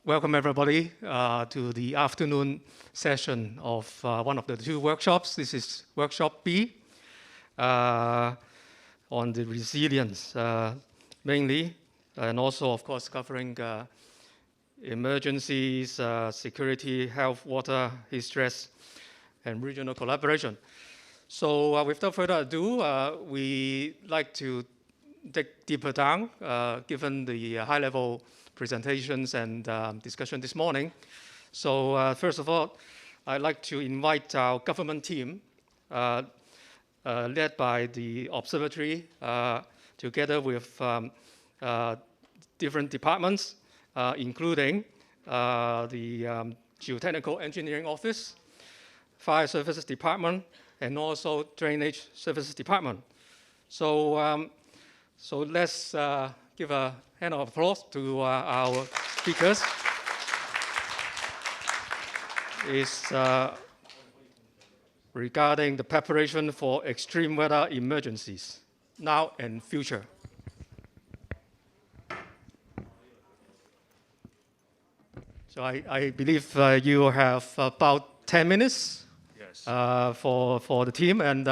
welcome everybody to the afternoon session of one of the two workshops. This is workshop B on the resilience mainly, and also of course covering emergencies, security, health, water, heat stress, and regional collaboration. So without further ado, we like to dig deeper down, given the high-level presentations and discussion this morning. So first of all, I'd like to invite our government team, led by the observatory, together with different departments, including the Geotechnical Engineering Office, Fire Services Department, and also Drainage Services Department. So, so let's give a hand of applause to our speakers. Is regarding the preparation for extreme weather emergencies, now and future. So I believe you have about 10 minutes. Yes. For the team, and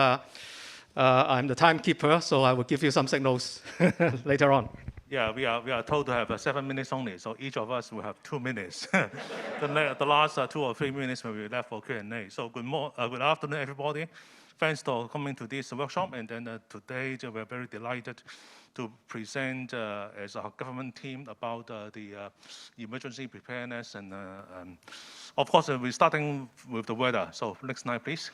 I'm the timekeeper, so I will give you some signals later on. Yeah, we are told to have 7 minutes only, so each of us will have 2 minutes. the last 2 or 3 minutes will be left for Q&A. So good afternoon, everybody. Thanks for coming to this workshop, and then today we're very delighted to present as a government team about the emergency preparedness, and of course we're starting with the weather. So next slide, please.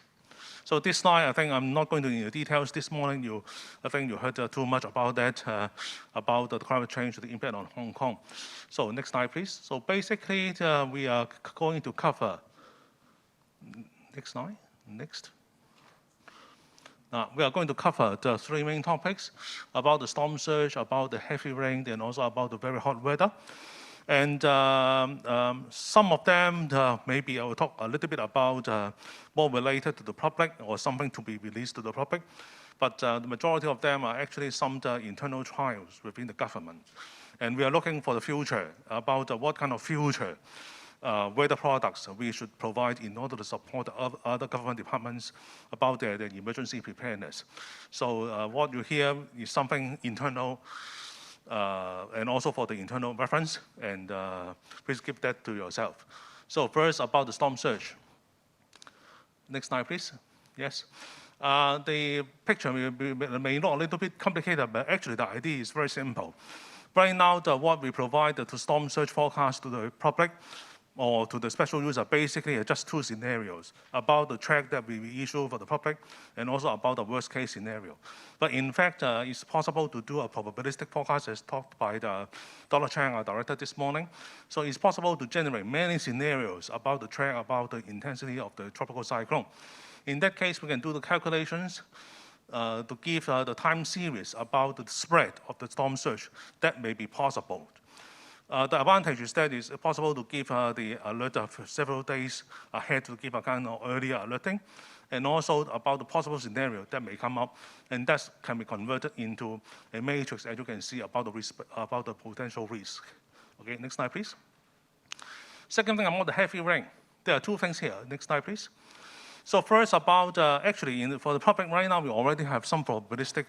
So this slide, I think I'm not going into the details this morning. I think you heard too much about that, about the climate change, the impact on Hong Kong. So next slide, please. So basically, we are going to cover, next slide, next. We are going to cover the 3 main topics about the storm surge, about the heavy rain, and also about the very hot weather. And some of them, maybe I will talk a little bit about more related to the public or something to be released to the public. But the majority of them are actually some internal trials within the government. And we are looking for the future, about what kind of future weather products we should provide in order to support other government departments about their emergency preparedness. So what you hear is something internal, and also for the internal reference, and please keep that to yourself. So first, about the storm surge. Next slide, please. Yes. The picture may look a little bit complicated, but actually the idea is very simple. Right now, what we provide to storm surge forecast to the public or to the special user basically are just 2 scenarios about the track that we issue for the public and also about the worst case scenario. But in fact, it's possible to do a probabilistic forecast as talked by Dr. Chang, our director, this morning. So it's possible to generate many scenarios about the track, about the intensity of the tropical cyclone. In that case, we can do the calculations to give the time series about the spread of the storm surge. That may be possible. The advantage is that it's possible to give the alert of several days ahead to give a kind of earlier alerting, and also about the possible scenario that may come up, and that can be converted into a matrix, as you can see, about the potential risk. Okay, next slide, please. Second thing about the heavy rain. There are 2 things here. Next slide, please. So first about, actually, for the public right now, we already have some probabilistic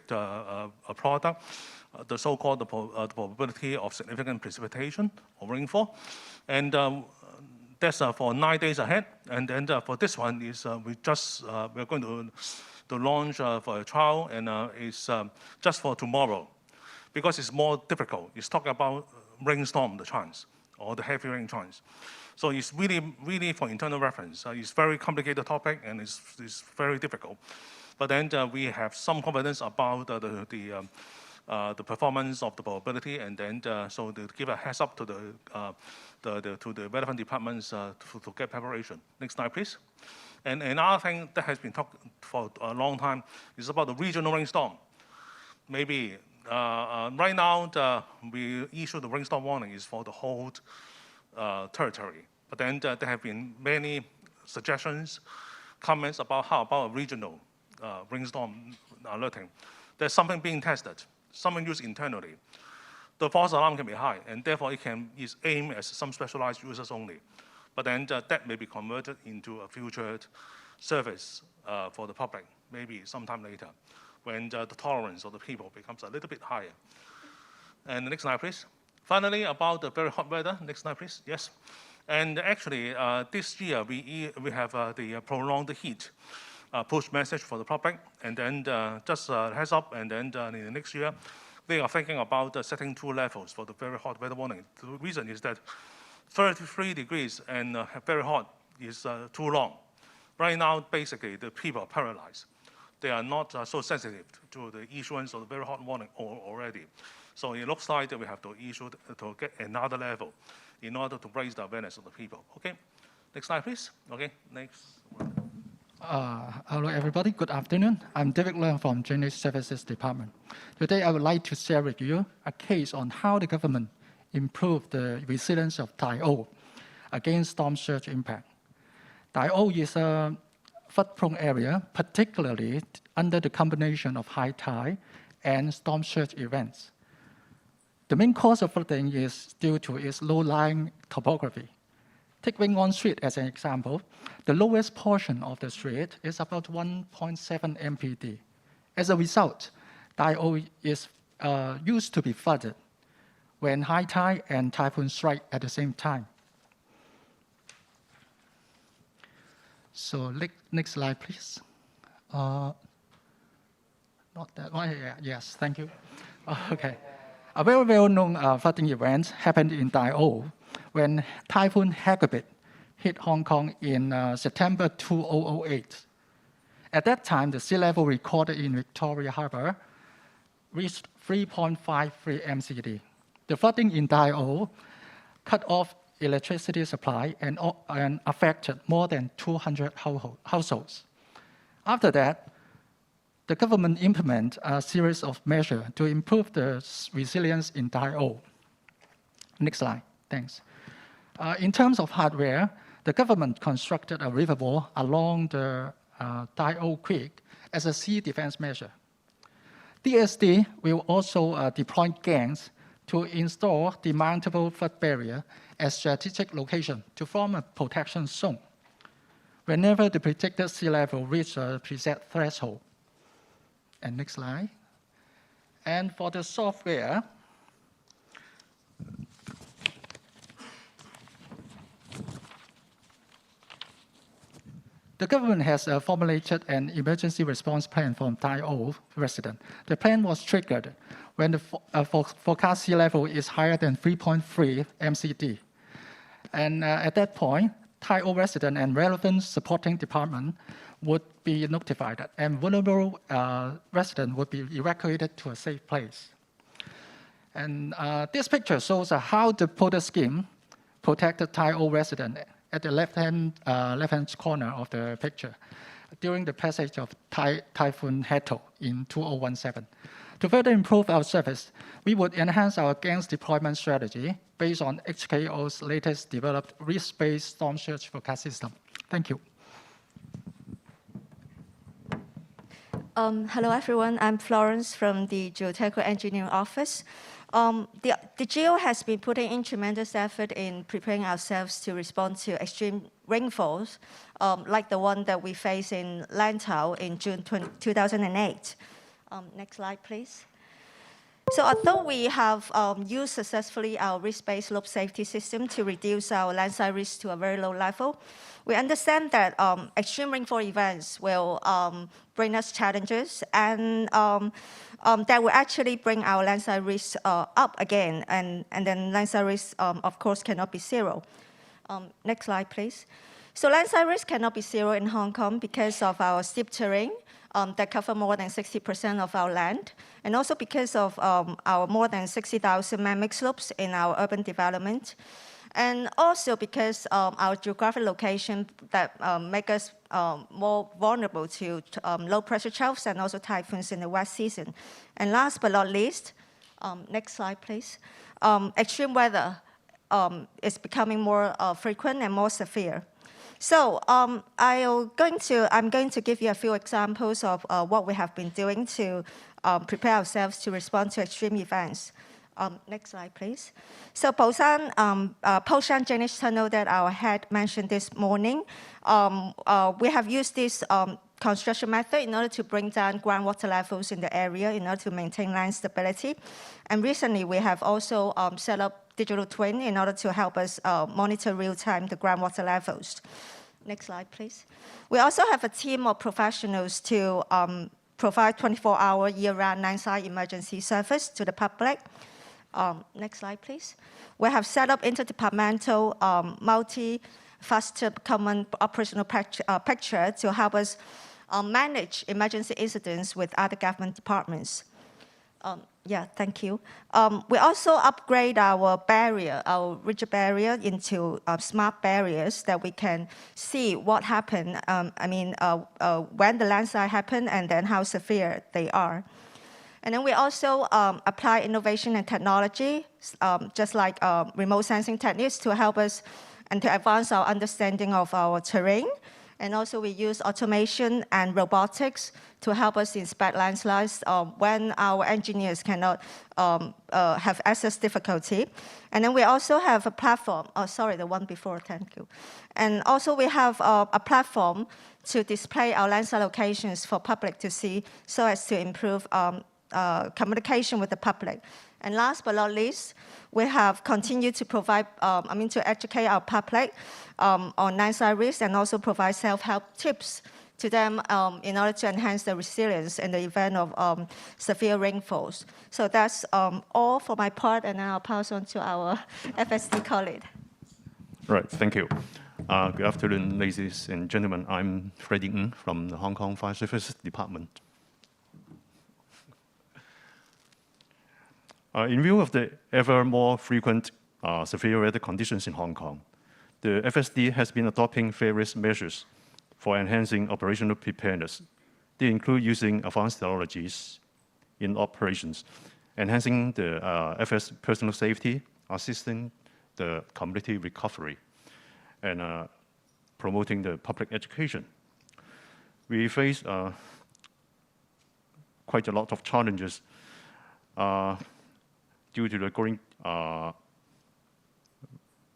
product, the so-called the probability of significant precipitation or rainfall. And that's for 9 days ahead. And then for this one, is we're going to launch for a trial, and it's just for tomorrow, because it's more difficult. It's talking about rainstorm, the chance, or the heavy rain chance. So it's really for internal reference. It's a very complicated topic, and it's very difficult. But then we have some confidence about the performance of the probability, and then so to give a heads up to the relevant departments to get preparation. Next slide, please. And another thing that has been talked for a long time is about the regional rainstorm. Maybe right now we issue the rainstorm warning is for the whole territory, but then there have been many suggestions, comments about how about a regional rainstorm alerting. There's something being tested, something used internally. the false alarm can be high, and therefore it is aimed at some specialized users only. But then that may be converted into a featured service for the public, maybe sometime later, when the tolerance of the people becomes a little bit higher. And the next slide, please. Finally, about the very hot weather. Next slide, please. Yes. And actually, this year, we have the prolonged heat push message for the public. And then just a heads up, and then in the next year, they are thinking about setting 2 levels for the very hot weather warning. The reason is that 33 degrees and very hot is too long. Right now, basically, the people are paralyzed. They are not so sensitive to the issuance of the very hot warning already. So it looks like that we have to issue to get another level in order to raise the awareness of the people. Okay, next slide, please. Okay, next. Hello, everybody. Good afternoon. I'm David Leung from Drainage Services Department. Today, I would like to share with you a case on how the government improved the resilience of Tai O against storm surge impact. Tai O is a flood-prone area, particularly under the combination of high tide and storm surge events. The main cause of flooding is due to its low-lying topography. Take Wing On Street as an example. The lowest portion of the street is about 1.7 mpd. As a result, Tai O is used to be flooded when high tide and typhoon strike at the same time. So next slide, please. Not that one. Yeah, yes, thank you. Okay. A very well-known flooding event happened in Tai O when Typhoon Hagibis hit Hong Kong in September 2008. At that time, the sea level recorded in Victoria Harbour reached 3.53 MCD. The flooding in Tai O cut off electricity supply and affected more than 200 households. After that, the government implemented a series of measures to improve the resilience in Tai O. Next slide, thanks. In terms of hardware, the government constructed a river wall along the Tai O Creek as a sea defense measure. DSD will also deploy gangs to install demountable flood barrier at strategic location to form a protection zone whenever the predicted sea level reaches a preset threshold. And next slide. And for the software, the government has formulated an emergency response plan for Tai O residents. The plan was triggered when the forecast sea level is higher than 3.3 MCD. And at that point, Tai O residents and relevant supporting department would be notified, and vulnerable residents would be evacuated to a safe place. And this picture shows how the POTA scheme protected Tai O residents at the left-hand corner of the picture during the passage of Typhoon Hitherto in 2017. To further improve our service, we would enhance our gangs deployment strategy based on HKO's latest developed risk-based storm surge forecast system. Thank you. Hello, everyone. I'm Florence from the Geotechnical Engineering Office. The GEO has been putting in tremendous effort in preparing ourselves to respond to extreme rainfalls, like the one that we faced in LING in June 2008. Next slide, please. So although we have used successfully our risk-based slope safety system to reduce our landslide risk to a very low level, we understand that extreme rainfall events will bring us challenges, and that will actually bring our landslide risk up again, and then landslide risk, of course, cannot be zero. Next slide, please. So landslide risk cannot be zero in Hong Kong because of our steep terrain that cover more than 60% of our land, and also because of our more than 60,000 man-made slopes in our urban development, and also because our geographic location that make us more vulnerable to low-pressure troughs and also typhoons in the wet season. And last but not least, next slide, please. Extreme weather is becoming more frequent and more severe. So I'm going to give you a few examples of what we have been doing to prepare ourselves to respond to extreme events. Next slide, please. So Busan, Poshan drainage tunnel that our head mentioned this morning, we have used this construction method in order to bring down groundwater levels in the area in order to maintain land stability. And recently, we have also set up digital twin in order to help us monitor real-time the groundwater levels. Next slide, please. We also have a team of professionals to provide 24-hour year-round landside emergency service to the public. Next slide, please. We have set up interdepartmental multi-faceted common operational picture to help us manage emergency incidents with other government departments. Yeah, thank you. We also upgrade our barrier, our rigid barrier, into smart barriers that we can see what happened, when the landslide happened and then how severe they are. And then we also apply innovation and technology, just like remote sensing techniques to help us and to advance our understanding of our terrain. And also we use automation and robotics to help us inspect landslides when our engineers cannot have access difficulty. And then we also have a platform, the one before, thank you. And also we have a platform to display our landslide locations for public to see so as to improve communication with the public. And last but not least, we have continued to provide, to educate our public on landslide risk and also provide self-help tips to them in order to enhance the resilience in the event of severe rainfalls. So that's all for my part, and then I'll pass on to our FSD colleague. Right, thank you. Good afternoon, ladies and gentlemen. I'm Freddie Ng from the Hong Kong Fire Services Department. In view of the ever more frequent severe weather conditions in Hong Kong, the FSD has been adopting various measures for enhancing operational preparedness. They include using advanced technologies in operations, enhancing the FS personal safety, assisting the community recovery, and promoting the public education. We face quite a lot of challenges due to the growing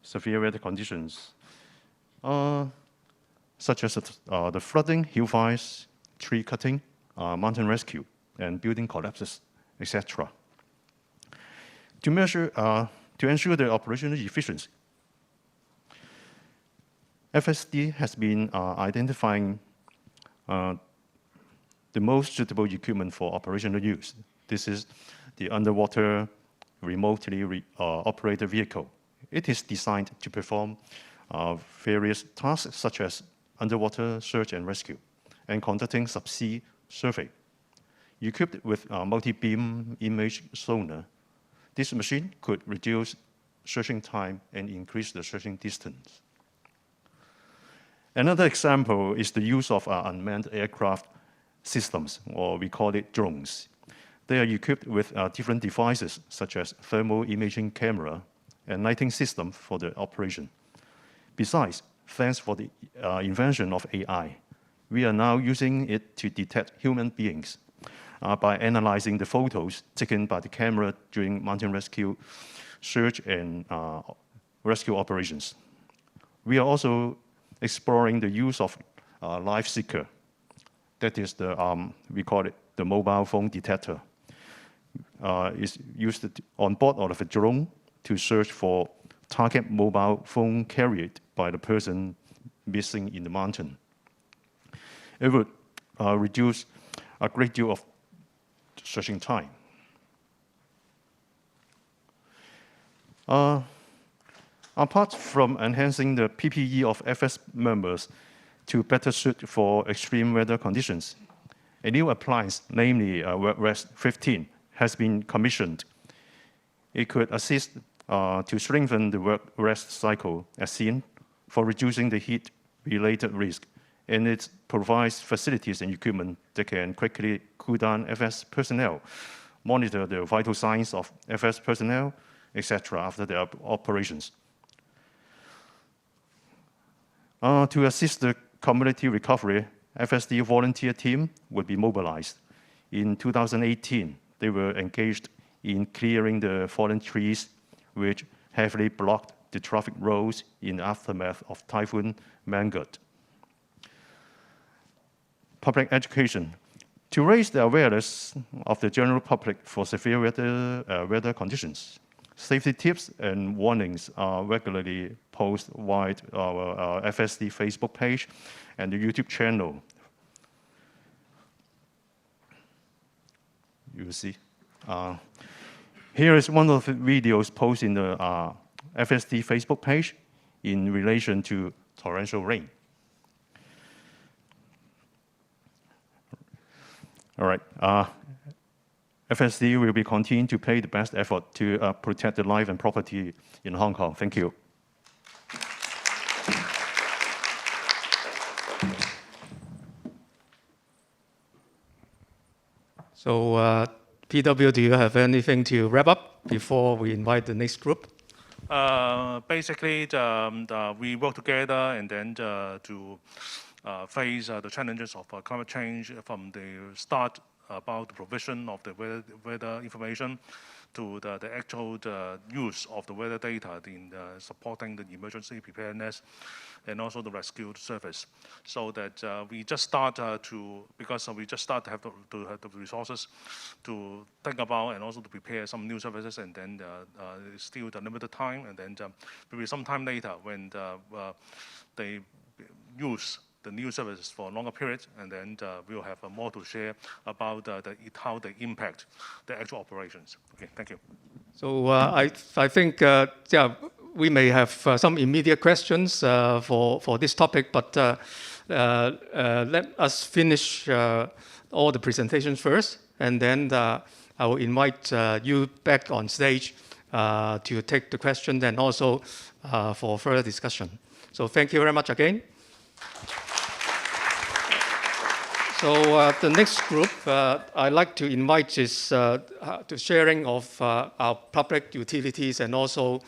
severe weather conditions, such as the flooding, hill fires, tree cutting, mountain rescue, and building collapses, etc. To ensure the operational efficiency, FSD has been identifying the most suitable equipment for operational use. This is the underwater remotely operated vehicle. It is designed to perform various tasks such as underwater search and rescue and conducting subsea survey. Equipped with multi-beam image sonar, this machine could reduce searching time and increase the searching distance. Another example is the use of unmanned aircraft systems, or we call it drones. They are equipped with different devices, such as thermal imaging camera and lighting system for the operation. Besides, thanks for the invention of AI, we are now using it to detect human beings by analyzing the photos taken by the camera during mountain rescue, search, and rescue operations. We are also exploring the use of life seeker. That is we call it the mobile phone detector. Is used on board of a drone to search for target mobile phone carried by the person missing in the mountain. It would reduce a great deal of searching time. Apart from enhancing the PPE of FS members to better suit for extreme weather conditions, a new appliance, namely Work Rest 15, has been commissioned. It could assist to strengthen the work rest cycle as seen for reducing the heat-related risk, and it provides facilities and equipment that can quickly cool down FS personnel, monitor the vital signs of FS personnel, etc. after their operations. To assist the community recovery, FSD volunteer team would be mobilized. In 2018, they were engaged in clearing the fallen trees, which heavily blocked the traffic roads in the aftermath of Typhoon Mangkhut. Public education. To raise the awareness of the general public for severe weather conditions, safety tips and warnings are regularly posted via our FSD Facebook page and the YouTube channel. You will see. Here is one of the videos posted in the FSD Facebook page in relation to torrential rain. All right. FSD will be continuing to play the best effort to protect the life and property in Hong Kong. Thank you. So, PW, do you have anything to wrap up before we invite the next group? Basically, we work together and then to face the challenges of climate change from the start about the provision of the weather information to the actual use of the weather data in supporting the emergency preparedness and also the rescue service. So that we just start because we just start to have the resources to think about and also to prepare some new services, and then it's still the limited time, and then maybe some time later when they use the new services for a longer period, and then we'll have more to share about how they impact the actual operations. Okay, thank you. So I think yeah, we may have some immediate questions for this topic, but let us finish all the presentations first, and then I will invite you back on stage to take the question and also for further discussion. So thank you very much again. So the next group I'd like to invite is to sharing of our public utilities and also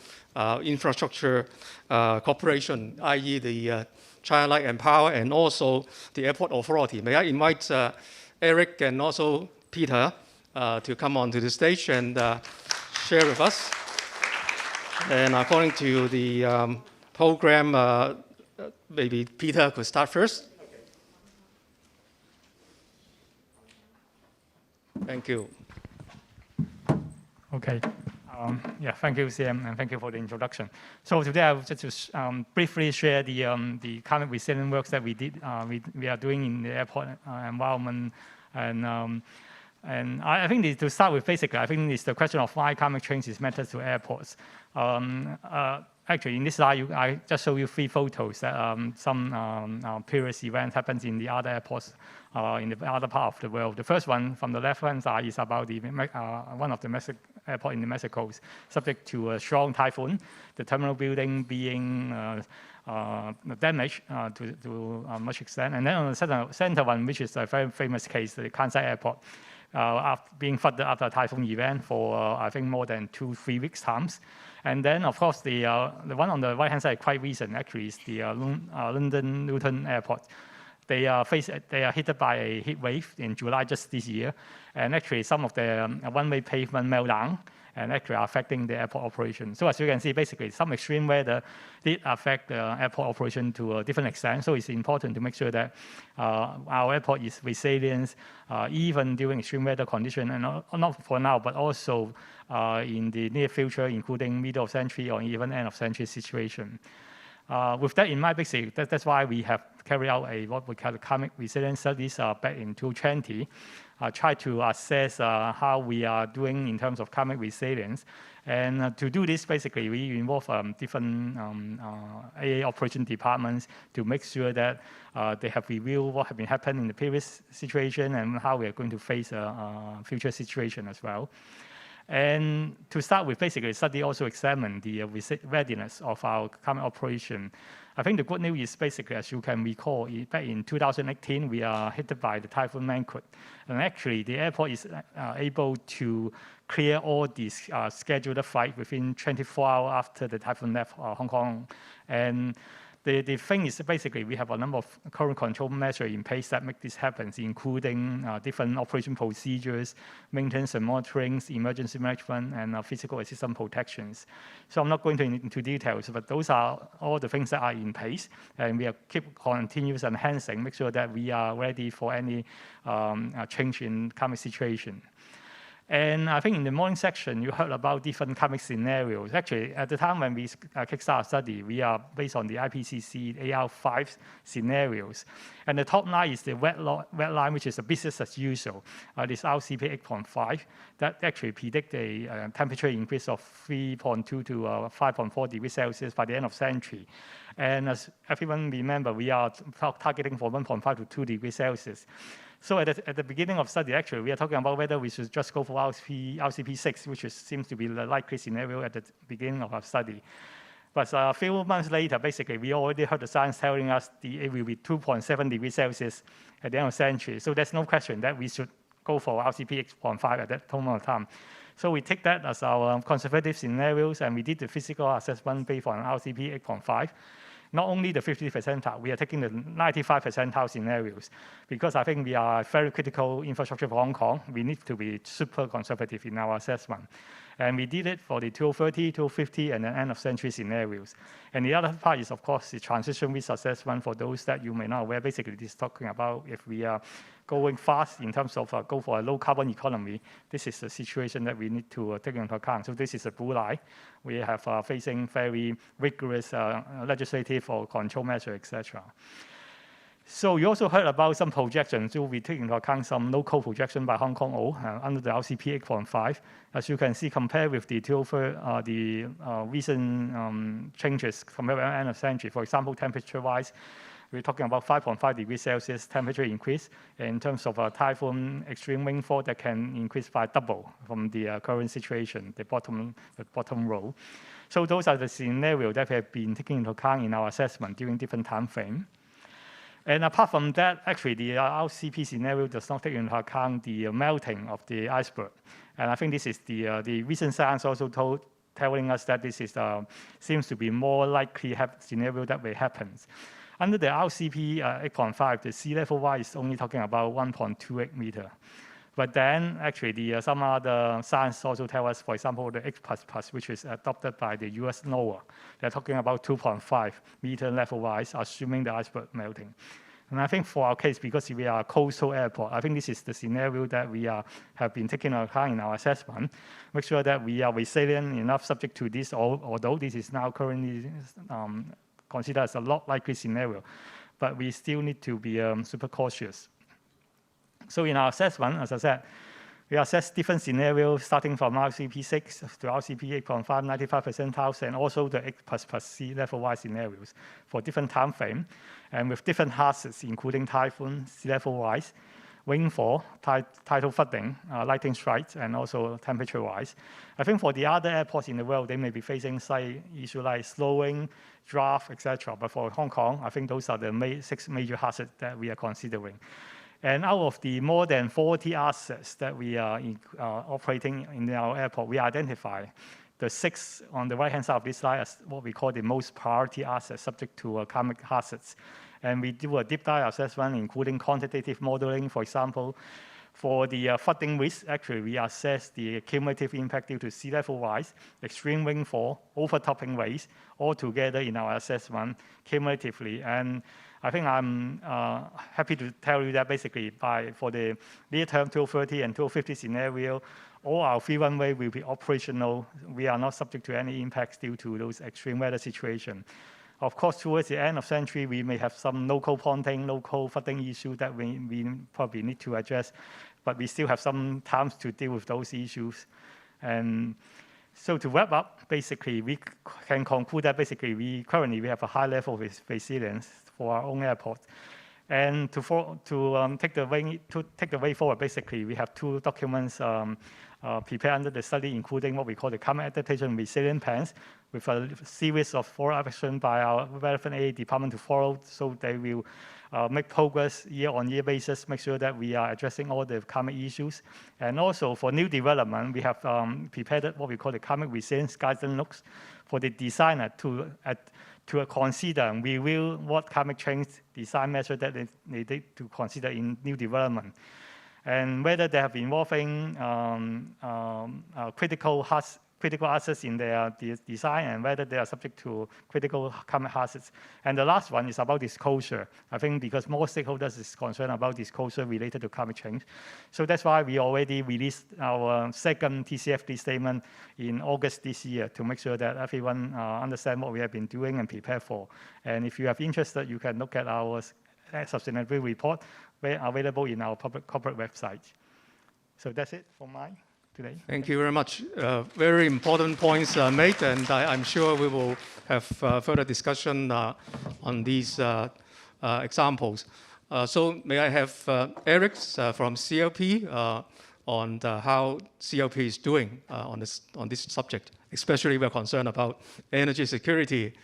infrastructure cooperation, i.e. the China Light and Power and also the Airport Authority. May I invite Eric and also Peter to come onto the stage and share with us. And according to the program, maybe Peter could start first. Thank you. Okay. Yeah, thank you, CM, and thank you for the introduction. So today I will just briefly share the climate resilient works that we did. We are doing in the airport environment, and I think to start with, basically, I think it's the question of why climate change is matters to airports. Actually, in this slide, I just show you 3 photos that some previous event happens in the other airports in the other part of the world. The first one from the left-hand side is about the one of the airport in Mexico, subject to a strong typhoon. The terminal building being damaged to a much extent. And then on the center one, which is a very famous case, the Kansai Airport, being flooded after a typhoon event for I think more than 2-3 weeks times. And then of course the one on the right hand side quite recent actually is the London Luton Airport. They are hit by a heat wave in July just this year, and actually some of the one-way pavement meltdown and actually affecting the airport operation. So as you can see, basically some extreme weather did affect the airport operation to a different extent. So it's important to make sure that our airport is resilient even during extreme weather condition, and not for now, but also in the near future, including middle of century or even end of century situation. With that in mind, basically, that's why we have carried out what we call the climate resilience studies back in 2020, try to assess how we are doing in terms of climate resilience. And to do this, basically, we involve different AA operation departments to make sure that they have reviewed what have been happening in the previous situation and how we are going to face a future situation as well. And to start with, basically, the study also examined the readiness of our climate operation. I think the good news is basically, as you can recall, back in 2018, we are hit by the Typhoon Mangkhut. And actually, the airport is able to clear all these scheduled flights within 24 hours after the typhoon left Hong Kong. And The thing is basically we have a number of current control measures in place that make this happen, including different operation procedures, maintenance and monitoring, emergency management, and physical system protections. So I'm not going into details, but those are all the things that are in place, and we keep continuous enhancing, make sure that we are ready for any change in climate situation. And I think in the morning section, you heard about different climate scenarios. Actually, at the time when we kickstart our study, we are based on the IPCC AR5 scenarios. And the top line is the wet line, which is the business as usual. This RCP 8.5 that actually predict a temperature increase of 3.2 to 5.4 degrees Celsius by the end of century. And as everyone remember, we are targeting for 1.5 to 2 degrees Celsius. So at the beginning of study, actually, we are talking about whether we should just go for RCP 6, which seems to be the likely scenario at the beginning of our study. But a few months later, basically, we already heard the science telling us it will be 2.7 degrees Celsius at the end of the century. So there's no question that we should go for RCP 8.5 at that moment of time. So we take that as our conservative scenarios, and we did the physical assessment based on RCP 8.5. Not only the 50th percentile, we are taking the 95th percentile scenarios, because I think we are very critical infrastructure for Hong Kong. We need to be super conservative in our assessment. And we did it for the 2030, 2050, and the end of century scenarios. And the other part is, of course, the transition risk assessment for those that you may not aware. Basically, this is talking about if we are going fast in terms of go for a low carbon economy, this is the situation that we need to take into account. So this is a blue line. We have facing very rigorous legislative or control measure, etc. So you also heard about some projections. So we take into account some local projection by Hong Kong O under the RCP 8.5. As you can see, compared with the recent changes compared with the end of century, for example, temperature-wise, we're talking about 5.5 degrees Celsius temperature increase. In terms of typhoon extreme rainfall, that can increase by double from the current situation, the bottom row. So those are the scenarios that have been taken into account in our assessment during different time frames. And apart from that, actually, the RCP scenario does not take into account the melting of the iceberg. And I think this is the recent science also telling us that this is seems to be more likely scenario that may happen. Under the RCP 8.5, the sea level rise is only talking about 1.28 meter. But then, actually, some other science also tell us, for example, the X++, which is adopted by the US NOAA, they're talking about 2.5 meter level rise, assuming the iceberg melting. And I think for our case, because we are a coastal airport, I think this is the scenario that we have been taking into account in our assessment. Make sure that we are resilient enough subject to this, although this is now currently considered as a lot likely scenario. But we still need to be super cautious. So in our assessment, as I said, we assess different scenarios starting from RCP 6 to RCP 8.5, 95 percentiles, and also the X++ sea level-wise scenarios for different time frame, and with different hazards, including typhoon, sea level rise, rainfall, tidal flooding, lightning strikes, and also temperature-wise. I think for the other airports in the world, they may be facing slight issues like slowing, draft, etc. But for Hong Kong, I think those are the 6 major hazards that we are considering. And out of the more than 40 assets that we are operating in our airport, we identify the 6 on the right-hand side of this slide as what we call the most priority assets subject to climate hazards. And we do a deep dive assessment, including quantitative modeling, for example. For the flooding risk, actually, we assess the cumulative impact due to sea level rise, extreme rainfall, overtopping rates, all together in our assessment cumulatively. And I think I'm happy to tell you that basically for the near-term 2030 and 2050 scenario, all our free runway will be operational. We are not subject to any impacts due to those extreme weather situations. Of course, towards the end of century, we may have some local ponting, local flooding issues that we probably need to address, but we still have some time to deal with those issues. And so to wrap up, basically, we can conclude that basically currently we have a high level of resilience for our own airport. And to take the way forward, basically, we have 2 documents prepared under the study, including what we call the Climate Adaptation Resilient Plans, with a series of follow-up action by our relevant AA department to follow, so they will make progress year-on-year basis, make sure that we are addressing all the climate issues. And also for new development, we have prepared what we call the Climate Resilience Guidance Notes for the designer to consider and review what climate change design measures that they need to consider in new development, and whether they have involving critical assets in their design, and whether they are subject to critical climate hazards. And the last one is about disclosure. I think because more stakeholders is concerned about disclosure related to climate change. So that's why we already released our second TCFD statement in August this year to make sure that everyone understand what we have been doing and prepare for. And if you have interested, you can look at our sustainability report, available in our corporate website. So that's it for mine today. Thank you very much. Very important points made, and I'm sure we will have further discussion on these examples. So may I have Eric from CLP on how CLP is doing on this subject, especially we're concerned about energy security.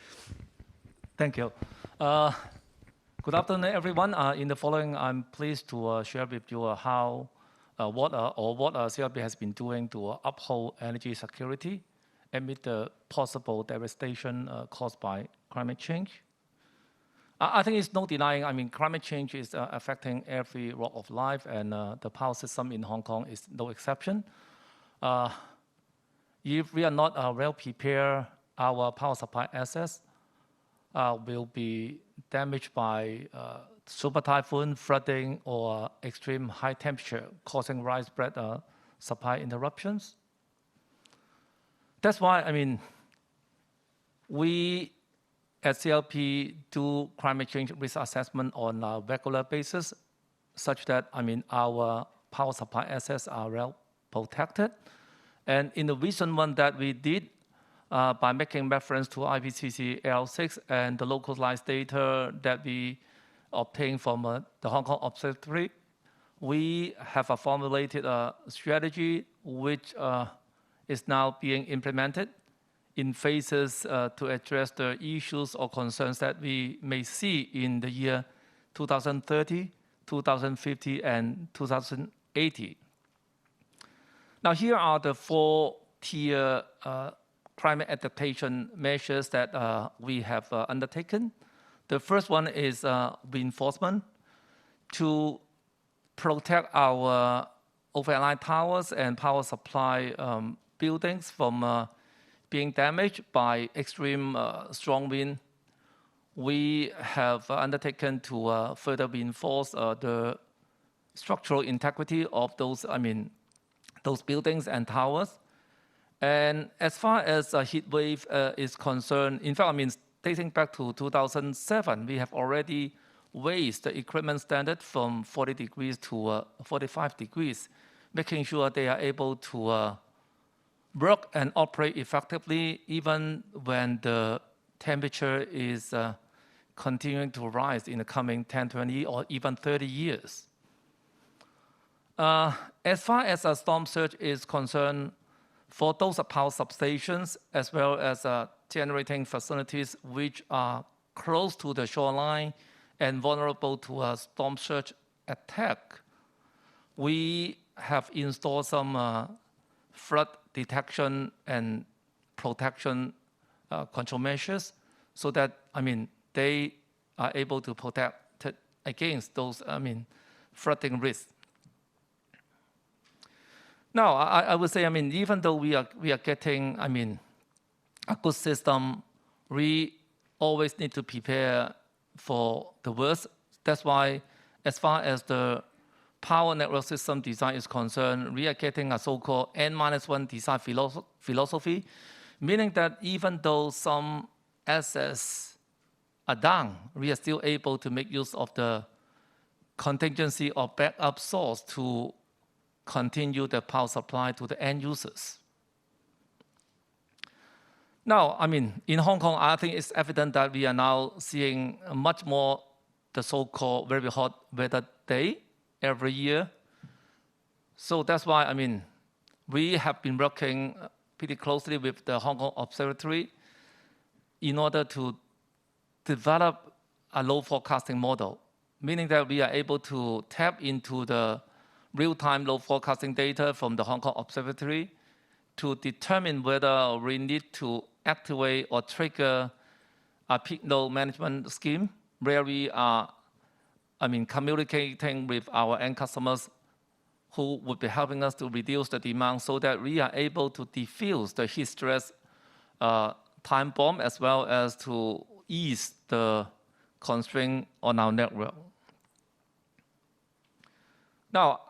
Thank you. Good afternoon, everyone. In the following, I'm pleased to share with you how what CLP has been doing to uphold energy security amid the possible devastation caused by climate change. I think it's no denying, I mean, climate change is affecting every walk of life, and the power system in Hong Kong is no exception. If we are not well prepared, our power supply assets will be damaged by super typhoon, flooding, or extreme high temperature causing widespread supply interruptions. That's why, I mean, we at CLP do climate change risk assessment on a regular basis, such that, I mean, our power supply assets are well protected. And in the recent one that we did, by making reference to IPCC L6 and the localized data that we obtained from the Hong Kong Observatory, we have formulated a strategy which is now being implemented in phases to address the issues or concerns that we may see in the year 2030, 2050, and 2080. Now, here are the 4-tier climate adaptation measures that we have undertaken. The first one is reinforcement to protect our overhead towers and power supply buildings from being damaged by extreme strong wind. We have undertaken to further reinforce the structural integrity of those, I mean, those buildings and towers. And as far as a heat wave is concerned, in fact, I mean, dating back to 2007, we have already raised the equipment standard from 40 degrees to 45 degrees, making sure they are able to work and operate effectively even when the temperature is continuing to rise in the coming 10, 20, or even 30 years. As far as a storm surge is concerned, for those power substations as well as generating facilities which are close to the shoreline and vulnerable to a storm surge attack, we have installed some flood detection and protection control measures so that, I mean, they are able to protect against those, I mean, flooding risks. Now, I would say, I mean, even though we are getting, I mean, a good system, we always need to prepare for the worst. That's why, as far as the power network system design is concerned, we are getting a so-called N-1 design philosophy, meaning that even though some assets are down, we are still able to make use of the contingency or backup source to continue the power supply to the end users. Now, I mean, in Hong Kong, I think it's evident that we are now seeing much more the so-called very hot weather day every year. So that's why, I mean, we have been working pretty closely with the Hong Kong Observatory in order to develop a load forecasting model, meaning that we are able to tap into the real-time load forecasting data from the Hong Kong Observatory to determine whether we need to activate or trigger a peak load management scheme where we are, communicating with our end customers who would be helping us to reduce the demand so that we are able to diffuse the heat stress time bomb as well as to ease the constraint on our network. Now,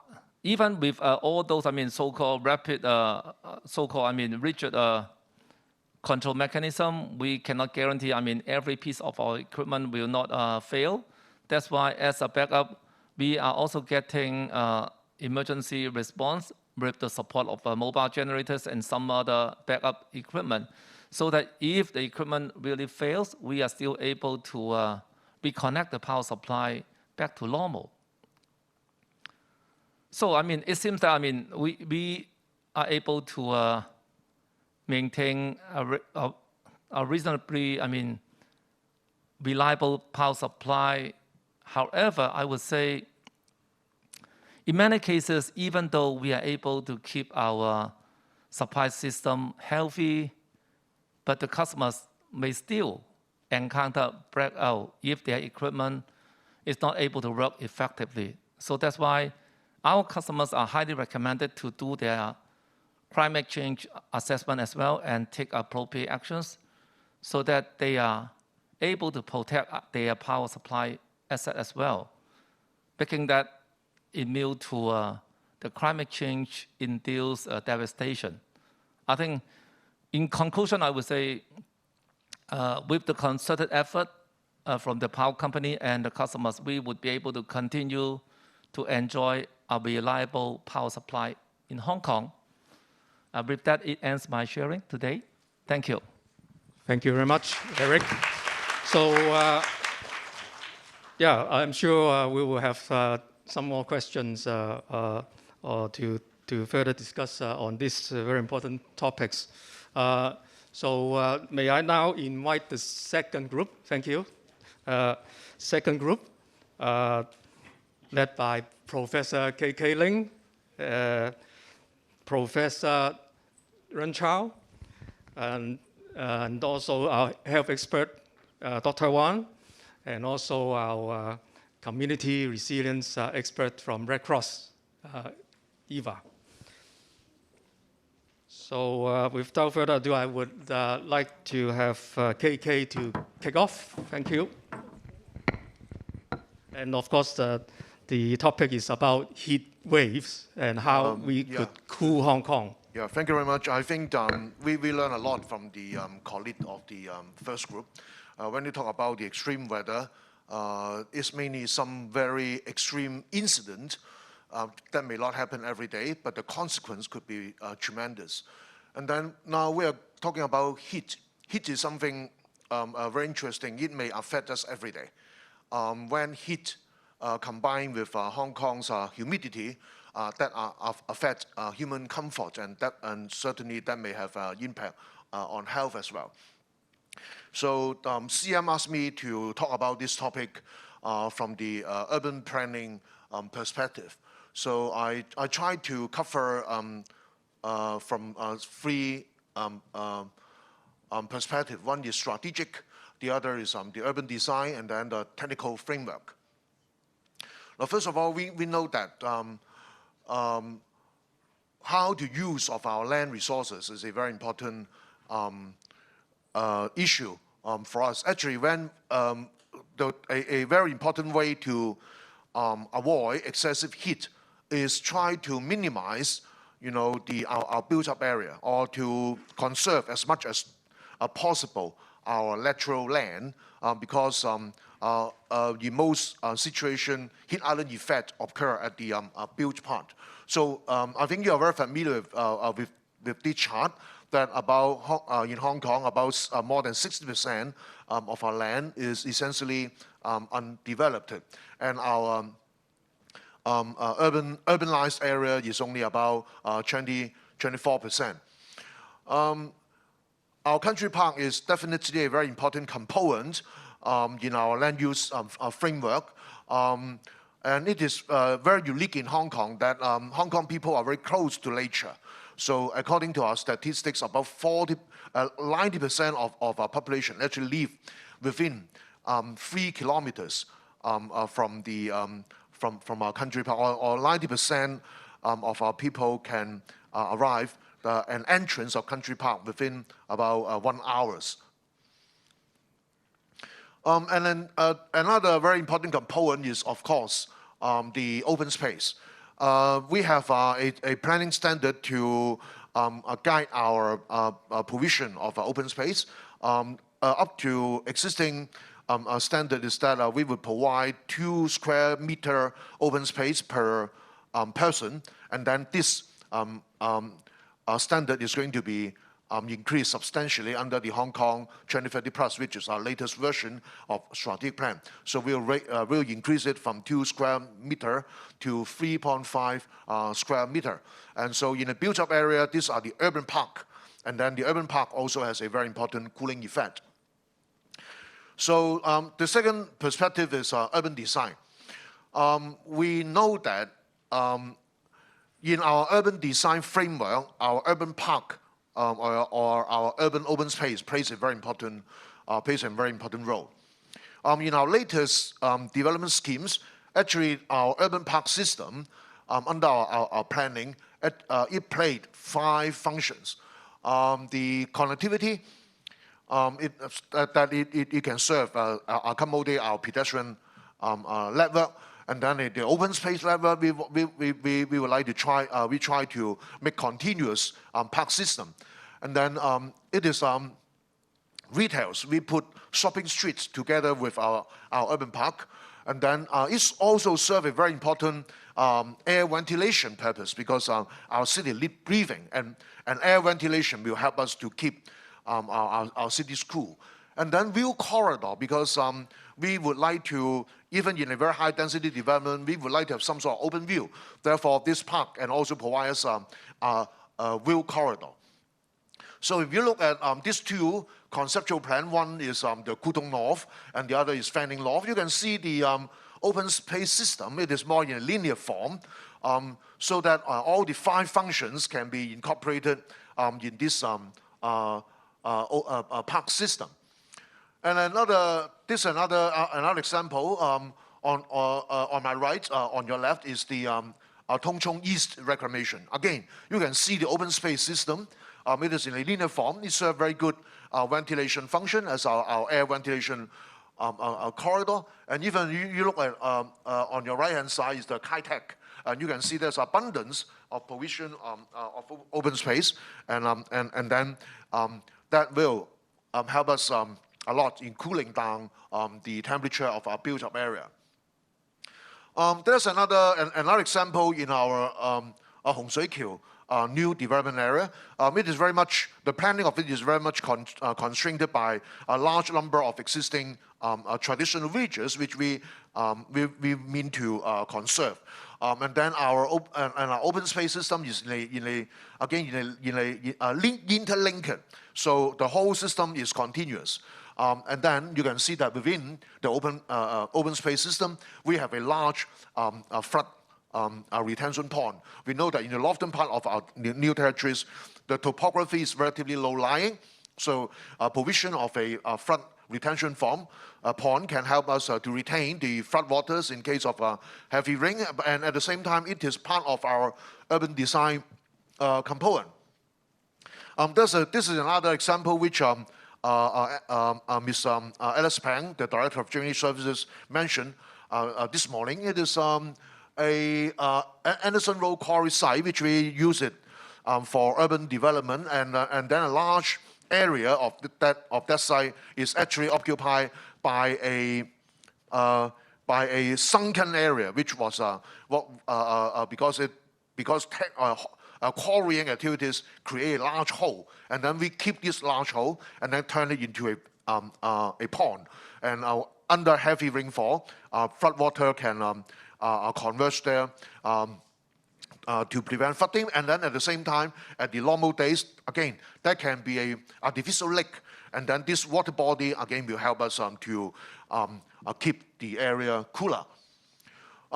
even with all those, so-called rapid, rigid control mechanism, we cannot guarantee, every piece of our equipment will not fail. That's why as a backup, we are also getting emergency response with the support of mobile generators and some other backup equipment, so that if the equipment really fails, we are still able to reconnect the power supply back to normal. So, it seems that, we are able to maintain a reasonably, reliable power supply. However, I would say, in many cases, even though we are able to keep our supply system healthy, but the customers may still encounter blackout if their equipment is not able to work effectively. So that's why our customers are highly recommended to do their climate change assessment as well and take appropriate actions so that they are able to protect their power supply asset as well, making that immune to the climate change induced devastation. I think in conclusion, I would say with the concerted effort from the power company and the customers, we would be able to continue to enjoy a reliable power supply in Hong Kong. With that, it ends my sharing today. Thank you. Thank you very much, Eric. So, yeah, I'm sure we will have some more questions or to further discuss on these very important topics. So may I now invite the second group? Thank you. Second group, led by Professor K.K. Ling, Professor REN Chao, and also our health expert, Dr. Wan, and also our community resilience expert from Red Cross, Eva. So without further ado, I would like to have KK to kick off. Thank you. And of course, the topic is about heat waves and how we could cool Hong Kong. Yeah, thank you very much. I think we learned a lot from the colleague of the first group. When you talk about the extreme weather, it's mainly some very extreme incident that may not happen every day, but the consequence could be tremendous. And then now we are talking about heat. Heat is something very interesting. It may affect us every day. When heat combined with Hong Kong's humidity, that affect human comfort, and certainly that may have impact on health as well. So CM asked me to talk about this topic from the urban planning perspective. So I tried to cover from three perspectives. One is strategic, the other is the urban design, and then the technical framework. Now, first of all, we know that how to use of our land resources is a very important issue for us. Actually, when a very important way to avoid excessive heat is try to minimize, our built-up area, or to conserve as much as possible our lateral land, because in most situation, heat island effect occur at the built part. So I think you are very familiar with this chart that about in Hong Kong, about more than 60% of our land is essentially undeveloped, and our urbanized area is only about 24%. Our country park is definitely a very important component in our land use framework. And it is very unique in Hong Kong that Hong Kong people are very close to nature. So according to our statistics, about 90% of our population actually live within 3 kilometers from our country park, or 90% of our people can arrive an entrance of country park within about 1 hour. And then another very important component is, of course, the open space. We have a planning standard to guide our provision of open space. Up to existing standard is that we would provide 2 square meter open space per person, and then this standard is going to be increased substantially under the Hong Kong 2030 Plus, which is our latest version of strategic plan. So we'll increase it from 2 square meter to 3.5 square meter. And so in a built-up area, these are the urban park, and then the urban park also has a very important cooling effect. So the second perspective is urban design. We know that in our urban design framework, our urban park or our urban open space plays a very important role. In our latest development schemes, actually our urban park system under our planning, it played 5 functions. The connectivity, it can serve accommodate our pedestrian network. And then the open space level, we would like to try, we try to make continuous park system. And then it is retails. We put shopping streets together with our urban park. And then it's also serve a very important air ventilation purpose, because our city need breathing, and air ventilation will help us to keep our cities cool. And then view corridor, because we would like to, even in a very high density development, we would like to have some sort of open view. Therefore, this park can also provide us a view corridor. So if you look at these 2 conceptual plans, one is the Kutong North and the other is Fanning North, you can see the open space system. It is more in a linear form, so that all the 5 functions can be incorporated in this park system. And this is another example. On my right, on your left, is the Tung Chung East reclamation. Again, you can see the open space system. It is in a linear form. It serves very good ventilation function as our air ventilation corridor. And even you look at on your right-hand side is the Kai Tak. And you can see there's abundance of provision of open space, and then that will help us a lot in cooling down the temperature of our built-up area. There's another example in our Hong Shui Kiu new development area. It is very much, the planning of it is very much constrained by a large number of existing traditional villages, which we mean to conserve. And then our open space system is interlinked. So the whole system is continuous. And then you can see that within the open space system, we have a large flood retention pond. We know that in the northern part of our new territories, the topography is relatively low-lying. So provision of a flood retention pond can help us to retain the flood waters in case of heavy rain. And at the same time, it is part of our urban design component. This is another example which Ms. Alice Pang, the Director of Drainage Services, mentioned this morning. It is Anderson Road quarry site, which we use it for urban development, and then a large area of that site is actually occupied by a sunken area, which was because quarrying activities create a large hole, and then we keep this large hole and then turn it into a pond. And under heavy rainfall, flood water can converge there to prevent flooding. And then at the same time, at the normal days, again, that can be an artificial lake. And then this water body, again, will help us to keep the area cooler.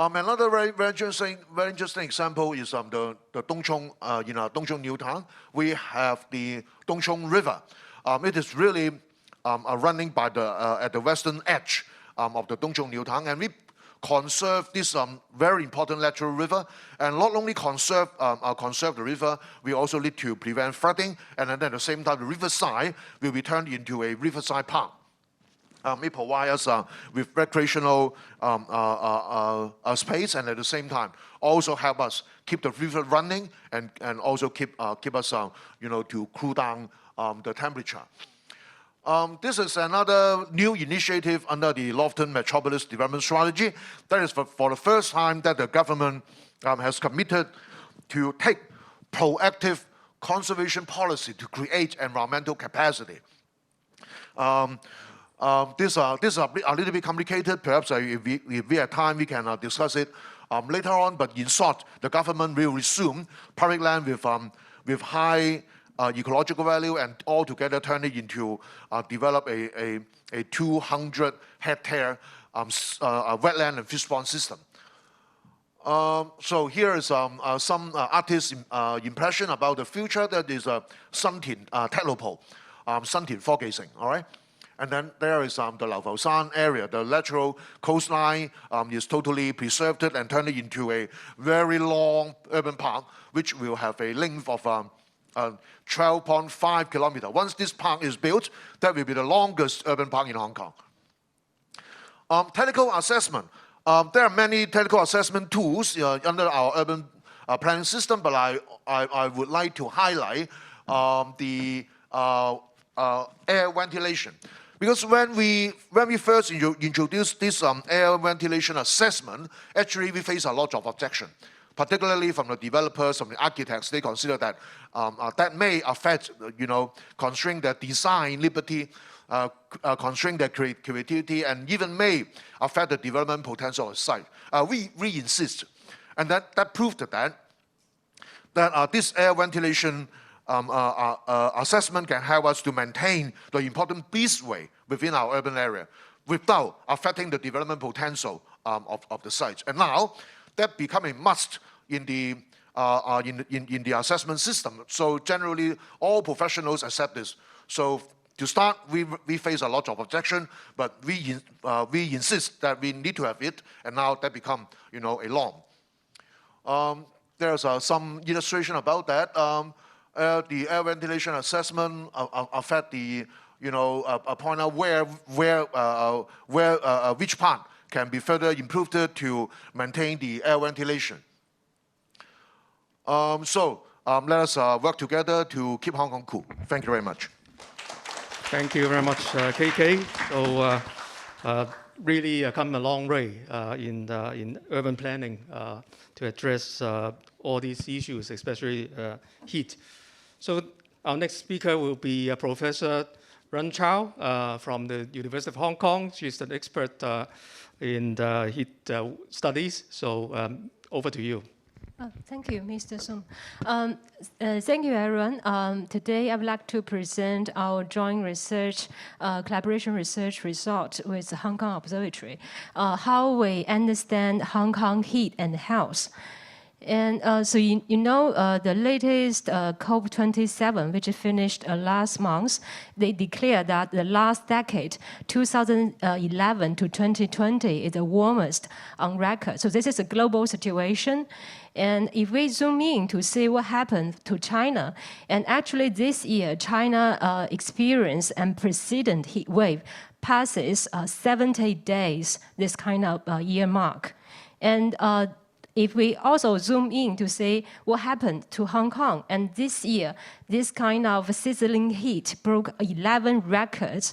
Another very interesting example is the Dongchong, Dongchong New Town. We have the Dongchong River. It is really running by at the western edge of the Dongchong New Town, and we conserve this very important lateral river, and not only conserve the river, we also need to prevent flooding, and then at the same time, the riverside will be turned into a riverside park. It provides us with recreational space, and at the same time also help us keep the river running and also keep us to cool down the temperature. This is another new initiative under the Lofton Metropolis Development Strategy. That is for the first time that the government has committed to take proactive conservation policy to create environmental capacity. This is a little bit complicated. Perhaps if we have time, we can discuss it later on. But in short, the government will resume public land with high ecological value and altogether turn it into develop a 200-hectare wetland and fish pond system. So here is some artist impression about the future. That is Shantin Technopole, Shantin Forecasting, all right? And then there is the Laofushan area. The lateral coastline is totally preserved and turned into a very long urban park, which will have a length of 12.5 kilometers. Once this park is built, that will be the longest urban park in Hong Kong. Technical assessment. There are many technical assessment tools under our urban planning system, but I would like to highlight the air ventilation. Because when we first introduced this air ventilation assessment, actually we face a lot of objection, particularly from the developers, from the architects. They consider that that may affect, constrain their design liberty, constrain their creativity, and even may affect the development potential of the site. We insist, and that proved that this air ventilation assessment can help us to maintain the important beastway within our urban area without affecting the development potential of the sites. And now that become a must in the assessment system. So generally, all professionals accept this. So to start, we face a lot of objection, but we insist that we need to have it, and now that become a norm. There's some illustration about that. The air ventilation assessment affect the a point out where which part can be further improved to maintain the air ventilation. So let us work together to keep Hong Kong cool. Thank you very much. Thank you very much, KK. So really come a long way in urban planning to address all these issues, especially heat. So our next speaker will be Professor REN Chao from the University of Hong Kong. She's an expert in heat studies. So over to you. Thank you, Mr. Sung. Thank you, everyone. Today, I would like to present our joint research, collaboration research result with the Hong Kong Observatory, how we understand Hong Kong heat and health. And so the latest COP27, which finished last month, they declared that the last decade, 2011 to 2020, is the warmest on record. So this is a global situation. And if we zoom in to see what happened to China, and actually this year, China experienced unprecedented heat wave, passes 70 days, this kind of year mark. And if we also zoom in to see what happened to Hong Kong, and this year, this kind of sizzling heat broke 11 records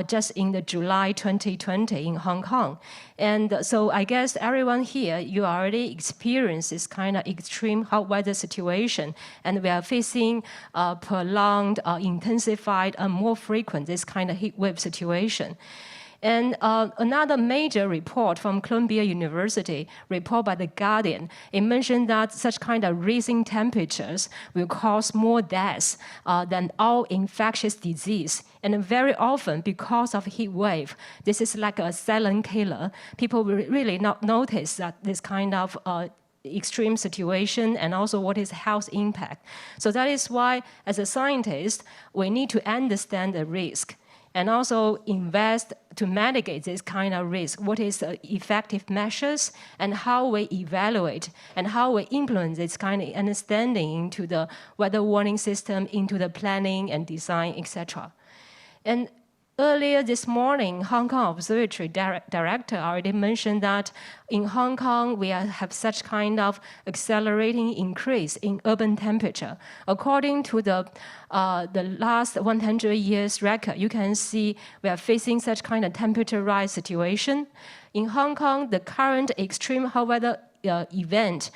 just in the July 2020 in Hong Kong. And so I guess everyone here, you already experienced this kind of extreme hot weather situation, and we are facing prolonged, intensified, and more frequent this kind of heat wave situation. And another major report from Columbia University, report by The Guardian, it mentioned that such kind of rising temperatures will cause more deaths than all infectious disease. And very often, because of heat wave, this is like a silent killer. People will really not notice that this kind of extreme situation and also what is health impact. So that is why, as a scientist, we need to understand the risk and also invest to mitigate this kind of risk. What is the effective measures and how we evaluate and how we implement this kind of understanding into the weather warning system, into the planning and design, etc. And earlier this morning, Hong Kong Observatory Director already mentioned that in Hong Kong, we have such kind of accelerating increase in urban temperature. According to the last 100 years record, you can see we are facing such kind of temperature rise situation. In Hong Kong, the current extreme hot weather event,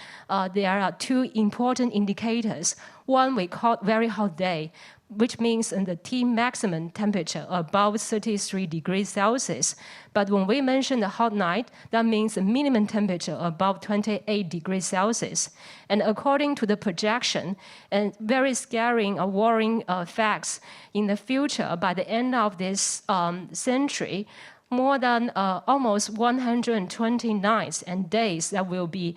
there are two important indicators. One we call very hot day, which means the T maximum temperature above 33 degrees Celsius. But when we mention the hot night, that means the minimum temperature above 28 degrees Celsius. And according to the projection, and very scary or worrying facts, in the future, by the end of this century, more than almost 120 nights and days that will be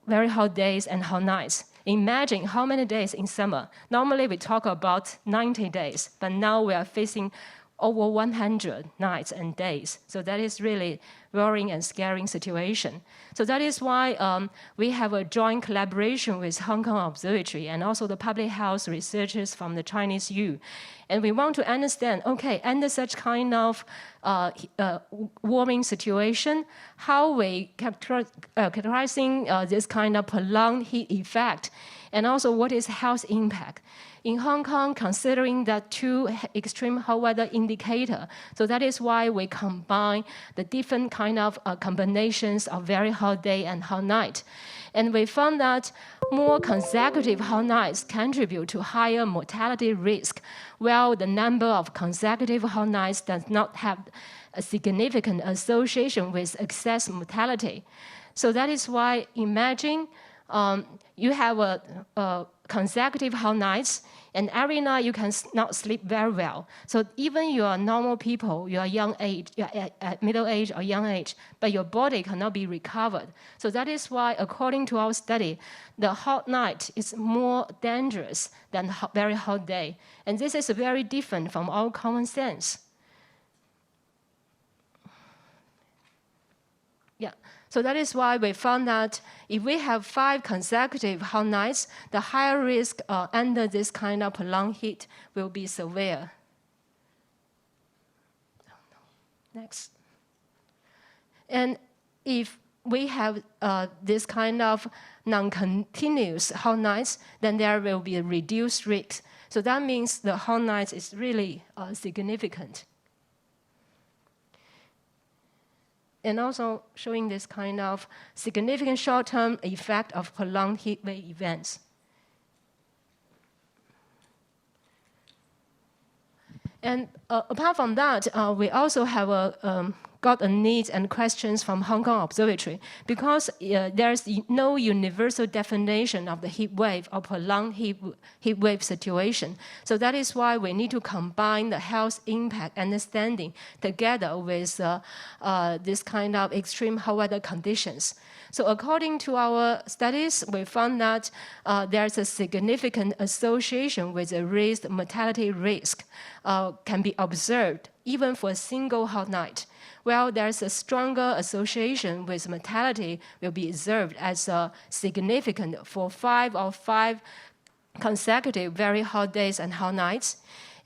very hot days and hot nights. Imagine how many days in summer. Normally we talk about 90 days, but now we are facing over 100 nights and days. So that is really worrying and scaring situation. So that is why we have a joint collaboration with Hong Kong Observatory and also the public health researchers from the Chinese U. And we want to understand, okay, under such kind of warming situation, how we characterizing this kind of prolonged heat effect, and also what is health impact. In Hong Kong, considering that two extreme hot weather indicator, so that is why we combine the different kind of combinations of very hot day and hot night. And we found that more consecutive hot nights contribute to higher mortality risk, while the number of consecutive hot nights does not have a significant association with excess mortality. So that is why, imagine you have a consecutive hot nights, and every night you can not sleep very well. So even you are normal people, you are young age, you are at middle age or young age, but your body cannot be recovered. So that is why, according to our study, the hot night is more dangerous than very hot day. And this is very different from our common sense. Yeah. So that is why we found that if we have 5 consecutive hot nights, the higher risk under this kind of prolonged heat will be severe. Next. And if we have this kind of non-continuous hot nights, then there will be a reduced risk. So that means the hot nights is really significant. And also showing this kind of significant short-term effect of prolonged heat wave events. And apart from that, we also have got a needs and questions from Hong Kong Observatory, because there's no universal definition of the heat wave or prolonged heat wave situation. So that is why we need to combine the health impact understanding together with this kind of extreme hot weather conditions. So according to our studies, we found that there's a significant association with a raised mortality risk can be observed even for a single hot night. Well, there's a stronger association with mortality will be observed as significant for 5 consecutive very hot days and hot nights.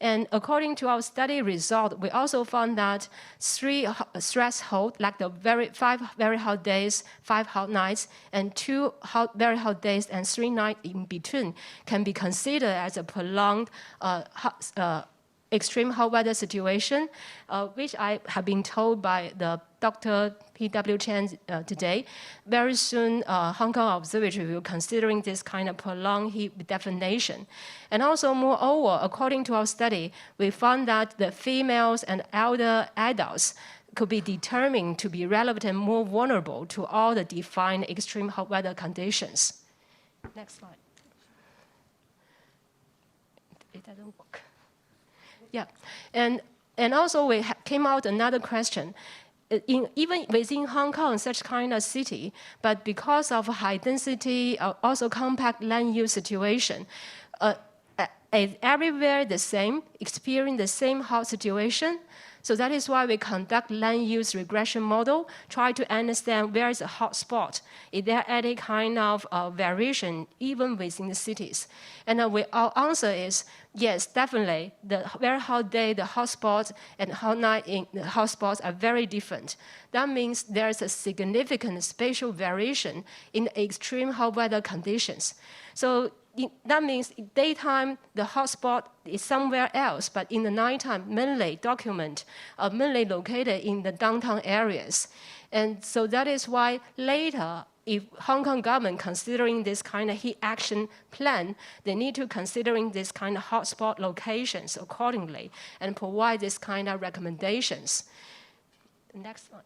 And according to our study result, we also found that 3 thresholds, like the 5 very hot days, 5 hot nights, and 2 very hot days and 3 nights in between, can be considered as a prolonged extreme hot weather situation, which I have been told by the Dr. P.W. Chan today. Very soon, Hong Kong Observatory will considering this kind of prolonged heat definition. And also, moreover, according to our study, we found that the females and elder adults could be determined to be relevant and more vulnerable to all the defined extreme hot weather conditions. Next slide. It doesn't work. Yeah, and also we came out another question. Even within Hong Kong, such kind of city, but because of high density, also compact land use situation, everywhere the same, experience the same hot situation. So that is why we conduct land use regression model, try to understand where is a hot spot. Is there any kind of variation even within the cities? And our answer is yes, definitely. The very hot day, the hot spots, and hot night in the hot spots are very different. That means there is a significant spatial variation in extreme hot weather conditions. So that means in daytime, the hotspot is somewhere else, but in the nighttime, mainly located in the downtown areas. And so that is why later, if Hong Kong government considering this kind of heat action plan, they need to considering this kind of hotspot locations accordingly and provide this kind of recommendations. Next one.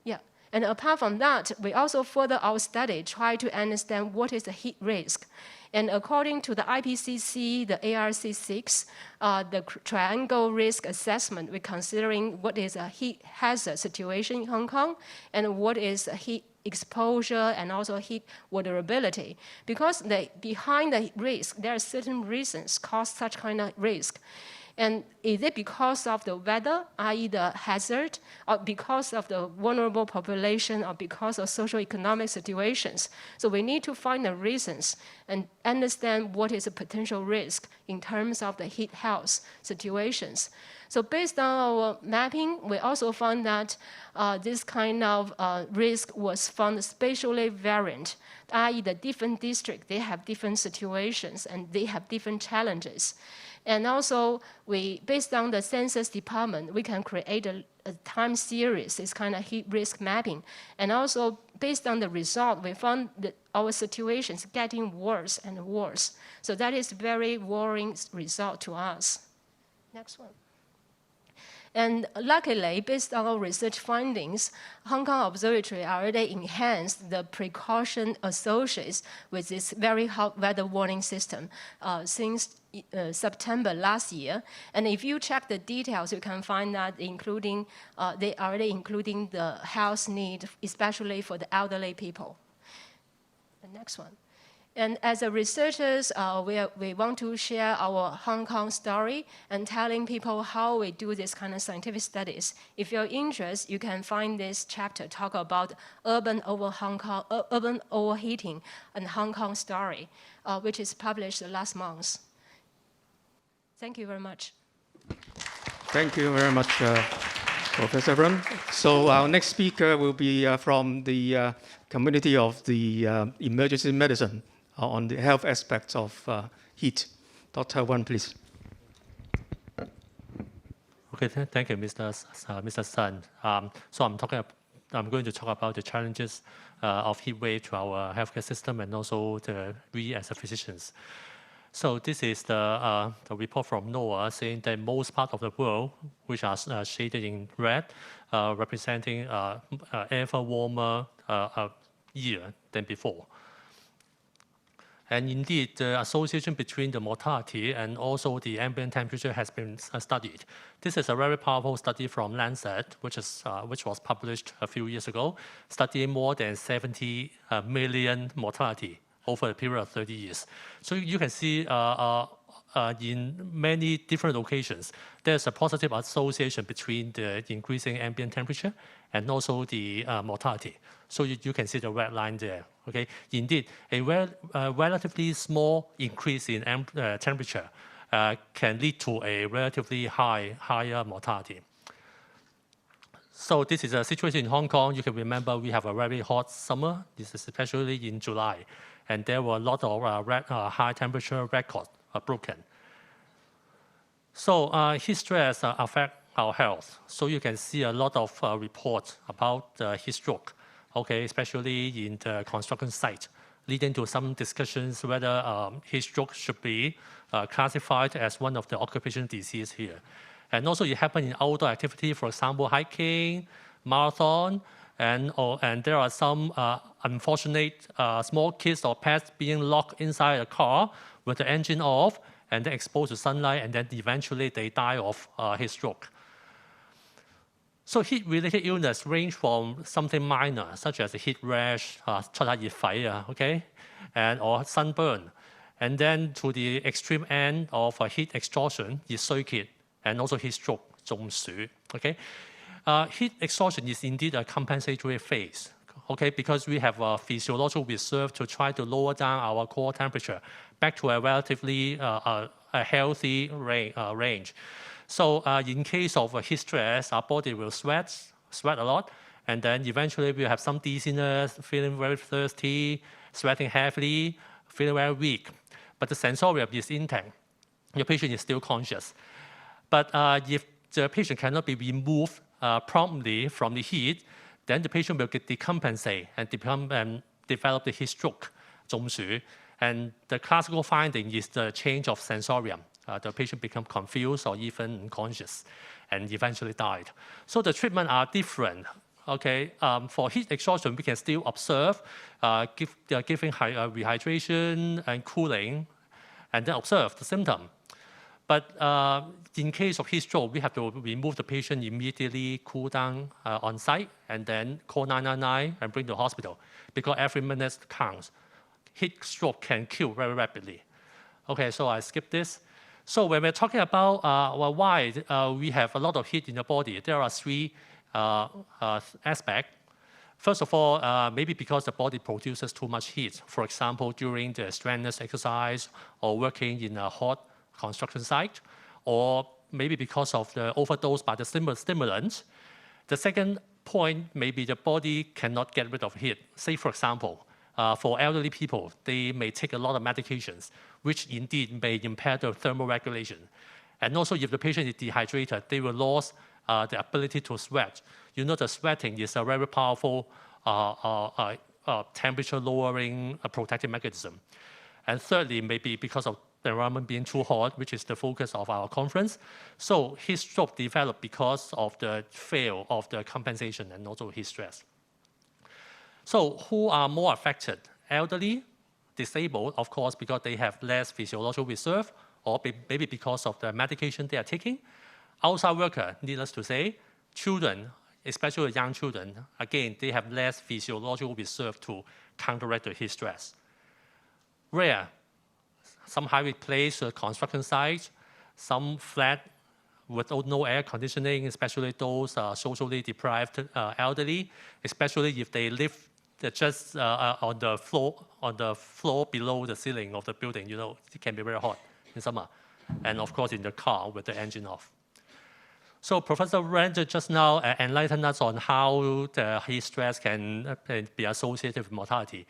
Yeah. And apart from that, we also further our study, try to understand what is the heat risk. And according to the IPCC, the ARC6, the triangle risk assessment, we're considering what is a heat hazard situation in Hong Kong and what is a heat exposure and also heat vulnerability. Because behind the risk, there are certain reasons cause such kind of risk. And is it because of the weather, i.e. the hazard, or because of the vulnerable population, or because of socio-economic situations? So we need to find the reasons and understand what is a potential risk in terms of the heat health situations. So based on our mapping, we also found that this kind of risk was found spatially variant, i.e. the different districts, they have different situations and they have different challenges. And also, based on the census department, we can create a time series, this kind of heat risk mapping. And also, based on the result, we found that our situations getting worse and worse. So that is very worrying result to us. Next one. And luckily, based on our research findings, Hong Kong Observatory already enhanced the precaution associated with this very hot weather warning system since September last year. And if you check the details, you can find that they already including the health need, especially for the elderly people. The next one. And as a researchers, we want to share our Hong Kong story and telling people how we do this kind of scientific studies. If you're interested, you can find this chapter talk about urban overheating and Hong Kong story, which is published last month. Thank you very much. Thank you very much, Professor Run. So our next speaker will be from the community of the emergency medicine on the health aspects of heat. Dr. Wan, please. Okay, thank you, Mr. Sun. So I'm going to talk about the challenges of heat wave to our healthcare system and also we as physicians. So this is the report from NOAA saying that most parts of the world, which are shaded in red, representing ever warmer year than before. And indeed, the association between the mortality and also the ambient temperature has been studied. This is a very powerful study from Lancet, which was published a few years ago, studying more than 70 million mortality over a period of 30 years. So you can see in many different locations, there's a positive association between the increasing ambient temperature and also the mortality. So you can see the red line there. Okay, indeed, a relatively small increase in temperature can lead to a relatively higher mortality. So this is a situation in Hong Kong. You can remember we have a very hot summer. This is especially in July, and there were a lot of high temperature records broken. So heat stress affect our health. So you can see a lot of reports about heat stroke, okay, especially in the construction site, leading to some discussions whether heat stroke should be classified as one of the occupational disease here. And also it happens in outdoor activity, for example, hiking, marathon, and there are some unfortunate small kids or pets being locked inside a car with the engine off and then exposed to sunlight, and then eventually they die of heat stroke. So heat-related illness range from something minor, such as a heat rash, 出下熱痱, okay, or sunburn, and then to the extreme end of heat exhaustion, 熱衰竭, and also heat stroke, 中暑, okay. Heat exhaustion is indeed a compensatory phase, okay, because we have a physiological reserve to try to lower down our core temperature back to a relatively healthy range. So in case of heat stress, our body will sweat a lot, and then eventually we'll have some dizziness, feeling very thirsty, sweating heavily, feeling very weak. But the sensorium is intact. Your patient is still conscious. But if the patient cannot be removed promptly from the heat, then the patient will decompensate and develop the heat stroke, 中暑. And the classical finding is the change of sensorium. The patient becomes confused or even unconscious and eventually died. So the treatment are different. Okay, for heat exhaustion, we can still observe, giving rehydration and cooling, and then observe the symptom. But in case of heat stroke, we have to remove the patient immediately, cool down on site, and then call 999 and bring to the hospital, because every minute counts. Heat stroke can kill very rapidly. Okay, so I skip this. So when we're talking about why we have a lot of heat in the body, there are three aspects. First of all, maybe because the body produces too much heat. For example, during the strenuous exercise or working in a hot construction site, or maybe because of the overdose by the stimulants. The second point, maybe the body cannot get rid of heat. Say, for example, for elderly people, they may take a lot of medications, which indeed may impair the thermal regulation. And also, if the patient is dehydrated, they will lose the ability to sweat. You know, the sweating is a very powerful temperature-lowering protective mechanism. And thirdly, maybe because of the environment being too hot, which is the focus of our conference. So heat stroke developed because of the fail of the compensation and also heat stress. So who are more affected? Elderly, disabled, of course, because they have less physiological reserve, or maybe because of the medication they are taking. Outside worker, needless to say. Children, especially young children, again, they have less physiological reserve to counteract the heat stress. Rare, some highly placed construction sites, some flat with no air conditioning, especially those socially deprived elderly, especially if they live just on the floor below the ceiling of the building. You know, it can be very hot in summer. And of course, in the car with the engine off. So Professor Ranger just now enlightened us on how the heat stress can be associated with mortality.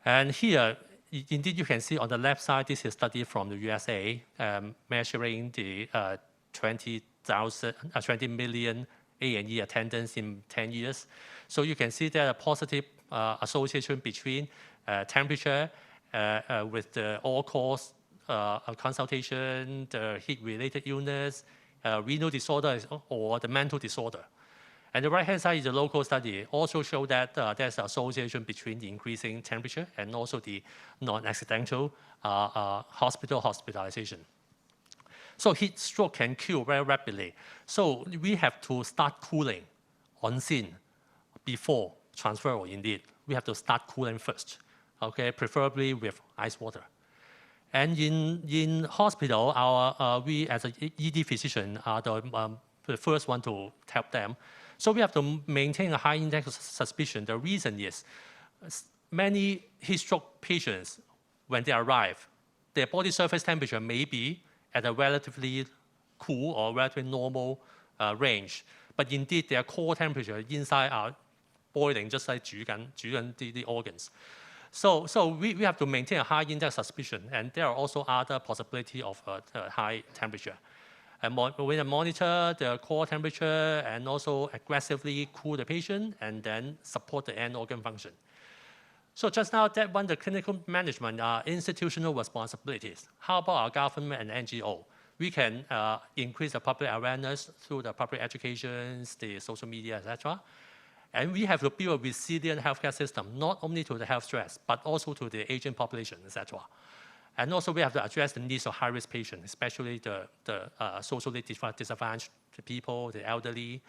And here, indeed, you can see on the left side, this is a study from the USA measuring the 20 million A&E attendance in 10 years. So you can see there a positive association between temperature with the all-cause consultation, the heat-related illness, renal disorder, or the mental disorder. And the right-hand side is a local study. Also show that there's an association between the increasing temperature and also the non-accidental hospitalization. So heat stroke can kill very rapidly. So we have to start cooling on scene before transfer, indeed. We have to start cooling first, okay, preferably with ice water. And in hospital, we as an ED physician are the first one to help them. So we have to maintain a high index of suspicion. The reason is many heat stroke patients, when they arrive, their body surface temperature may be at a relatively cool or relatively normal range. But indeed, their core temperature inside are boiling, just like 煮緊the organs. So we have to maintain a high index of suspicion, and there are also other possibility of high temperature. and monitor the core temperature and also aggressively cool the patient and then support the end organ function. So just now, that one, the clinical management are institutional responsibilities. How about our government and NGO? We can increase the public awareness through the public education, the social media, etc. And we have to build a resilient healthcare system, not only to the health stress, but also to the aging population, etc. And also we have to address the needs of high-risk patients, especially the socially disadvantaged people, the elderly,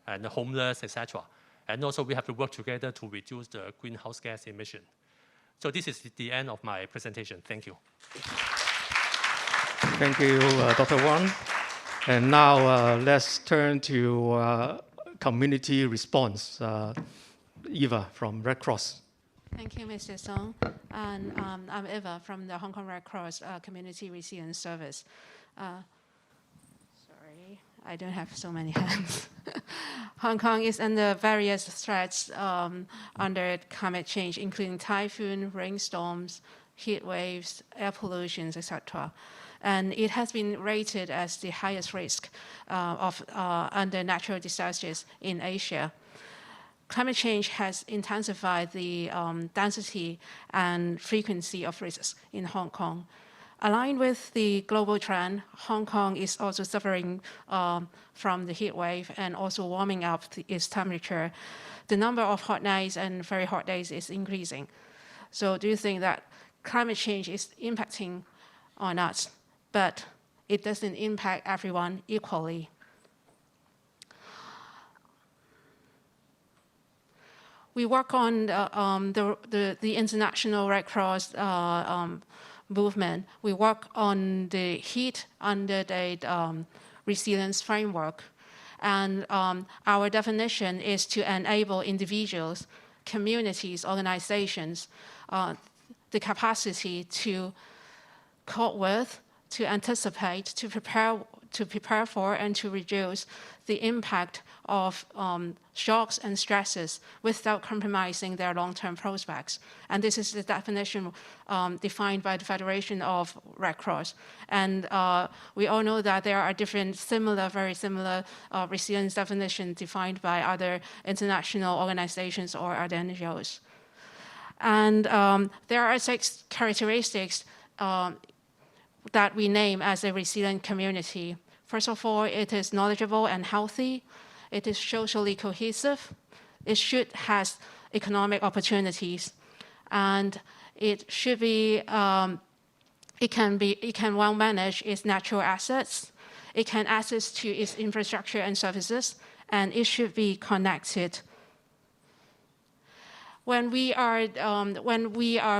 and the homeless, etc. And also we have to work together to reduce the greenhouse gas emission. So this is the end of my presentation. Thank you. Thank you, Dr. Wang. And now let's turn to community response. Eva from Red Cross. Thank you, Mr. Song. And I'm Eva from the Hong Kong Red Cross Community Resilience Service. Sorry, I don't have so many hands. Hong Kong is under various threats under climate change, including typhoon, rainstorms, heat waves, air pollution, etc. And it has been rated as the highest risk under natural disasters in Asia. Climate change has intensified the density and frequency of risks in Hong Kong. Aligned with the global trend, Hong Kong is also suffering from the heat wave and also warming up its temperature. The number of hot nights and very hot days is increasing. So do you think that climate change is impacting on us, but it doesn't impact everyone equally? We work on the International Red Cross movement. We work on the heat under the resilience framework. And our definition is to enable individuals, communities, organizations, the capacity to cope with, to anticipate, to prepare for, and to reduce the impact of shocks and stresses without compromising their long-term prospects. And this is the definition defined by the Federation of Red Cross. And we all know that there are different very similar resilience definitions defined by other international organizations or other NGOs. And there are 6 characteristics that we name as a resilient community. First of all, it is knowledgeable and healthy. It is socially cohesive. It should have economic opportunities, and it should be. It can well manage its natural assets. It can access to its infrastructure and services, and it should be connected. When we are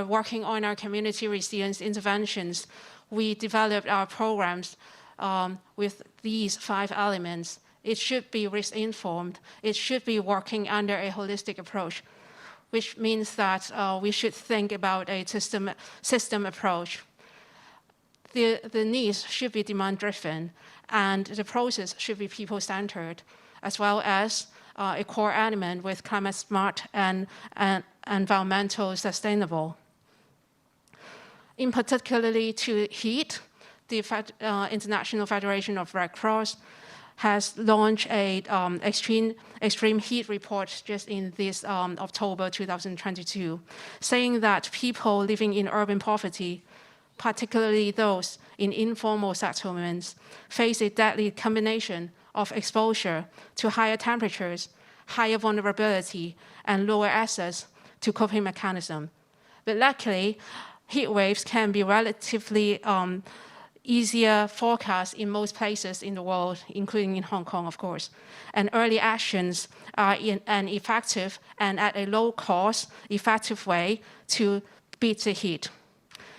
working on our community resilience interventions, we developed our programs with these 5 elements. It should be risk-informed. It should be working under a holistic approach, which means that we should think about a system approach. The needs should be demand-driven, and the process should be people-centered, as well as a core element with climate-smart and environmental sustainable. In particularly to heat, the International Federation of Red Cross has launched a extreme heat report just in this October 2022, saying that people living in urban poverty, particularly those in informal settlements, face a deadly combination of exposure to higher temperatures, higher vulnerability, and lower access to coping mechanism. But luckily, heat waves can be relatively easier forecast in most places in the world, including in Hong Kong, of course. And early actions are an effective and at a low cost, effective way to beat the heat.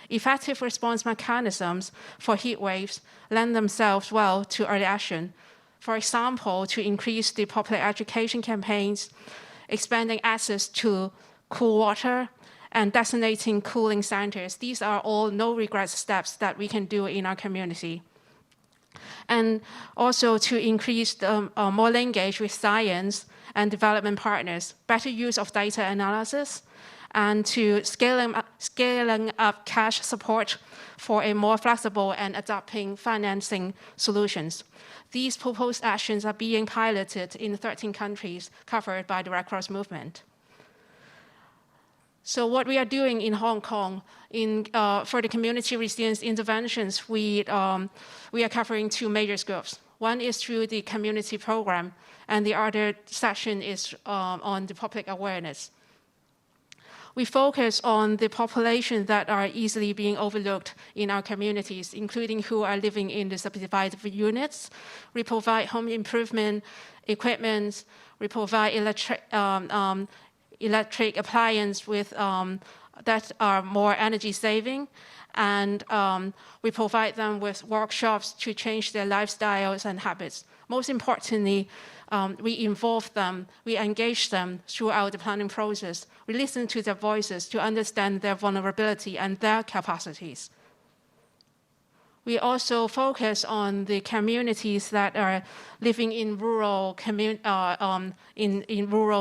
Effective response mechanisms for heat waves lend themselves well to early action. For example, to increase the public education campaigns, expanding access to cool water, and designating cooling centers. These are all no-regret steps that we can do in our community. And also to increase more linkage with science and development partners, better use of data analysis, and to scaling up cash support for a more flexible and adapting financing solutions. These proposed actions are being piloted in 13 countries covered by the Red Cross movement. So what we are doing in Hong Kong, for the community resilience interventions, we are covering two major scopes. One is through the community program, and the other section is on the public awareness. We focus on the population that are easily being overlooked in our communities, including who are living in the subdivided units. We provide home improvement equipment. We provide electric appliances that are more energy saving. And we provide them with workshops to change their lifestyles and habits. Most importantly, we involve them, we engage them throughout the planning process. We listen to their voices to understand their vulnerability and their capacities. We also focus on the communities that are living in rural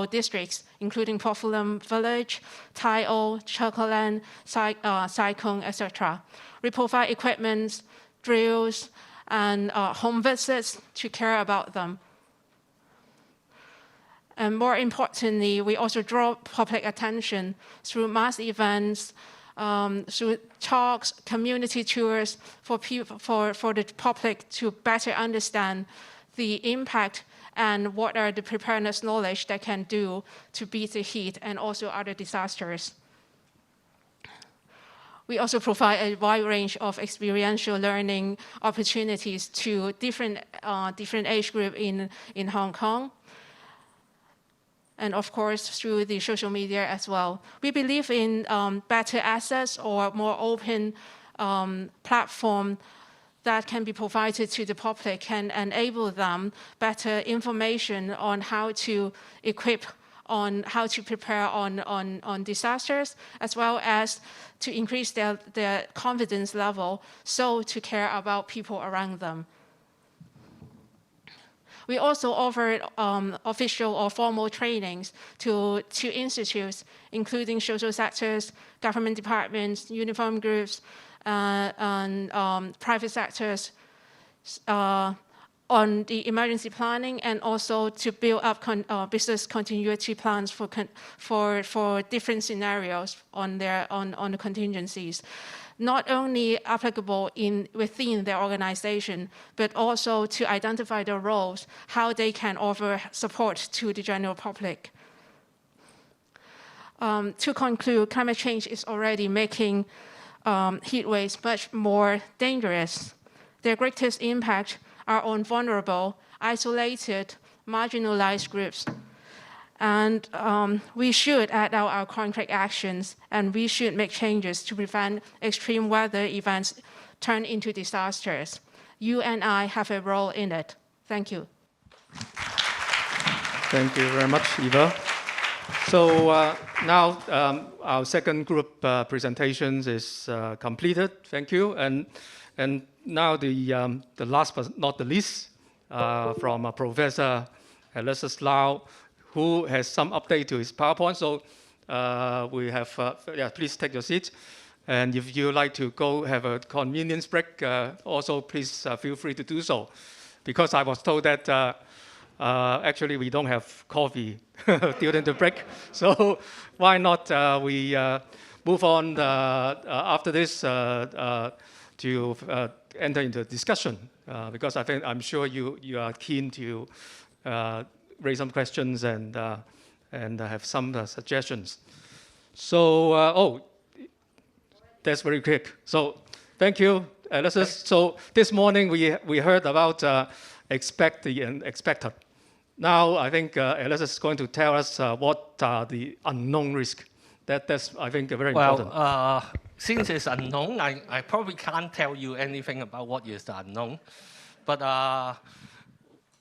districts, including Prof Village, Tai O, Chocoland, Sai Kung, etc. We provide equipment, drills, and home visits to care about them. And more importantly, we also draw public attention through mass events, through talks, community tours for the public to better understand the impact and what are the preparedness knowledge they can do to beat the heat and also other disasters. We also provide a wide range of experiential learning opportunities to different age groups in Hong Kong. And of course, through the social media as well. We believe in better access or more open platform that can be provided to the public can enable them better information on how to equip, on how to prepare on disasters, as well as to increase their confidence level, so to care about people around them. We also offer official or formal trainings to institutes, including social sectors, government departments, uniform groups, and private sectors on the emergency planning, and also to build up business continuity plans for different scenarios on the contingencies. Not only applicable within their organization, but also to identify their roles, how they can offer support to the general public. To conclude, climate change is already making heat waves much more dangerous. Their greatest impact are on vulnerable, isolated, marginalized groups. And we should add out our concrete actions, and we should make changes to prevent extreme weather events turn into disasters. You and I have a role in it. Thank you. Thank you very much, Eva. So now our second group presentations is completed. Thank you. And now the last but not the least, from Professor Alexis Lau, who has some update to his PowerPoint. So we have, please take your seat. And if you like to go have a convenience break, also please feel free to do so. Because I was told that actually we don't have coffee during the break. So why not we move on after this to enter into discussion. Because I'm sure you are keen to raise some questions and have some suggestions. So, that's very quick. So, thank you, Alexis. So, this morning we heard about expect the unexpected. Now, I think Alexis is going to tell us what are the unknown risks. That's, I think, very important. Well, since it's unknown, I probably can't tell you anything about what is the unknown. But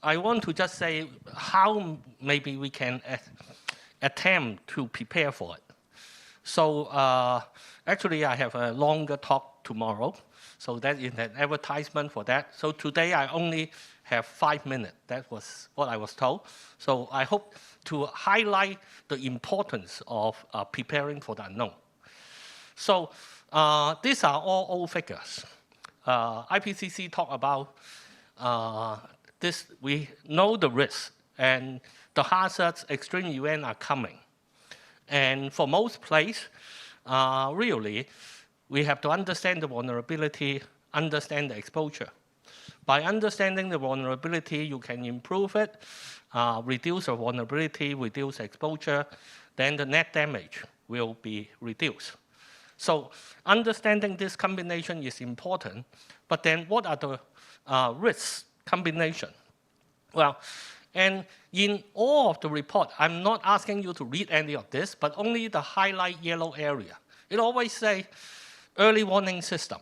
I want to just say how maybe we can attempt to prepare for it. So actually, I have a longer talk tomorrow. So that is an advertisement for that. So today I only have 5 minutes. That was what I was told. So I hope to highlight the importance of preparing for the unknown. So these are all old figures. IPCC talk about this. We know the risks and the hazards, extreme events are coming. And for most places, really, we have to understand the vulnerability, understand the exposure. By understanding the vulnerability, you can improve it, reduce the vulnerability, reduce exposure, then the net damage will be reduced. So understanding this combination is important, but then what are the risk combination? Well, and in all of the report, I'm not asking you to read any of this, but only the highlight yellow area. It always say early warning system.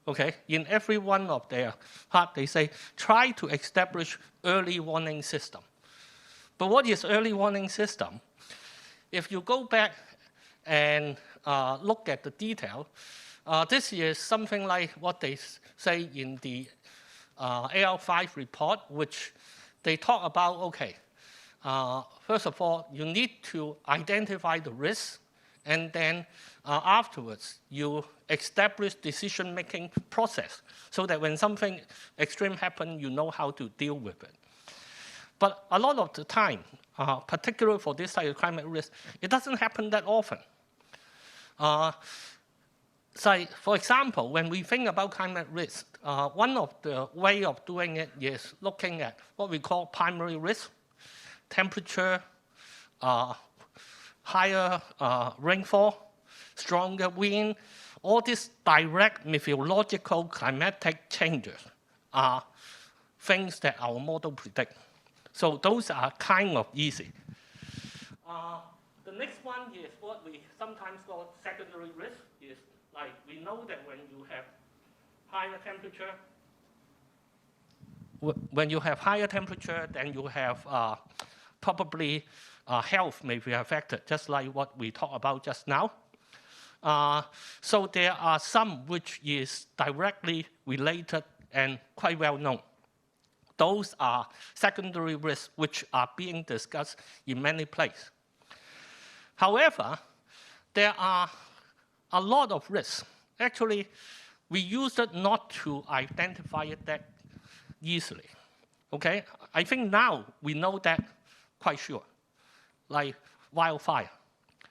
Okay, in every one of their part, they say try to establish early warning system. But what is early warning system? If you go back and look at the detail, this is something like what they say in the AL5 report, which they talk about, okay, first of all, you need to identify the risk, and then afterwards, you establish decision-making process so that when something extreme happens, you know how to deal with it. But a lot of the time, particularly for this type of climate risk, it doesn't happen that often. So, for example, when we think about climate risk, one of the way of doing it is looking at what we call primary risk, temperature, higher rainfall, stronger wind. All these direct meteorological climatic changes are things that our model predict. So those are kind of easy. The next one is what we sometimes call secondary risk. Is like we know that when you have higher temperature, then you have probably health may be affected, just like what we talked about just now. So there are some which is directly related and quite well known. Those are secondary risks which are being discussed in many places. However, there are a lot of risks. Actually, we used it not to identify it that easily. Okay, I think now we know that quite sure, like wildfire.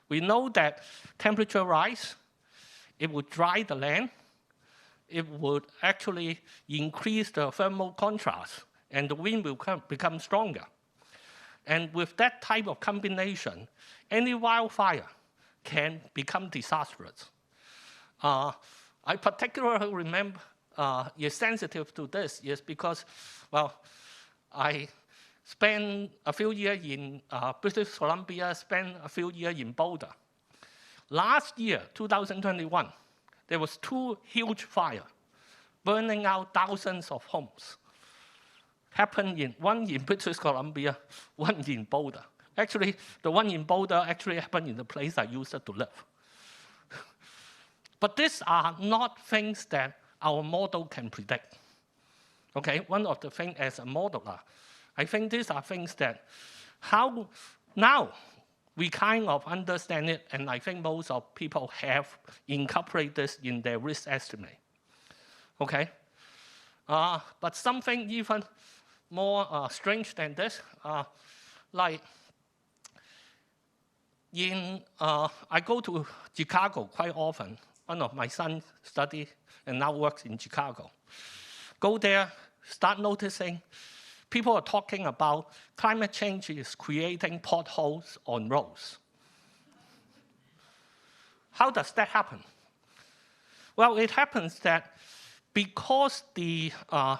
We know that temperature rise, it would dry the land, it would actually increase the thermal contrast, and the wind will become stronger. And with that type of combination, any wildfire can become disastrous. I particularly remember is sensitive to this is because, well, I spent a few years in British Columbia, spent a few years in Boulder. Last year, 2021, there was 2 huge fires burning out thousands of homes. Happened one in British Columbia, one in Boulder. Actually, the one in Boulder actually happened in the place I used to live. But these are not things that our model can predict. Okay, one of the things as a modeler, I think these are things that how now we kind of understand it, and I think most of people have incorporated this in their risk estimate. Okay, but something even more strange than this, like I go to Chicago quite often. One of my sons studies and now works in Chicago. Go there, start noticing people are talking about climate change is creating potholes on roads. How does that happen? Well, it happens that because the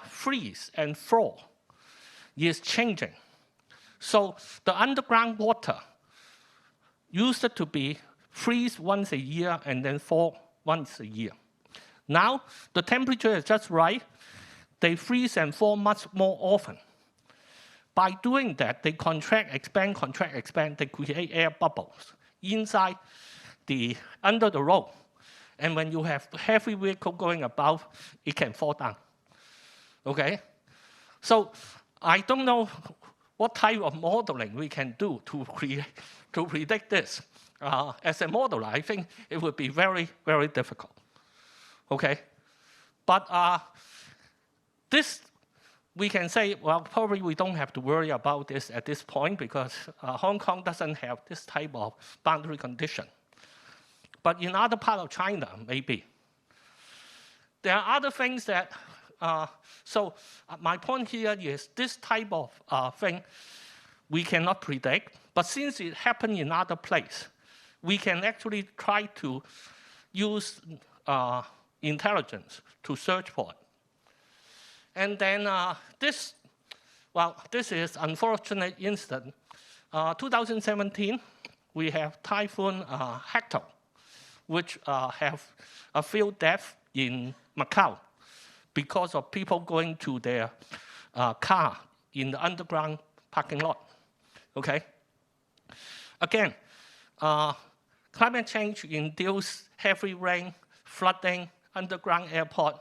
freeze and thaw is changing, so the underground water used to be freeze once a year and then thaw once a year. Now, the temperature is just right. They freeze and thaw much more often. By doing that, they contract, expand, they create air bubbles inside under the road. And when you have heavy vehicle going above, it can fall down. Okay? So I don't know what type of modeling we can do to predict this. As a modeler, I think it would be very, very difficult. Okay? But this, we can say, well, probably we don't have to worry about this at this point because Hong Kong doesn't have this type of boundary condition. But in other parts of China, maybe. There are other things that, my point here is this type of thing we cannot predict, but since it happened in other places, we can actually try to use intelligence to search for it. And then this is unfortunate incident. 2017, we have Typhoon Hector, which have a few deaths in Macau because of people going to their car in the underground parking lot. Okay? Again, climate change induced heavy rain, flooding, underground airport,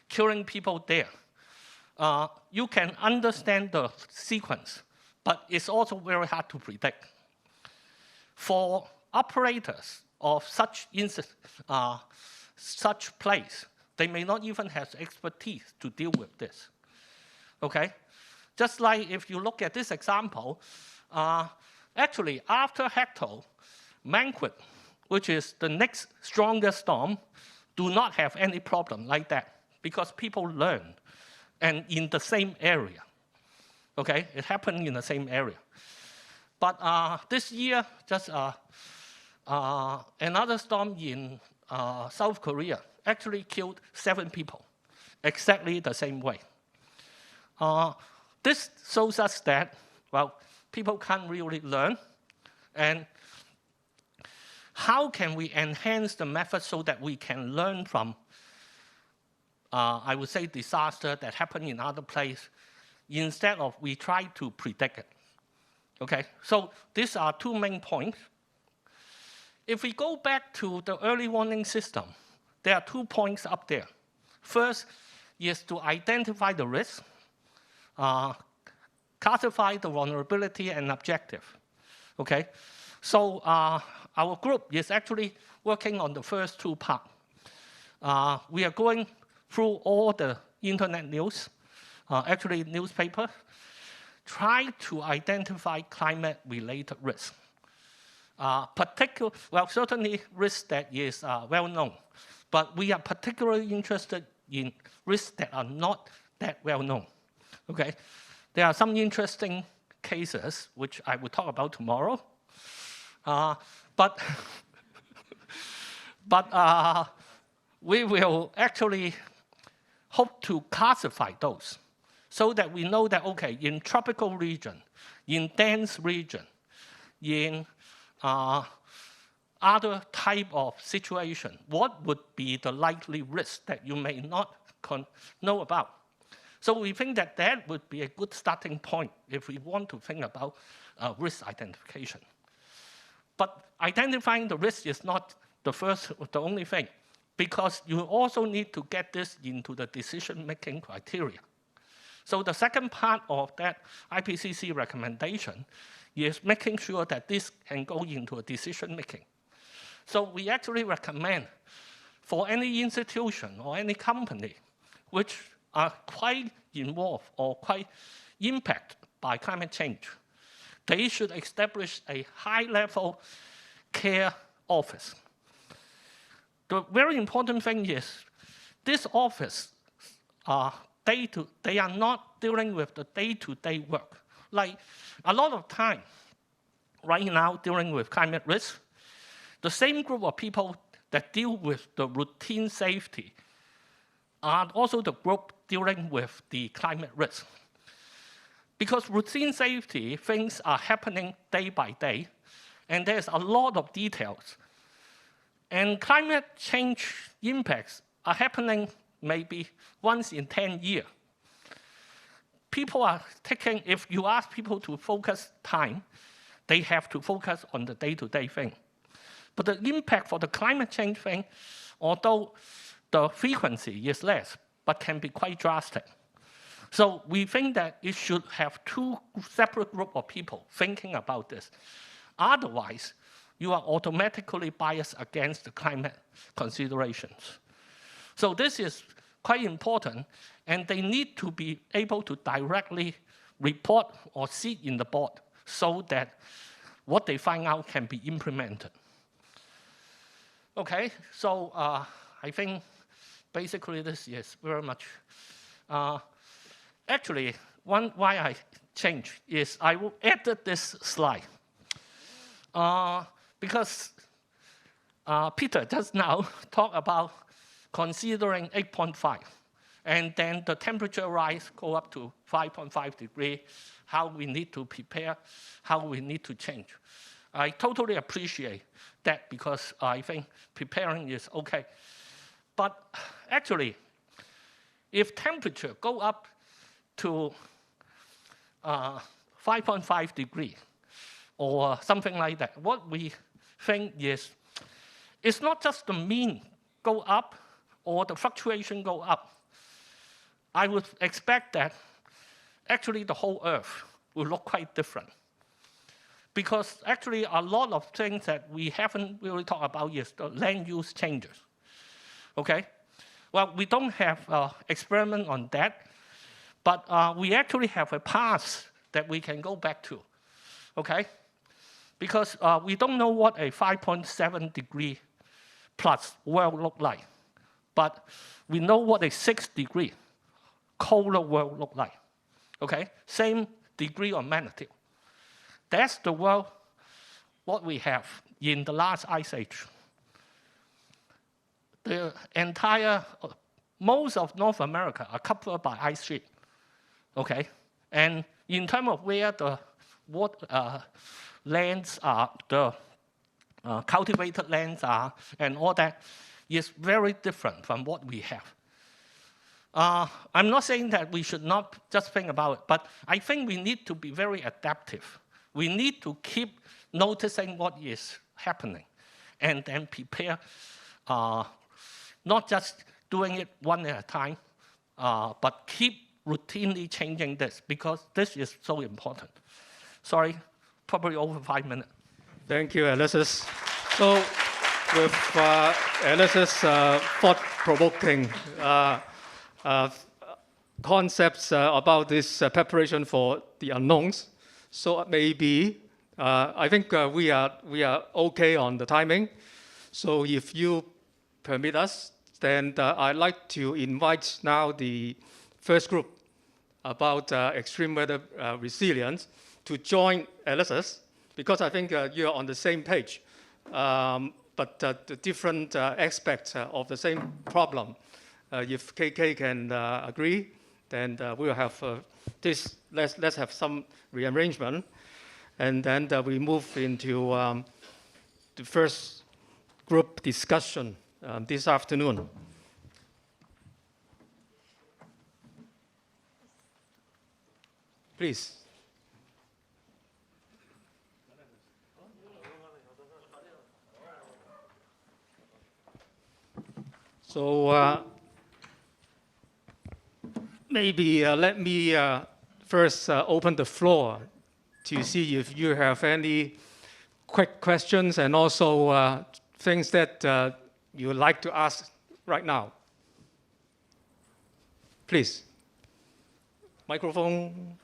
killing people there. You can understand the sequence, but it's also very hard to predict. For operators of such place, they may not even have expertise to deal with this. Okay? Just like if you look at this example, actually after Hector, Manquit, which is the next strongest storm, do not have any problem like that because people learn and in the same area. Okay? It happened in the same area. But this year, just another storm in South Korea actually killed 7 people, exactly the same way. This shows us that, well, people can't really learn. And how can we enhance the method so that we can learn from, I would say, disaster that happened in other places, instead of we try to predict it? Okay, so these are 2 main points. If we go back to the early warning system, there are 2 points up there. First is to identify the risk, classify the vulnerability and objective. Okay, so our group is actually working on the first 2 parts. We are going through all the internet news, actually newspaper, try to identify climate-related risks. Certainly risks that is well known, but we are particularly interested in risks that are not that well known. Okay, there are some interesting cases which I will talk about tomorrow, but we will actually hope to classify those so that we know that, okay, in tropical region, in dense region, in other type of situation, what would be the likely risk that you may not know about? So we think that that would be a good starting point if we want to think about risk identification. But identifying the risk is not the only thing, because you also need to get this into the decision-making criteria. So the second part of that IPCC recommendation is making sure that this can go into a decision-making. So we actually recommend for any institution or any company which are quite involved or quite impacted by climate change, they should establish a high-level CARE office. The very important thing is this office, they are not dealing with the day-to-day work. Like a lot of time right now dealing with climate risk, the same group of people that deal with the routine safety are also the group dealing with the climate risk. Because routine safety things are happening day by day, and there's a lot of details. And climate change impacts are happening maybe once in 10 years. People are taking, if you ask people to focus time, they have to focus on the day-to-day thing. But the impact for the climate change thing, although the frequency is less, but can be quite drastic. So we think that it should have two separate groups of people thinking about this. Otherwise, you are automatically biased against the climate considerations. So this is quite important, and they need to be able to directly report or sit in the board so that what they find out can be implemented. Okay, so I think basically this is very much. Actually, why I changed is I added this slide. Because Peter just now talked about considering 8.5, and then the temperature rise go up to 5.5 degrees, how we need to prepare, how we need to change. I totally appreciate that because I think preparing is okay. But actually, if temperature go up to 5.5 degrees, or something like that, what we think is, it's not just the mean go up or the fluctuation go up. I would expect that actually the whole Earth will look quite different. Because actually a lot of things that we haven't really talked about is the land use changes. Okay? Well, we don't have experiment on that, but we actually have a path that we can go back to. Okay? Because we don't know what a 5.7 degree plus world look like, but we know what a 6 degree colder world look like. Okay, same degree of magnitude. That's the world what we have in the last ice age. The entire, most of North America are covered by ice sheet. Okay, and in terms of where the lands are, the cultivated lands are, and all that is very different from what we have. I'm not saying that we should not just think about it, but I think we need to be very adaptive. We need to keep noticing what is happening and then prepare, not just doing it one at a time, but keep routinely changing this because this is so important. Sorry, probably over 5 minutes. Thank you, Alexis. So with Alexis' thought-provoking concepts about this preparation for the unknowns, so maybe I think we are okay on the timing. So if you permit us, then I'd like to invite now the first group about extreme weather resilience to join Alexis, because I think you're on the same page, but the different aspects of the same problem. If KK can agree, then we'll have this. Let's have some rearrangement, and then we move into the first group discussion this afternoon. Please. So maybe let me first open the floor to see if you have any quick questions and also things that you would like to ask right now. Please. Microphone.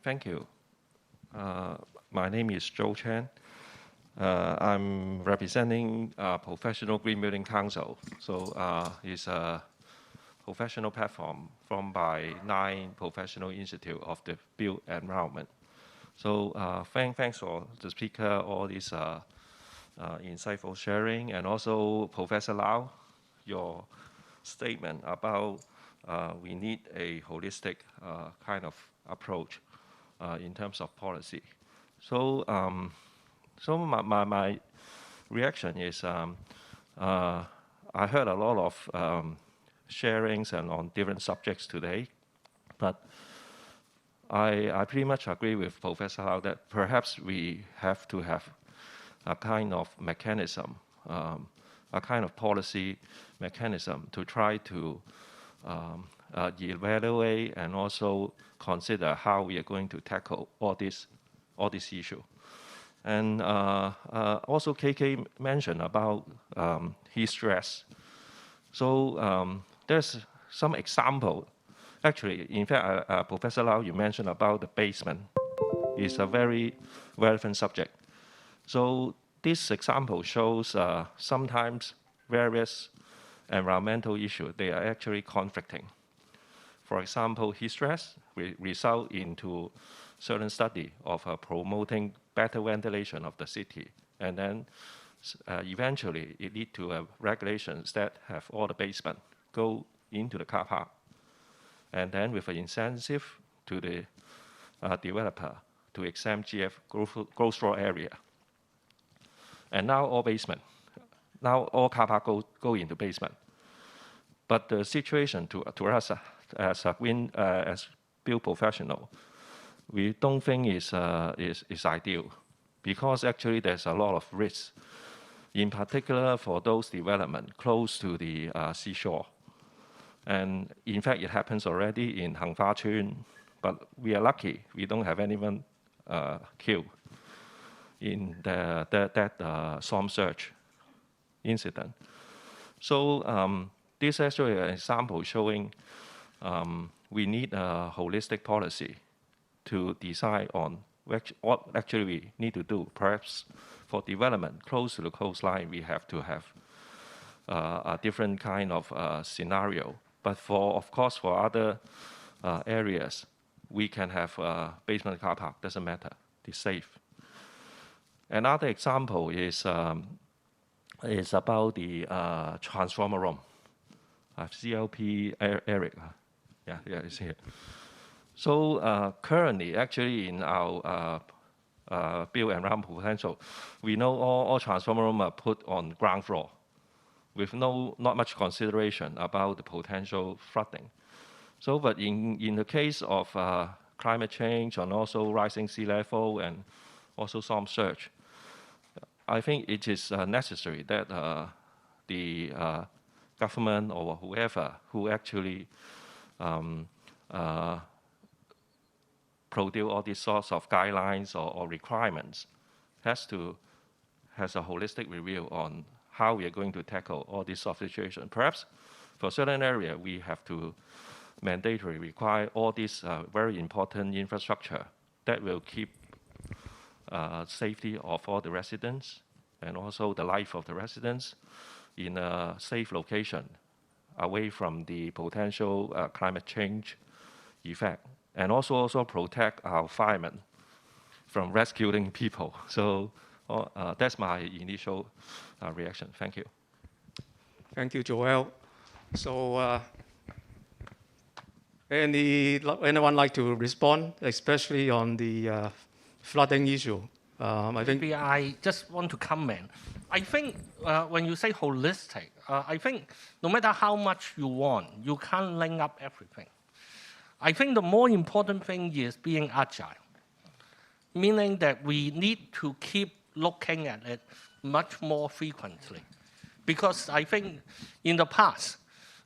Thank you. My name is Joe Chan. I'm representing Professional Green Building Council. So it's a professional platform formed by 9 professional institutes of the built environment. So thanks for the speaker, all this insightful sharing, and also Professor Lau, your statement about we need a holistic kind of approach in terms of policy. So, my reaction is I heard a lot of sharings and on different subjects today, but I pretty much agree with Professor Lau that perhaps we have to have a kind of mechanism, a kind of policy mechanism to try to evaluate and also consider how we are going to tackle all this issue. And also KK mentioned about heat stress. So there's some example. Actually, in fact, Professor Lau, you mentioned about the basement. It's a very relevant subject. So this example shows sometimes various environmental issues, they are actually conflicting. For example, heat stress result into certain study of promoting better ventilation of the city. And then eventually it lead to regulations that have all the basement go into the car park. And then with an incentive to the developer to exempt GF gross floor area. And now all basement. Now all car park go into basement. But the situation to us as build professional, we don't think is ideal, because actually there's a lot of risks, in particular for those development close to the seashore. And in fact, it happens already in Hang Fa Chun, but we are lucky we don't have anyone killed in that storm surge incident. So this is actually an example showing we need a holistic policy to decide on what actually we need to do. Perhaps for development close to the coastline, we have to have a different kind of scenario. But of course, for other areas, we can have basement car park, doesn't matter, it's safe. Another example is about the transformer room. CLP Eric, yeah, it's here. So currently, actually in our build and run potential, we know all transformer rooms are put on ground floor with not much consideration about the potential flooding. So, but in the case of climate change and also rising sea level and also storm surge, I think it is necessary that the government or whoever who actually produce all these sorts of guidelines or requirements has a holistic review on how we are going to tackle all these sort of situations. Perhaps for certain area, we have to mandatorily require all these very important infrastructure that will keep safety of all the residents and also the life of the residents in a safe location away from the potential climate change effect, and also protect our firemen from rescuing people. So that's my initial reaction. Thank you. Thank you, Joel. So anyone like to respond, especially on the flooding issue? I think maybe I just want to comment. I think when you say holistic, I think no matter how much you want, you can't link up everything. I think the more important thing is being agile, meaning that we need to keep looking at it much more frequently. Because I think in the past,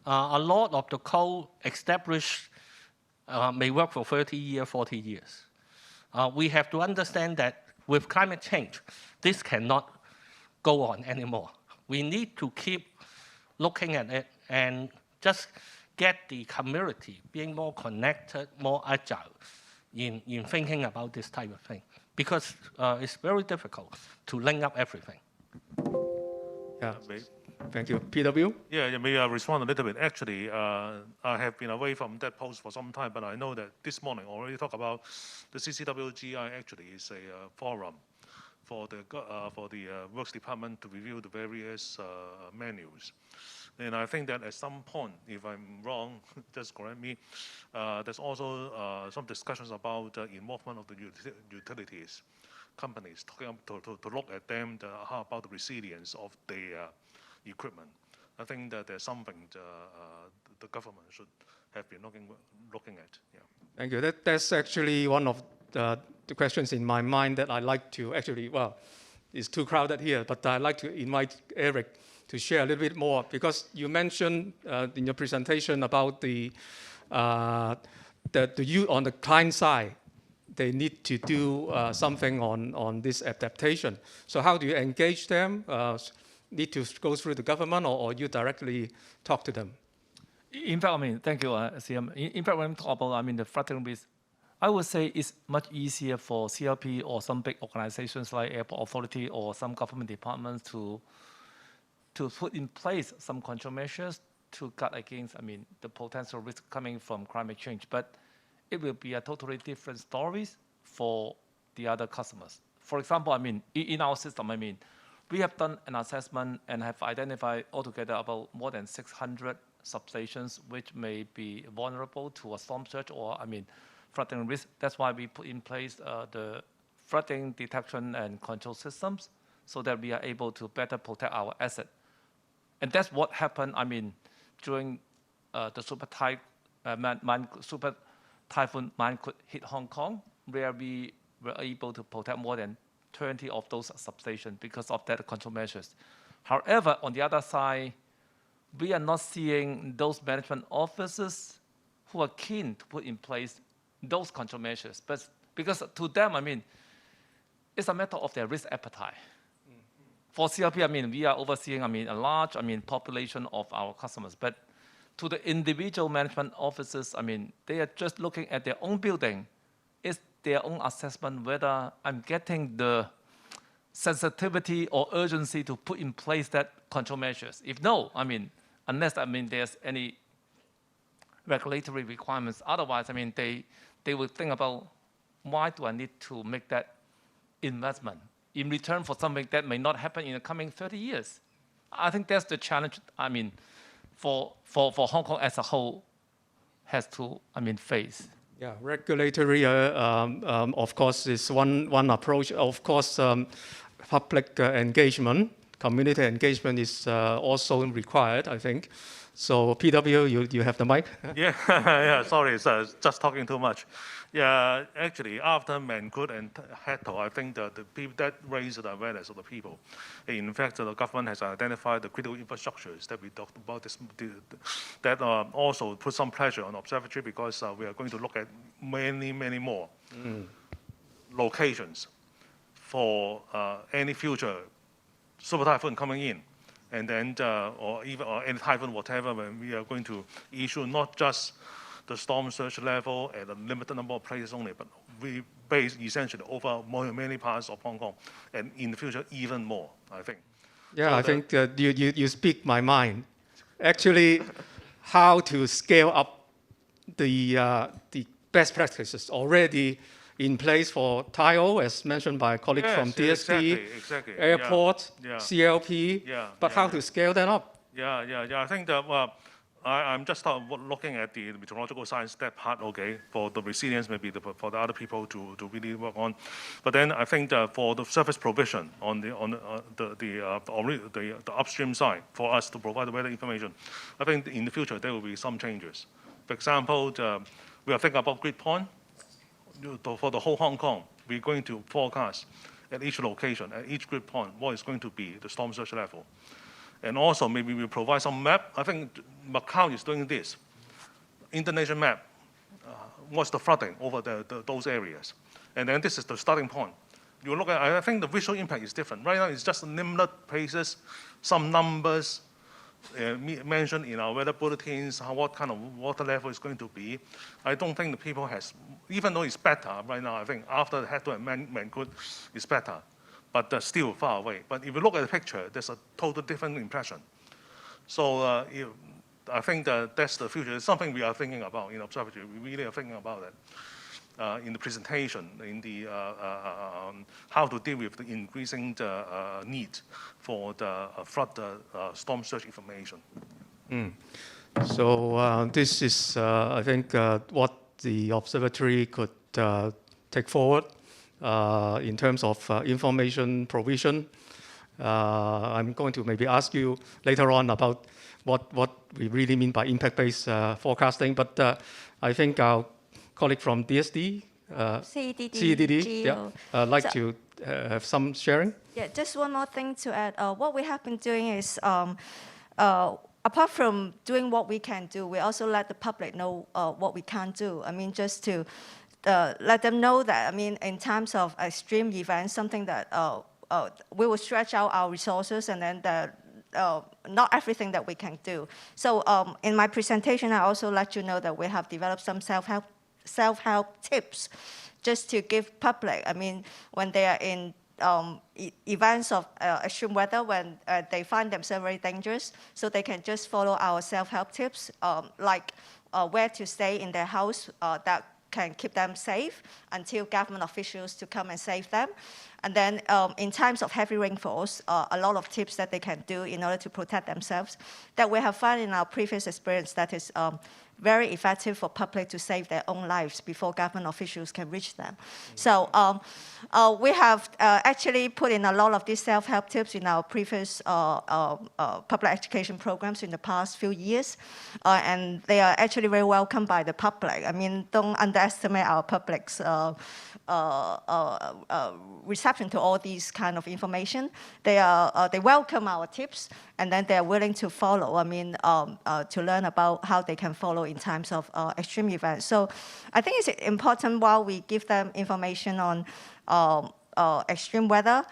a lot of the code established may work for 30 years, 40 years. We have to understand that with climate change, this cannot go on anymore. We need to keep looking at it and just get the community being more connected, more agile in thinking about this type of thing. Because it's very difficult to link up everything. Yeah, thank you. PW? Yeah, maybe I'll respond a little bit. Actually, I have been away from that post for some time, but I know that this morning already talked about the CCWGI actually is a forum for the Works Department to review the various menus. And I think that at some point, if I'm wrong, just correct me, there's also some discussions about involvement of the utilities companies, to look at them, how about the resilience of their equipment. I think that there's something the government should have been looking at. Yeah. Thank you. That's actually one of the questions in my mind that I'd like to actually, well, it's too crowded here, but I'd like to invite Eric to share a little bit more, because you mentioned in your presentation about the use on the client side, they need to do something on this adaptation. So how do you engage them? Need to go through the government, or you directly talk to them? In fact, I mean, thank you, CM. In fact, when we talk about, I mean, the flooding risk, I would say it's much easier for CLP or some big organizations like Airport Authority or some government departments to put in place some control measures to guard against, I mean, the potential risk coming from climate change. But it will be a totally different stories for the other customers. For example, I mean, in our system, I mean, we have done an assessment and have identified altogether about more than 600 substations which may be vulnerable to a storm surge or, I mean, flooding risk. That's why we put in place the flooding detection and control systems so that we are able to better protect our asset. And that's what happened, I mean, during the super typhoon Mangkhut hit Hong Kong, where we were able to protect more than 20 of those substations because of that control measures. However, on the other side, we are not seeing those management officers who are keen to put in place those control measures. But because to them, I mean, it's a matter of their risk appetite. For CLP, I mean, we are overseeing, I mean, a large, I mean, population of our customers. But to the individual management officers, I mean, they are just looking at their own building. It's their own assessment whether I'm getting the sensitivity or urgency to put in place that control measures. If no, I mean, unless, I mean, there's any regulatory requirements. Otherwise, I mean, they will think about, why do I need to make that investment in return for something that may not happen in the coming 30 years? I think that's the challenge, I mean, for Hong Kong as a whole has to, I mean, face. Yeah, regulatory, of course, is one approach. Of course, public engagement, community engagement is also required, I think. So PW, you have the mic. Yeah, yeah. Sorry, just talking too much. Yeah, actually, after Mangkhut and hitherto, I think that the people that raised the awareness of the people. In fact, the government has identified the critical infrastructures that we talked about. That also put some pressure on observatory, because we are going to look at many more locations for any future super typhoon coming in. And then, or any typhoon, whatever, when we are going to issue not just the storm surge level at a limited number of places only, but we base essentially over many parts of Hong Kong, and in the future even more, I think. Yeah, so I think you speak my mind. Actually, how to scale up the best practices already in place for TIO, as mentioned by a colleague from DSP, exactly. airport, yeah. CLP, but how to scale that up? Yeah. I think that I'm just looking at the meteorological science, that part, okay, for the resilience, maybe for the other people to really work on. But then I think that for the service provision on the upstream side, for us to provide the weather information, I think in the future there will be some changes. For example, we are thinking about grid point. For the whole Hong Kong, we're going to forecast at each location, at each grid point, what is going to be the storm surge level. And also, maybe we provide some map. I think Macau is doing this. Indonesian map, what's the flooding over those areas. And then this is the starting point. You look at, I think the visual impact is different. Right now, it's just limited places, some numbers mentioned in our weather bulletins, what kind of water level is going to be. I don't think the people has, even though it's better right now, I think after hitherto and Mangkhut, it's better, but still far away. But if you look at the picture, there's a total different impression. So I think that's the future. It's something we are thinking about in observatory. We really are thinking about it. In the presentation, in the how to deal with the increasing need for the flood storm surge information. So this is, I think, what the observatory could take forward in terms of information provision I'm going to maybe ask you later on about what we really mean by impact-based forecasting. But I think our colleague from DSD, CEDD, yeah, like to have some sharing. Yeah, just one more thing to add. What we have been doing is, apart from doing what we can do, we also let the public know what we can't do. I mean, just to let them know that, I mean, in times of extreme events, something that we will stretch out our resources, and then not everything that we can do. So in my presentation, I also let you know that we have developed some self-help tips just to give public, I mean, when they are in events of extreme weather, when they find themselves very dangerous, so they can just follow our self-help tips, like where to stay in their house that can keep them safe until government officials to come and save them. And then in times of heavy rainfalls, a lot of tips that they can do in order to protect themselves that we have found in our previous experience that is very effective for public to save their own lives before government officials can reach them. So we have actually put in a lot of these self-help tips in our previous public education programs in the past few years, and they are actually very welcomed by the public. I mean, don't underestimate our public's reception to all these kind of information. They welcome our tips, and then they are willing to follow. I mean, to learn about how they can follow in times of extreme events. So I think it's important while we give them information on extreme weather,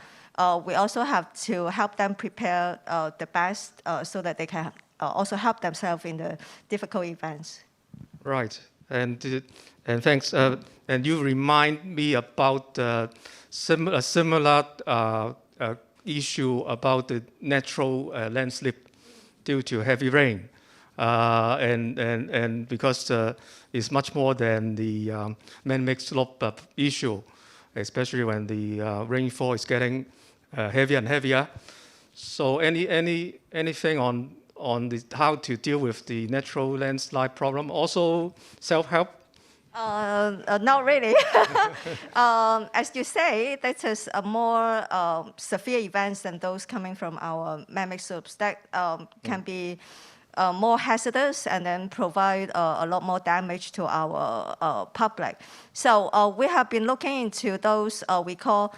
we also have to help them prepare the best so that they can also help themselves in the difficult events. Right, and thanks. And you remind me about a similar issue about the natural landslip due to heavy rain. And because it's much more than the man-made slope issue, especially when the rainfall is getting heavier and heavier. So anything on how to deal with the natural landslide problem? Also self-help? Not really. As you say, that is a more severe events than those coming from our man-made slopes that can be more hazardous and then provide a lot more damage to our public. So we have been looking into those we call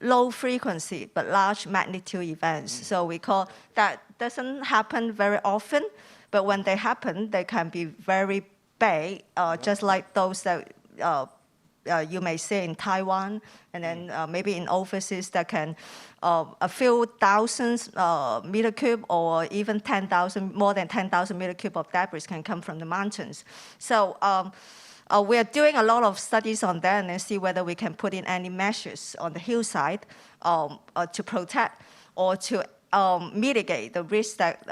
low frequency but large magnitude events. So we call that doesn't happen very often, but when they happen, they can be very big, just like those that you may see in Taiwan, and then maybe in overseas that can a few thousands meter cube or even 10,000, more than 10,000 meter cube of debris can come from the mountains. So we are doing a lot of studies on that and then see whether we can put in any measures on the hillside to protect or to mitigate the risk that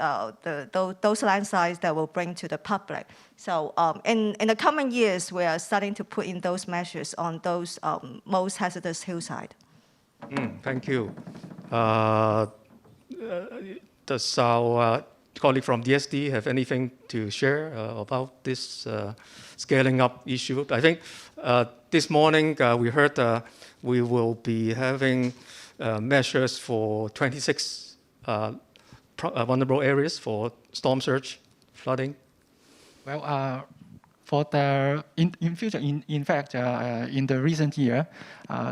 those landslides that will bring to the public. So in the coming years, we are starting to put in those measures on those most hazardous hillside. Thank you. Does our colleague from DSD have anything to share about this scaling up issue? I think this morning we heard we will be having measures for 26 vulnerable areas for storm surge, flooding. Well, for the in future, in fact, in the recent year,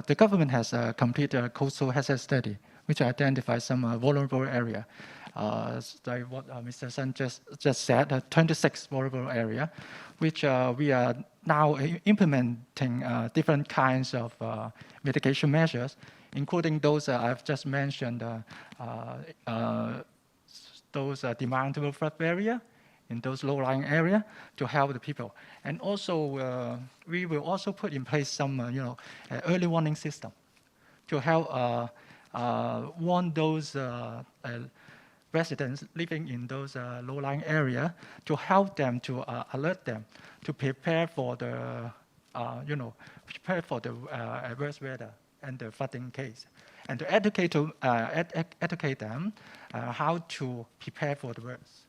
the government has completed a coastal hazard study, which identifies some vulnerable area. Like what Mr. Sun just said, 26 vulnerable area, which we are now implementing different kinds of mitigation measures, including those I've just mentioned, those demountable flood barrier in those low-lying area to help the people. And also, we will also put in place some, early warning system to help warn those residents living in those low-lying area, to help them, to alert them, to prepare for the, adverse weather and the flooding case, and to educate them how to prepare for the worst.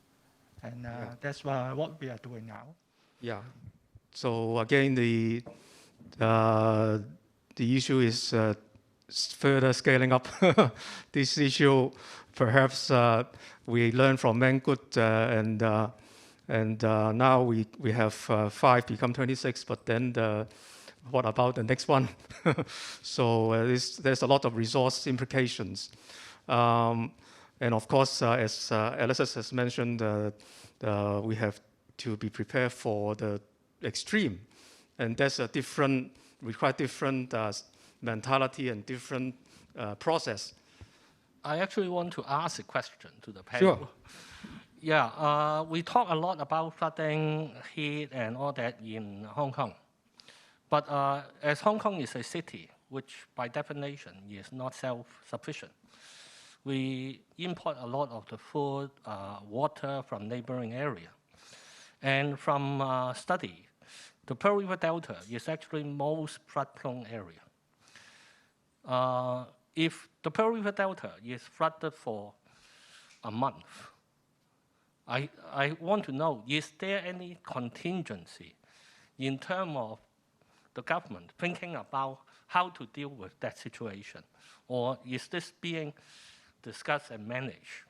And that's what we are doing now. Yeah. So again, the issue is further scaling up this issue. Perhaps we learn from Mangood and now we have 5 become 26, but then what about the next one? So there's a lot of resource implications. And of course, as Alexis has mentioned, we have to be prepared for the extreme. And that's a require different mentality and different process. I actually want to ask a question to the panel. Sure. Yeah, we talk a lot about flooding, heat, and all that in Hong Kong. But as Hong Kong is a city, which by definition is not self-sufficient, we import a lot of the food, water from neighboring area. And from study, the Pearl River Delta is actually most flood-prone area. If the Pearl River Delta is flooded for a month, I want to know, is there any contingency in terms of the government thinking about how to deal with that situation? Or is this being discussed and managed?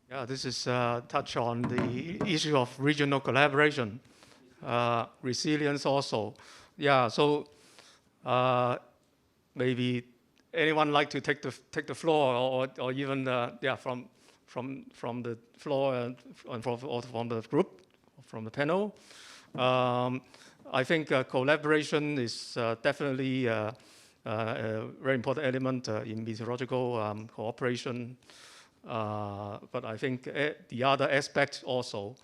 Yeah, this is touch on the issue of regional collaboration, resilience also. Yeah, so maybe anyone like to take the floor, or even yeah, from the floor and from the group, from the panel. I think collaboration is definitely a very important element in meteorological cooperation. But I think the other aspects also.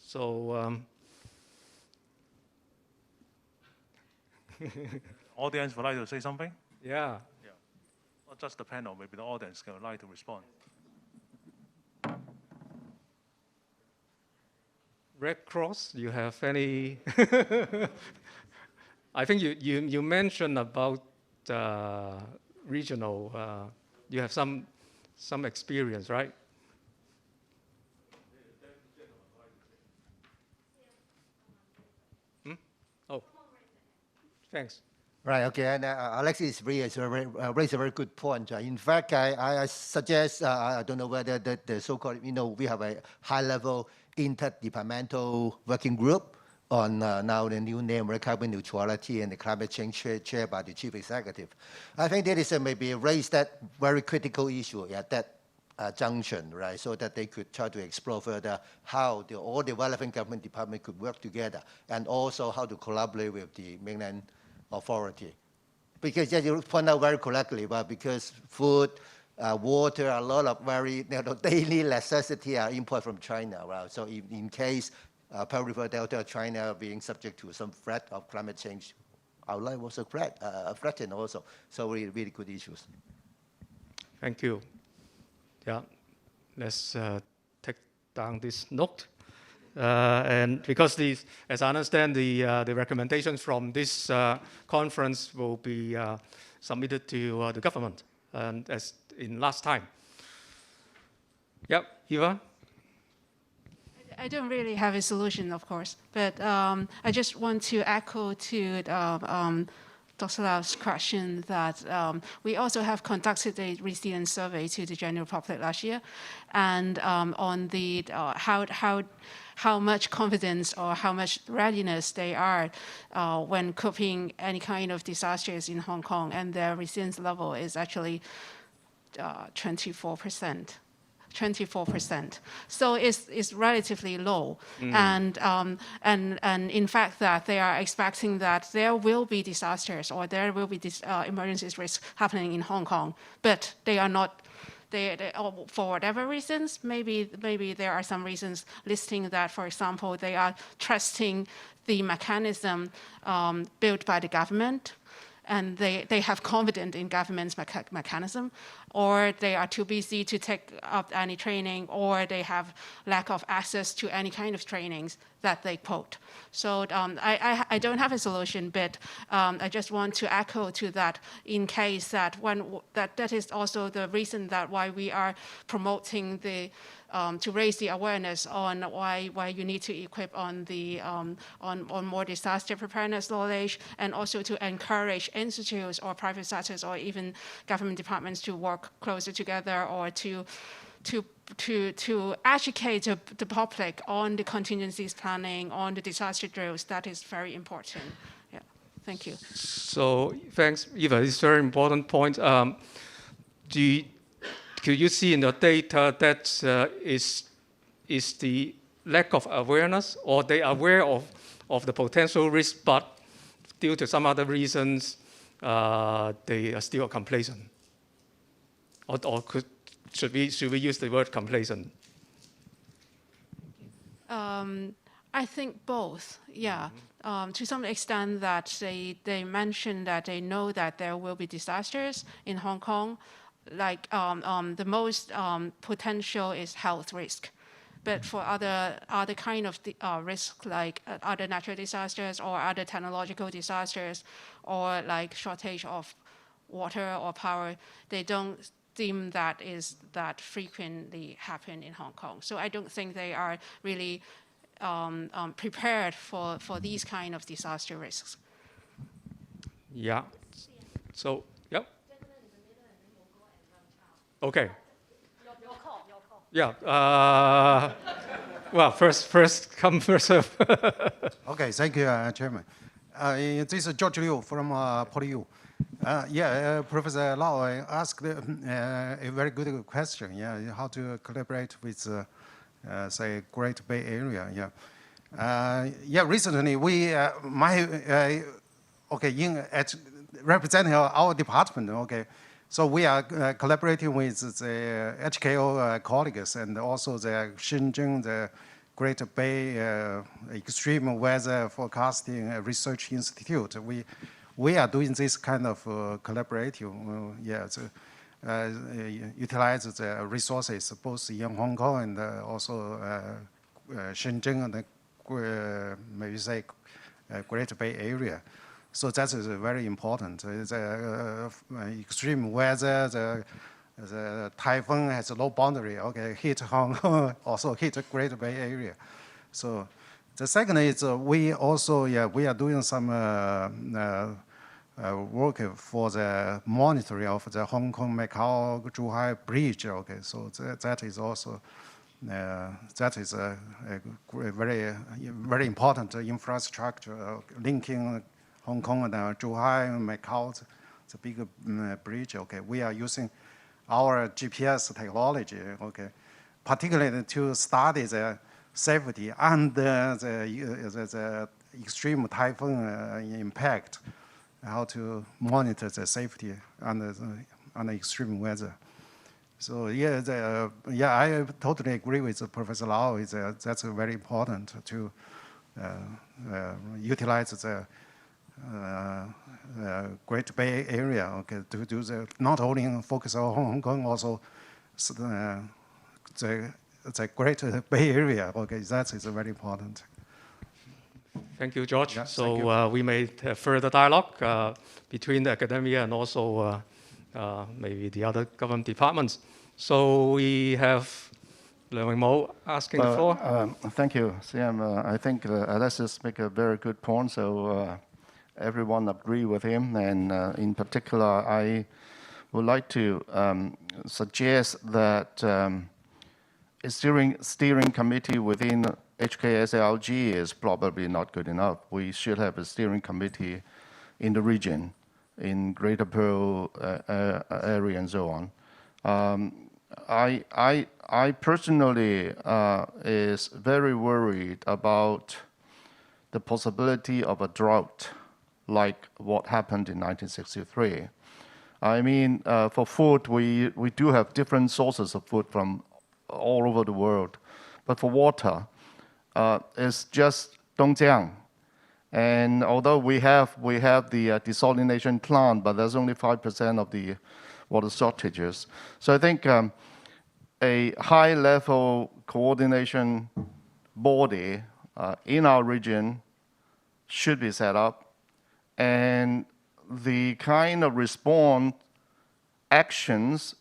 So. Audience would like to say something? Yeah. Yeah. Not just the panel, maybe the audience would like to respond. Red Cross, you have any? I think you mentioned about regional. You have some experience, right? Oh, thanks. Right, okay, and Alexis raised a very good point. In fact, I suggest, I don't know whether the so-called, we have a high-level interdepartmental working group on now the new name, carbon neutrality and the climate change, chaired by the chief executive. I think that is maybe raise that very critical issue at that junction, right, so that they could try to explore further how all the relevant government departments could work together, and also how to collaborate with the mainland authority. Because as you point out very correctly, but because food, water, a lot of very daily necessity are imported from China, right? So in case Pearl River Delta, China being subject to some threat of climate change, our life was threatened also. So really good issues. Thank you. Yeah, let's take down this note. And because as I understand, the recommendations from this conference will be submitted to the government, and as in last time. Yep, Eva? I don't really have a solution, of course, but I just want to echo to Dr. Lau's question that we also have conducted a resilience survey to the general public last year, and on the how much confidence or how much readiness they are when coping any kind of disasters in Hong Kong, and their resilience level is actually 24%. 24%. So it's relatively low. And in fact that they are expecting that there will be disasters or there will be emergencies risks happening in Hong Kong, but they are not, for whatever reasons, maybe there are some reasons listing that, for example, they are trusting the mechanism built by the government, and they have confidence in government's mechanism, or they are too busy to take up any training, or they have lack of access to any kind of trainings that they quote. So I don't have a solution, but I just want to echo to that in case that that is also the reason that why we are promoting the to raise the awareness on why you need to equip on the on more disaster preparedness knowledge, and also to encourage institutes or private sectors or even government departments to work closer together, or to educate the public on the contingencies planning, on the disaster drills. That is very important. Yeah, thank you. So thanks, Eva. It's a very important point. Could you see in the data that is the lack of awareness, or they are aware of the potential risk, but due to some other reasons, they are still complacent? Or should we use the word complacent? I think both, yeah. To some extent that they mentioned that they know that there will be disasters in Hong Kong. Like the most potential is health risk. But for other kind of risk, like other natural disasters or other technological disasters, or like shortage of water or power, they don't deem that is that frequently happen in Hong Kong. So I don't think they are really prepared for these kind of disaster risks. Yeah. So, yep. Okay. Yeah. Well, first come, first serve. Okay, thank you, Chairman. This is George Liu from PolyU. Professor Lau asked a very good question. Yeah, how to collaborate with, say, Great Bay Area. Recently we, representing our department. Okay. So we are collaborating with the HKO colleagues and also the CHEUNG, the Great Bay Extreme Weather Forecasting Research Institute. We are doing this kind of collaborative, utilize the resources both in Hong Kong and also Shenzhen and maybe say Great Bay Area. So that is very important. The extreme weather, the typhoon has a low boundary. Okay, hit Hong Kong, also hit the Great Bay Area. So the second is we also we are doing some work for the monitoring of the Hong Kong Macau Zhuhai Bridge. Okay, so that is also that is a very important infrastructure linking Hong Kong and Zhuhai, Macau, the big bridge. Okay, we are using our GPS technology. Okay, particularly to study the safety and the extreme typhoon impact, how to monitor the safety under extreme weather. So I totally agree with Professor Lau. That's very important to utilize the Great Bay Area, okay, to do the not only focus on Hong Kong, also the Great Bay Area. Okay, that is very important. Thank you, George. Yes, so we may have further dialogue between the academia and also maybe the other government departments. So we have Leung Mo asking the floor. Thank you, CM. I think Alexis make a very good point. So everyone agree with him, and in particular, I would like to suggest that a steering committee within HKSARG is probably not good enough. We should have a steering committee in the region, in Greater Pearl area and so on. I personally is very worried about the possibility of a drought like what happened in 1963. I mean, for food, we do have different sources of food from all over the world. But for water, it's just Dongjiang. And although we have the desalination plant, but there's only 5% of the water shortages. So I think a high-level coordination body in our region should be set up, and the kind of response actions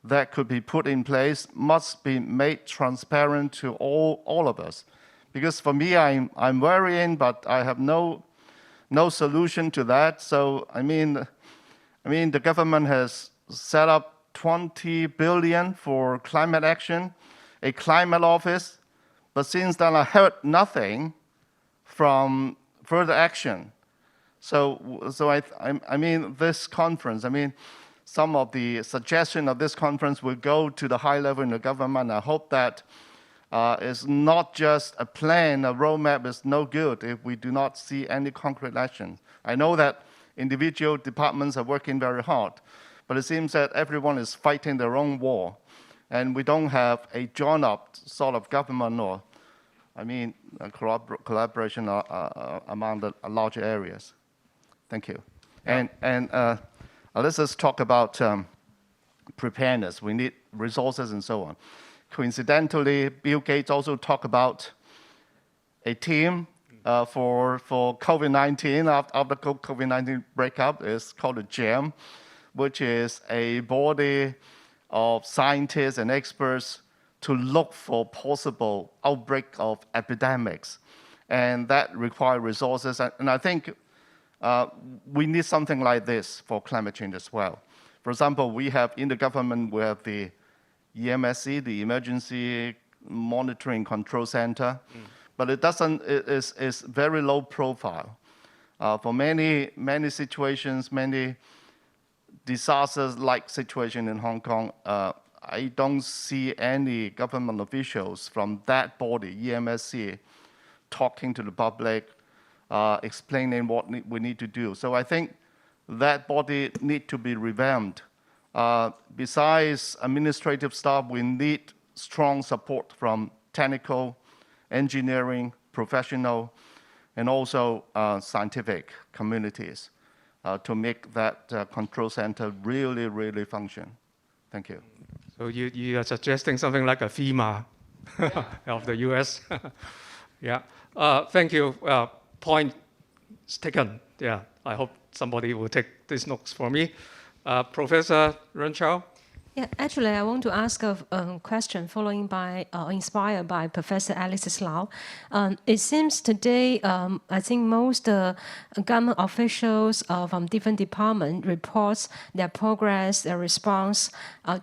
that could be put in place must be made transparent to all of us. Because for me, I'm worrying, but I have no no solution to that. So I mean, the government has set up 20 billion for climate action, a climate office, but since then I heard nothing from further action. So I mean, this conference, I mean, some of the suggestion of this conference will go to the high level in the government. I hope that it's not just a plan, a roadmap is no good if we do not see any concrete action. I know that individual departments are working very hard, but it seems that everyone is fighting their own war, and we don't have a joined-up sort of government or, I mean, collaboration among the larger areas. Thank you. Yeah. And let's just talk about preparedness. We need resources and so on. Coincidentally, Bill Gates also talked about a team for COVID-19 after COVID-19 breakup. It's called a CHEUNG, which is a body of scientists and experts to look for possible outbreak of epidemics. And that requires resources. And I think we need something like this for climate change as well. For example, we have in the government, we have the EMSC, the Emergency Monitoring Control Center, but it doesn't, it's very low profile. For many situations, many disasters-like situation in Hong Kong, I don't see any government officials from that body, EMSC, talking to the public, explaining what we need to do. So I think that body needs to be revamped. Besides administrative staff, we need strong support from technical, engineering, professional, and also scientific communities to make that control center really, really function. Thank you. So you are suggesting something like a FEMA of the US? Yeah. Thank you. Point taken. Yeah. I hope somebody will take these notes for me. Professor REN Chao? Yeah, actually, I want to ask a question following by, inspired by Professor Alexis Lau. It seems today, I think most government officials from different departments reports their progress, their response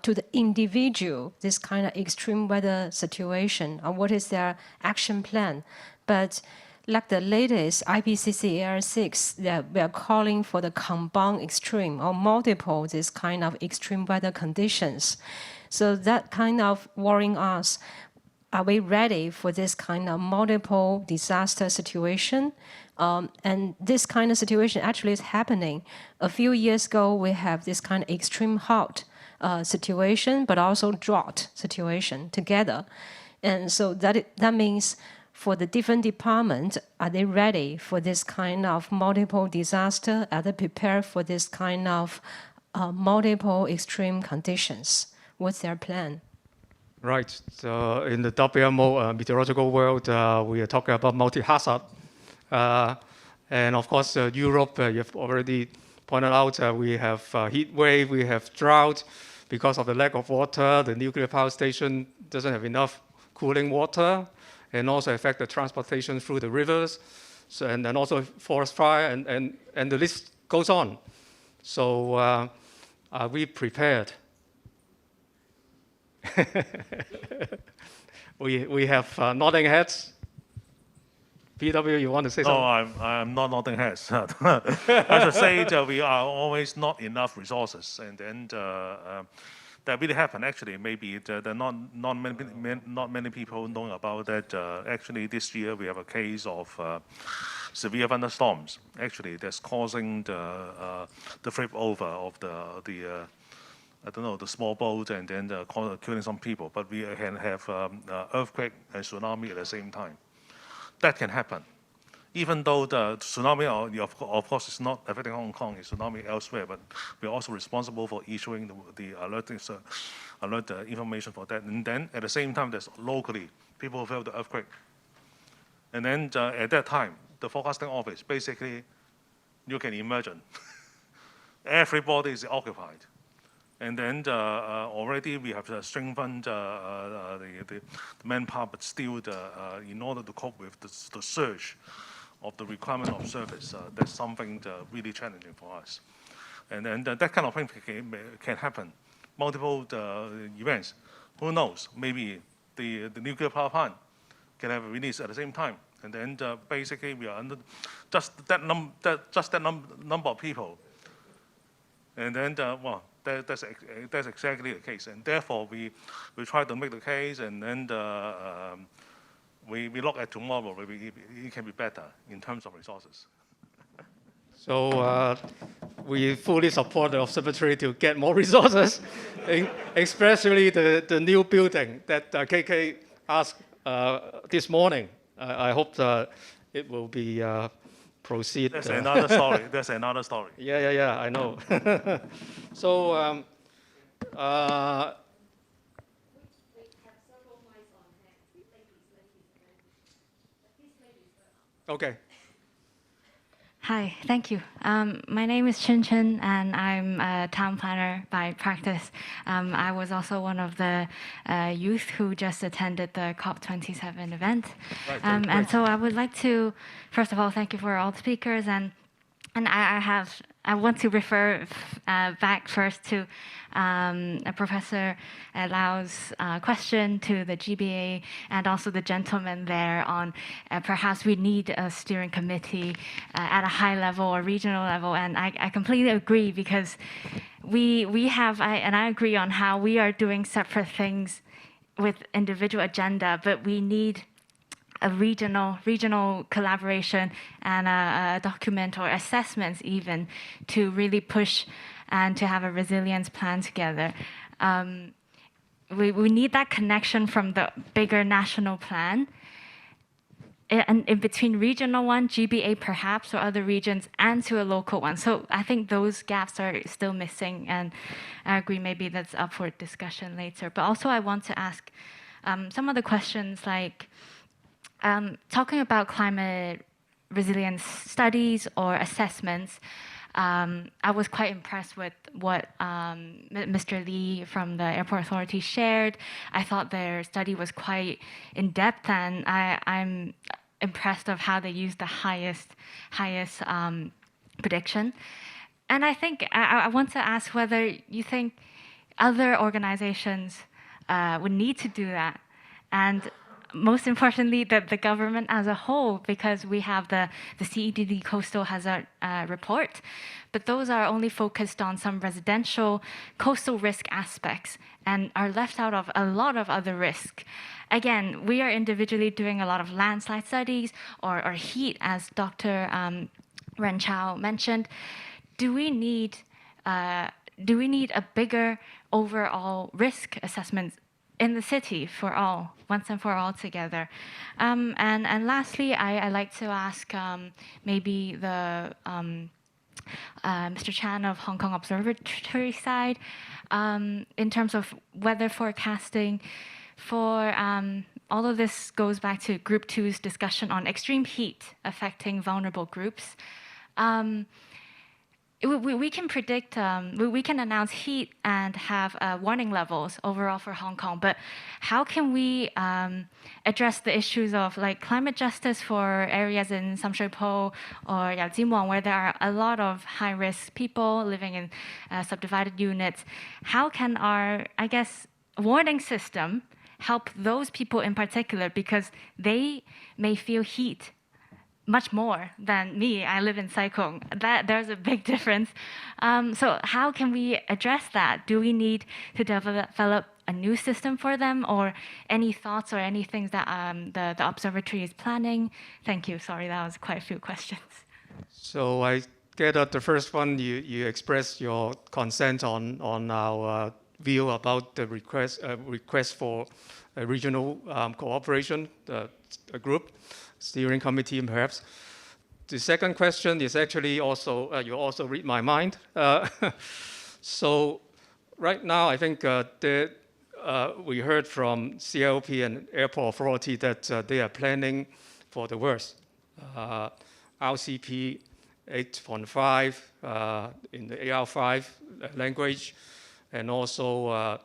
to the individual, this kind of extreme weather situation, and what is their action plan. But like the latest IPCC AR6, we are calling for the compound extreme or multiple this kind of extreme weather conditions. So that kind of worrying us, are we ready for this kind of multiple disaster situation? And this kind of situation actually is happening. A few years ago, we have this kind of extreme hot situation, but also drought situation together. And so that means for the different departments, are they ready for this kind of multiple disaster? Are they prepared for this kind of multiple extreme conditions? What's their plan? Right. So in the WMO meteorological world, we are talking about multi-hazard. And of course, Europe, you've already pointed out, we have heat wave, we have drought. Because of the lack of water, the nuclear power station doesn't have enough cooling water, and also affect the transportation through the rivers, so, and then also forest fire, and the list goes on. So are we prepared? we have nodding heads. PW, you want to say something? No, I'm not nodding heads. I should say that we are always not enough resources, and then that really happened. Actually, maybe not many people know about that. Actually, this year we have a case of severe thunderstorms. Actually, that's causing the flip over of the I don't know, the small boat, and then killing some people. But we can have earthquake and tsunami at the same time. That can happen. Even though the tsunami, of course, is not affecting Hong Kong, it's tsunami elsewhere, but we're also responsible for issuing the alert information for that. And then, at the same time, there's locally, people felt the earthquake. And then, at that time, the forecasting office, basically, you can imagine, everybody is occupied. And then already we have strengthened the manpower, but still, in order to cope with the surge of the requirement of service, that's something really challenging for us. And then that kind of thing can happen. Multiple events. Who knows? Maybe the nuclear power plant can have a release at the same time. And then basically we are under just that number of people. And then, well, that's exactly the case. And therefore, we try to make the case, and then we look at tomorrow, maybe it can be better in terms of resources. So we fully support the observatory to get more resources, especially the new building that KK asked this morning. I hope it will be proceed. That's another story. That's another story. Yeah, I know. So, okay. Hi, thank you. My name is Chin Chin, and I'm a town planner by practice. I was also one of the youth who just attended the COP27 event. Right, and so I would like to, first of all, thank you for all the speakers, and I want to refer back first to Professor Lau's question to the GBA and also the gentleman there on perhaps we need a steering committee at a high level or regional level. And I completely agree, because we have, and I agree on how we are doing separate things with individual agenda, but we need a regional collaboration and a document or assessments even to really push and to have a resilience plan together. We need that connection from the bigger national plan and in between regional one, GBA perhaps, or other regions, and to a local one. So I think those gaps are still missing, and I agree maybe that's up for discussion later. But also I want to ask some other questions, like talking about climate resilience studies or assessments. I was quite impressed with what Mr. Lee from the Airport Authority shared. I thought their study was quite in-depth, and I'm impressed of how they used the highest prediction. And I think I want to ask whether you think other organizations would need to do that, and most importantly, the government as a whole, because we have the CEDD Coastal Hazard Report, but those are only focused on some residential coastal risk aspects and are left out of a lot of other risks. Again, we are individually doing a lot of landslide studies or heat, as Dr. REN Chao mentioned. Do we need a bigger overall risk assessment in the city for all, once and for all together? And lastly, I'd like to ask maybe the Mr. Chan of Hong Kong Observatory side, in terms of weather forecasting for all of this goes back to Group 2's discussion on extreme heat affecting vulnerable groups. We can predict, we can announce heat and have warning levels overall for Hong Kong, but how can we address the issues of like climate justice for areas in Sam Shui Po or Yau Jin Wang, where there are a lot of high-risk people living in subdivided units? How can our, I guess, warning system help those people in particular, because they may feel heat much more than me? I live in Sai Kung. There's a big difference. So how can we address that? Do we need to develop a new system for them, or any thoughts or any things that the observatory is planning? Thank you. Sorry, that was quite a few questions. So I get at the first one, you expressed your consent on our view about the request for a regional cooperation group, steering committee, perhaps. The second question is actually also, you also read my mind. So right now, I think we heard from CLP and Airport Authority that they are planning for the worst. RCP 8.5 in the AR5 language, and also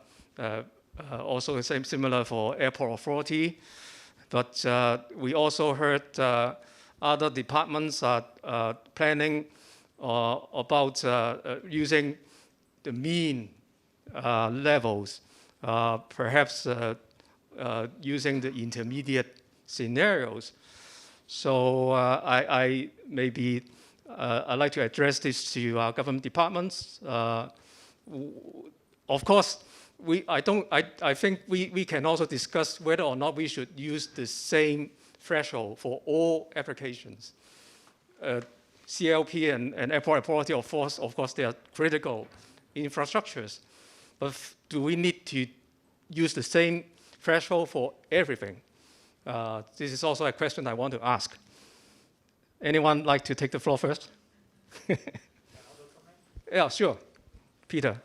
similar for Airport Authority. But we also heard other departments are planning about using the mean levels, perhaps using the intermediate scenarios. So I'd like to address this to our government departments. Of course, I think we can also discuss whether or not we should use the same threshold for all applications. CLP and airport air quality, of course, they are critical infrastructures. But do we need to use the same threshold for everything? This is also a question I want to ask. Anyone like to take the floor first? Yeah, sure. Peter.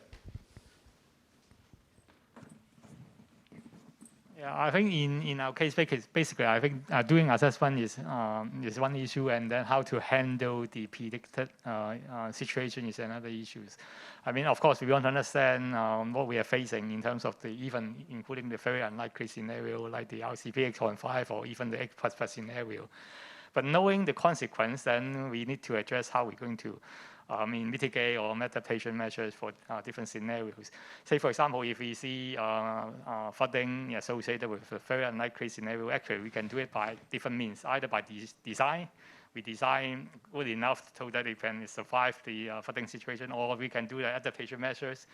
Yeah, I think in our case, basically, I think doing assessment is one issue, and then how to handle the predicted situation is another issue. I mean, of course, we want to understand what we are facing in terms of even including the very unlikely scenario like the RCP X.5 or even the X++ scenario. But knowing the consequence, then we need to address how we're going to mitigate or adaptation measures for different scenarios. Say, for example, if we see flooding associated with a very unlikely scenario, actually we can do it by different means, either by design. We design good enough so that it can survive the flooding situation, or we can do the adaptation measures,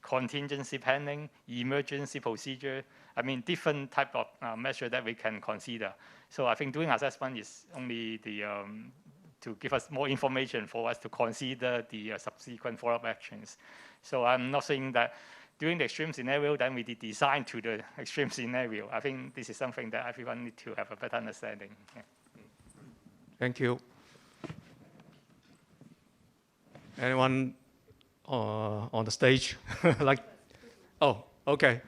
contingency planning, emergency procedure. I mean, different type of measure that we can consider. So I think doing assessment is only to give us more information for us to consider the subsequent follow-up actions. So I'm not saying that during the extreme scenario, then we design to the extreme scenario. I think this is something that everyone needs to have a better understanding. Yeah. Thank you. Anyone on the stage? Oh, okay.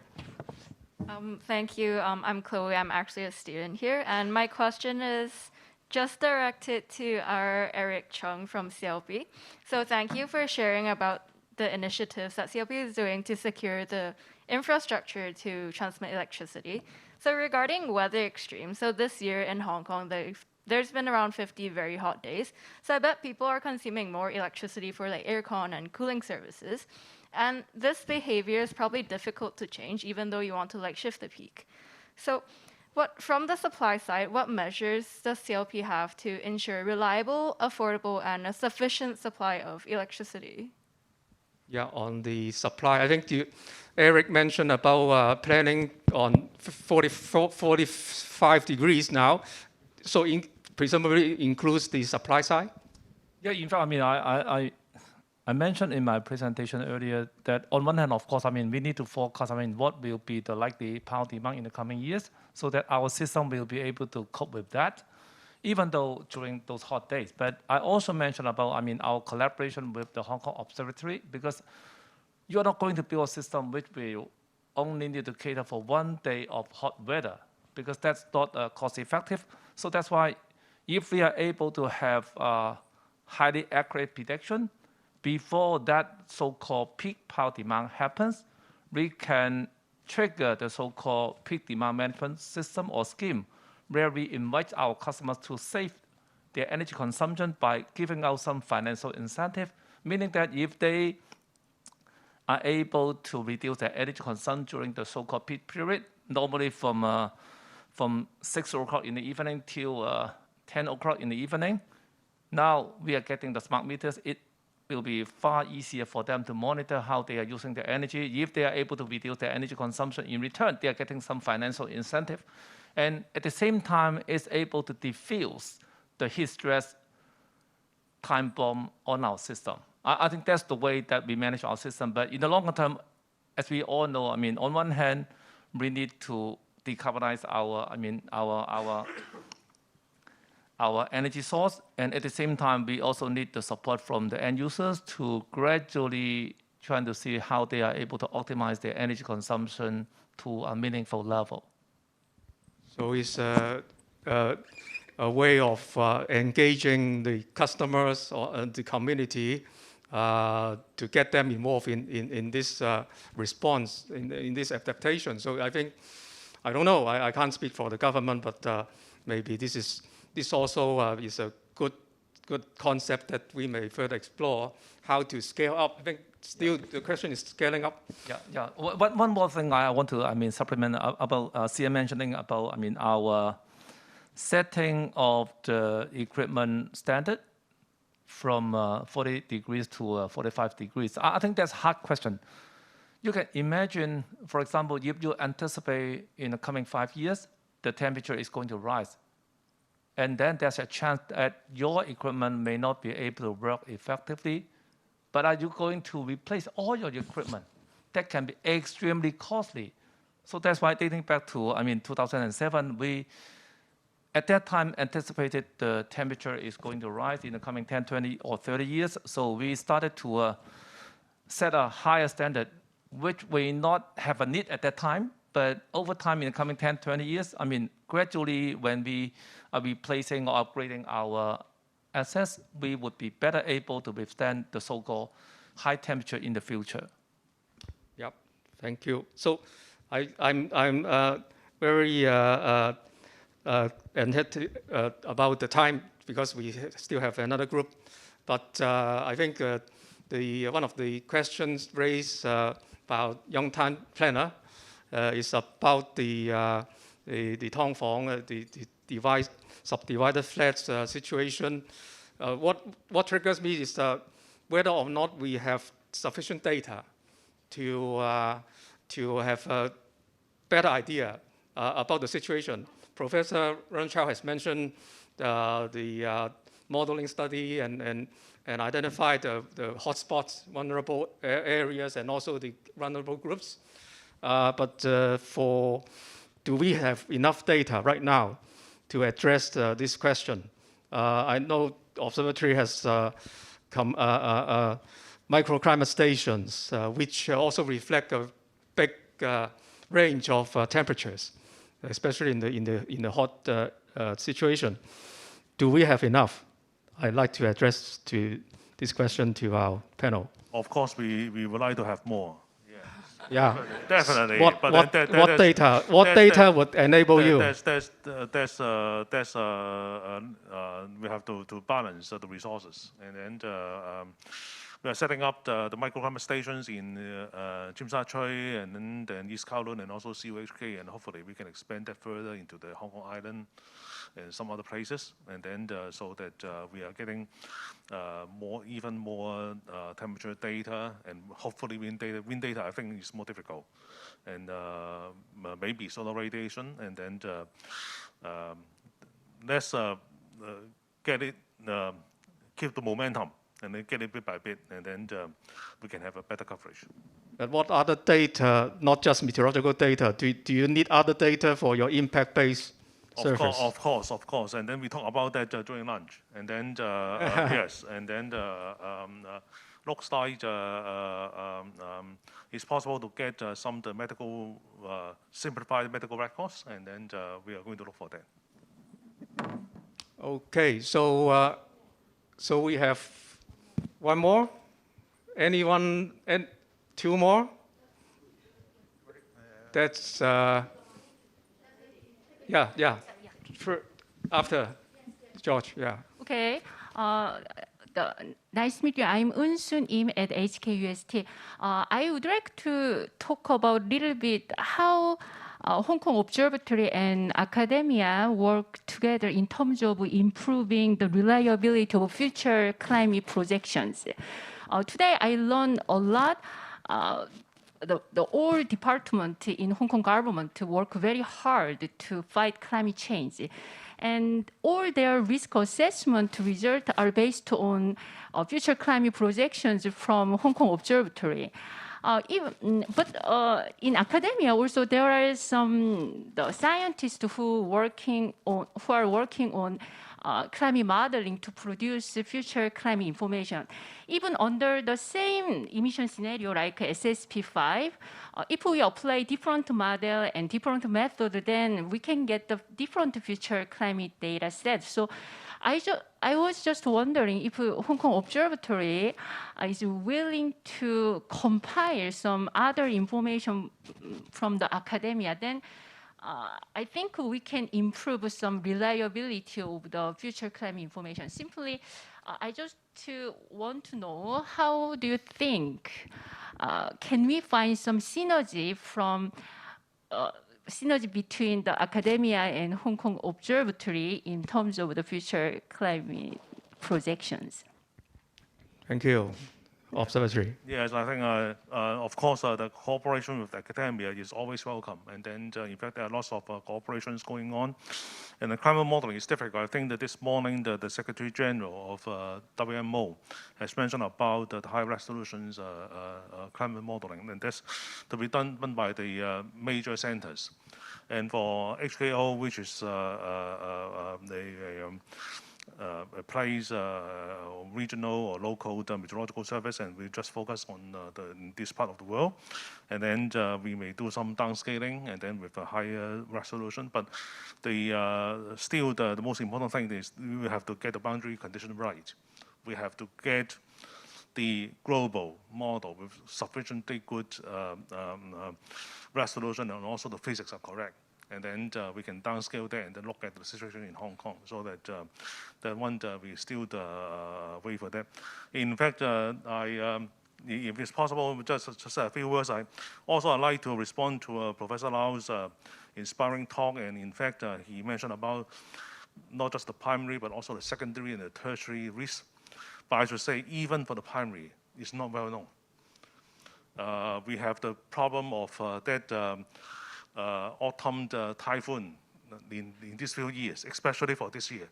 Thank you. I'm Chloe. I'm actually a student here. And my question is just directed to our Eric Chung from CLP. So thank you for sharing about the initiatives that CLP is doing to secure the infrastructure to transmit electricity. So regarding weather extremes, so this year in Hong Kong, there's been around 50 very hot days. So I bet people are consuming more electricity for like aircon and cooling services. And this behavior is probably difficult to change, even though you want to like shift the peak. So from the supply side, what measures does CLP have to ensure reliable, affordable, and a sufficient supply of electricity? Yeah, on the supply, I think Eric mentioned about planning on 45 degrees now. So presumably includes the supply side? Yeah, in fact, I mean, I mentioned in my presentation earlier that on one hand, of course, I mean, we need to forecast, I mean, what will be the likely power demand in the coming years so that our system will be able to cope with that, even though during those hot days. But I also mentioned about, I mean, our collaboration with the Hong Kong Observatory, because you're not going to build a system which will only need to cater for 1 day of hot weather, because that's not cost effective. So that's why if we are able to have highly accurate prediction, before that so-called peak power demand happens, we can trigger the so-called peak demand management system or scheme, where we invite our customers to save their energy consumption by giving out some financial incentive, meaning that if they are able to reduce their energy consumption during the so-called peak period, normally from 6 o'clock in the evening till 10 o'clock in the evening, now we are getting the smart meters. It will be far easier for them to monitor how they are using their energy. If they are able to reduce their energy consumption in return, they are getting some financial incentive. And at the same time, it's able to diffuse the heat stress time bomb on our system. I think that's the way that we manage our system. But in the longer term, as we all know, I mean, on one hand, we need to decarbonize our energy source, and at the same time, we also need the support from the end users to gradually trying to see how they are able to optimize their energy consumption to a meaningful level. So it's a way of engaging the customers or the community to get them involved in this response, in this adaptation. So I think, I don't know, I can't speak for the government, but maybe this is this also is a good concept that we may further explore how to scale up. I think still the question is scaling up. Yeah. One more thing I want to supplement about CM mentioning about our setting of the equipment standard from 40 degrees to 45 degrees. I think that's a hard question. You can imagine, for example, if you anticipate in the coming 5 years, the temperature is going to rise. And then there's a chance that your equipment may not be able to work effectively. But are you going to replace all your equipment? That can be extremely costly. So that's why dating back to 2007, we at that time anticipated the temperature is going to rise in the coming 10, 20, or 30 years. So we started to set a higher standard, which we not have a need at that time. But over time, in the coming 10, 20 years, gradually when we are replacing or upgrading our assets, we would be better able to withstand the so-called high temperature in the future. Yep, thank you. So I'm very about the time because we still have another group. But I think one of the questions raised about young time planner is about the Tong Fong, the subdivided flats situation. What triggers me is whether or not we have sufficient data to have a better idea about the situation. Professor REN Chao has mentioned the modeling study and identified the hotspots, vulnerable areas, and also the vulnerable groups. But do we have enough data right now to address this question? I know observatory has microclimate stations, which also reflect a big range of temperatures, especially in the hot situation. Do we have enough? I'd like to address this question to our panel. Of course, we would like to have more. Yeah, definitely. What data would enable you? We have to balance the resources, and we are setting up the microclimate stations in Tsim Sha Tsui and then East Kowloon and also CUHK, and hopefully we can expand that further into the Hong Kong Island and some other places, and then so that we are getting even more temperature data, and hopefully wind data. Wind data, I think, is more difficult, and maybe solar radiation, and then let's get it, keep the momentum, and then get it bit by bit, and then we can have a better coverage. But what other data, not just meteorological data, do you need other data for your impact-based surface? Of course, and then we talk about that during lunch, and then yes, and then looks like it's possible to get some of the medical simplified medical records, and then we are going to look for that. Okay, so we have one more. Anyone? And two more. That's. Yeah. After George, yeah. Okay. Nice to meet you. I'm Eun-soon Im at HKUST. I would like to talk about a little bit how Hong Kong Observatory and academia work together in terms of improving the reliability of future climate projections. Today I learned a lot. The all department in Hong Kong government work very hard to fight climate change, and all their risk assessment results are based on future climate projections from Hong Kong Observatory. But in academia also there are some scientists who are working on climate modeling to produce future climate information. Even under the same emission scenario like SSP5, if we apply different model and different method, then we can get the different future climate data sets. So I was just wondering if Hong Kong Observatory is willing to compile some other information from the academia, then I think we can improve some reliability of the future climate information. Simply, I just want to know, how do you think can we find some synergy between the academia and Hong Kong Observatory in terms of the future climate projections? Thank you. Observatory. Yes, I think, of course, the cooperation with academia is always welcome. And then, in fact, there are lots of cooperations going on. And the climate modeling is difficult. I think that this morning, the Secretary General of WMO has mentioned about the high resolutions climate modeling. And that's to be done by the major centers. And for HKO, which is appraised regional or local meteorological service, and we just focus on this part of the world. And then we may do some downscaling, and then with a higher resolution. But still, the most important thing is we have to get the boundary condition right. We have to get the global model with sufficiently good resolution, and also the physics are correct. And then we can downscale that and then look at the situation in Hong Kong. So that one, we still wait for that. In fact, if it's possible, just a few words, I'd like to respond to Professor Lau's inspiring talk. And in fact, he mentioned about not just the primary, but also the secondary and the tertiary risks. But I should say, even for the primary, it's not well known. We have the problem of that autumn typhoon in these few years, especially for this year.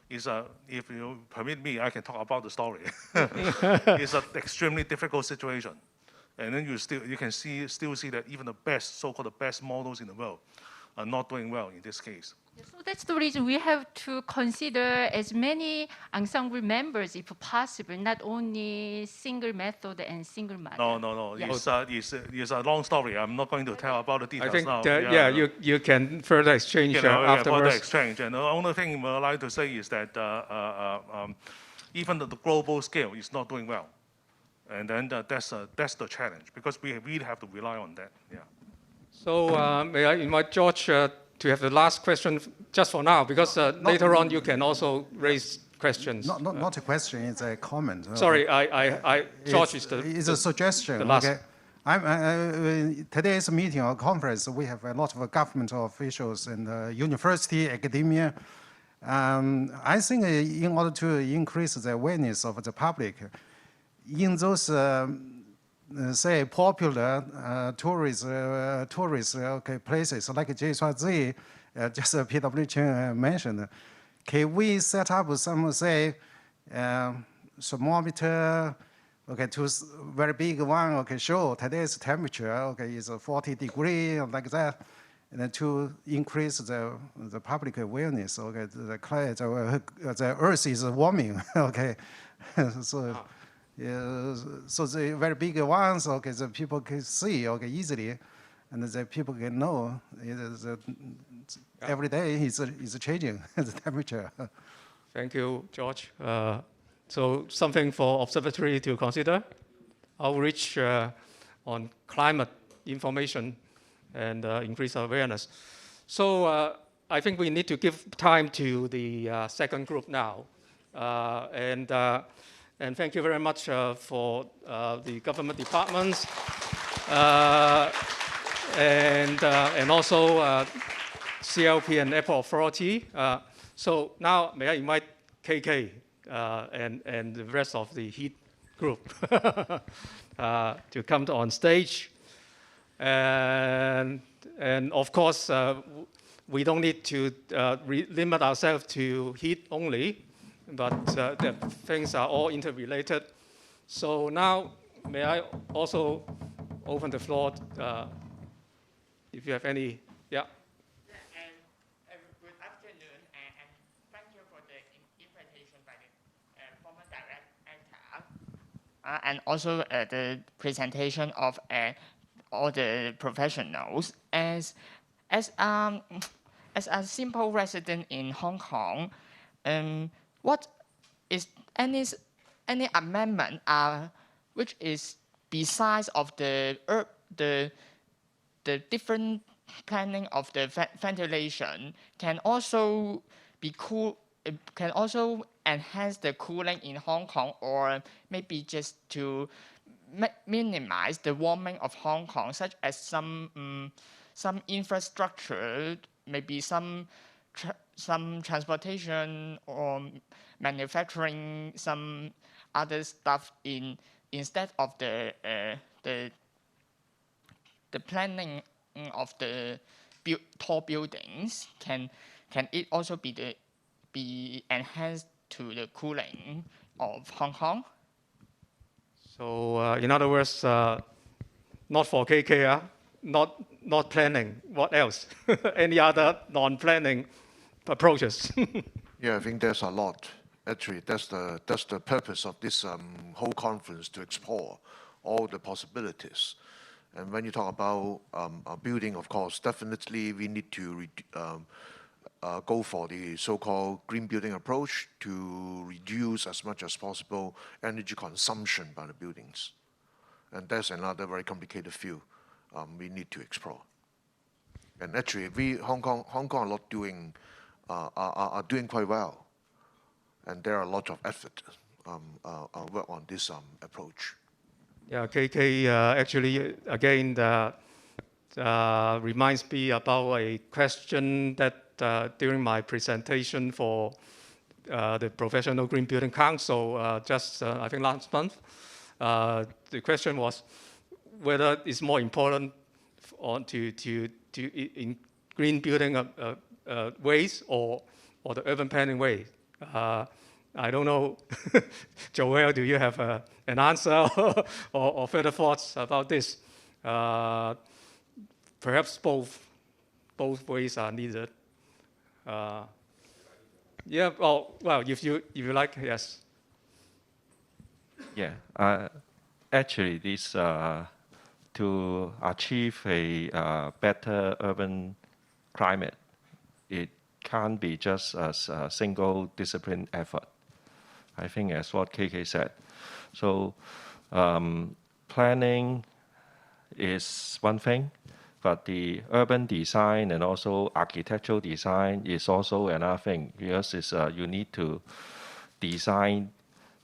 If you permit me, I can talk about the story. It's an extremely difficult situation. And then you can still see that even the best, so-called the best models in the world are not doing well in this case. So that's the reason we have to consider as many ensemble members if possible, not only single method and single model. No. Yes. It's a long story. I'm not going to tell about the details I think now. You can further exchange afterwards. Further exchange. And the only thing I'd like to say is that even the global scale is not doing well. And then that's the challenge, because we really have to rely on that. Yeah. So may I invite George to have the last question just for now, because later on you can also raise questions. Not a question, it's a comment. Sorry, George is it's a suggestion. The last. Okay. Today's meeting or conference, we have a lot of government officials and university, academia. I think in order to increase the awareness of the public, in those say popular tourist places like J-Z, just P.W. Chen mentioned, can we set up some, say, thermometer, to very big one, show today's temperature, is 40 degrees, like that, and then to increase the public awareness, the Earth is warming, so. So the very big ones, the people can see, easily, and the people can know every day is changing the temperature. Thank you, George. So something for observatory to consider: outreach on climate information and increase awareness. So I think we need to give time to the second group now, and thank you very much for the government departments and also CLP and Airport Authority. So now may I invite KK and the rest of the HEAT group to come on stage. And of course, we don't need to limit ourselves to HEAT only, but the things are all interrelated. So now, may I also open the floor if you have any, yeah. Good afternoon, and thank you for the invitation by the former director, and also the presentation of all the professionals. As a simple resident in Hong Kong, what is any amendment which is besides of the different planning of the ventilation can also be cool. It can also enhance the cooling in Hong Kong, or maybe just to minimize the warming of Hong Kong, such as some infrastructure, maybe some transportation or manufacturing, some other stuff instead of the planning of the tall buildings. Can it also be enhanced to the cooling of Hong Kong? So in other words, not for KK, not planning. What else? Any other non-planning approaches? Yeah, I think there's a lot. Actually, that's the purpose of this whole conference, to explore all the possibilities. And when you talk about a building, of course, definitely we need to go for the so-called green building approach to reduce as much as possible energy consumption by the buildings. And that's another very complicated field we need to explore. And actually, Hong Kong are doing quite well. And there are a lot of effort work on this approach. Yeah, KK actually, again, reminds me about a question that during my presentation for the Professional Green Building Council I think last month. The question was whether it's more important in green building ways or the urban planning way. I don't know, Joel, do you have an answer or further thoughts about this? Perhaps both ways are needed. Yeah. Well, if you like, yes. Yeah. Actually, this to achieve a better urban climate, it can't be just a single discipline effort. I think as what KK said. So planning is one thing, but the urban design and also architectural design is also another thing, because you need to design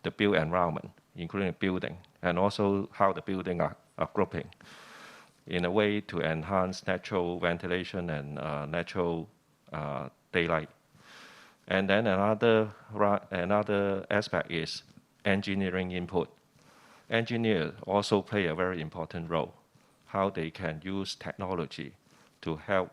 the built environment, including the building, and also how the building are grouping in a way to enhance natural ventilation and natural daylight. And then another aspect is engineering input. Engineers also play a very important role, how they can use technology to help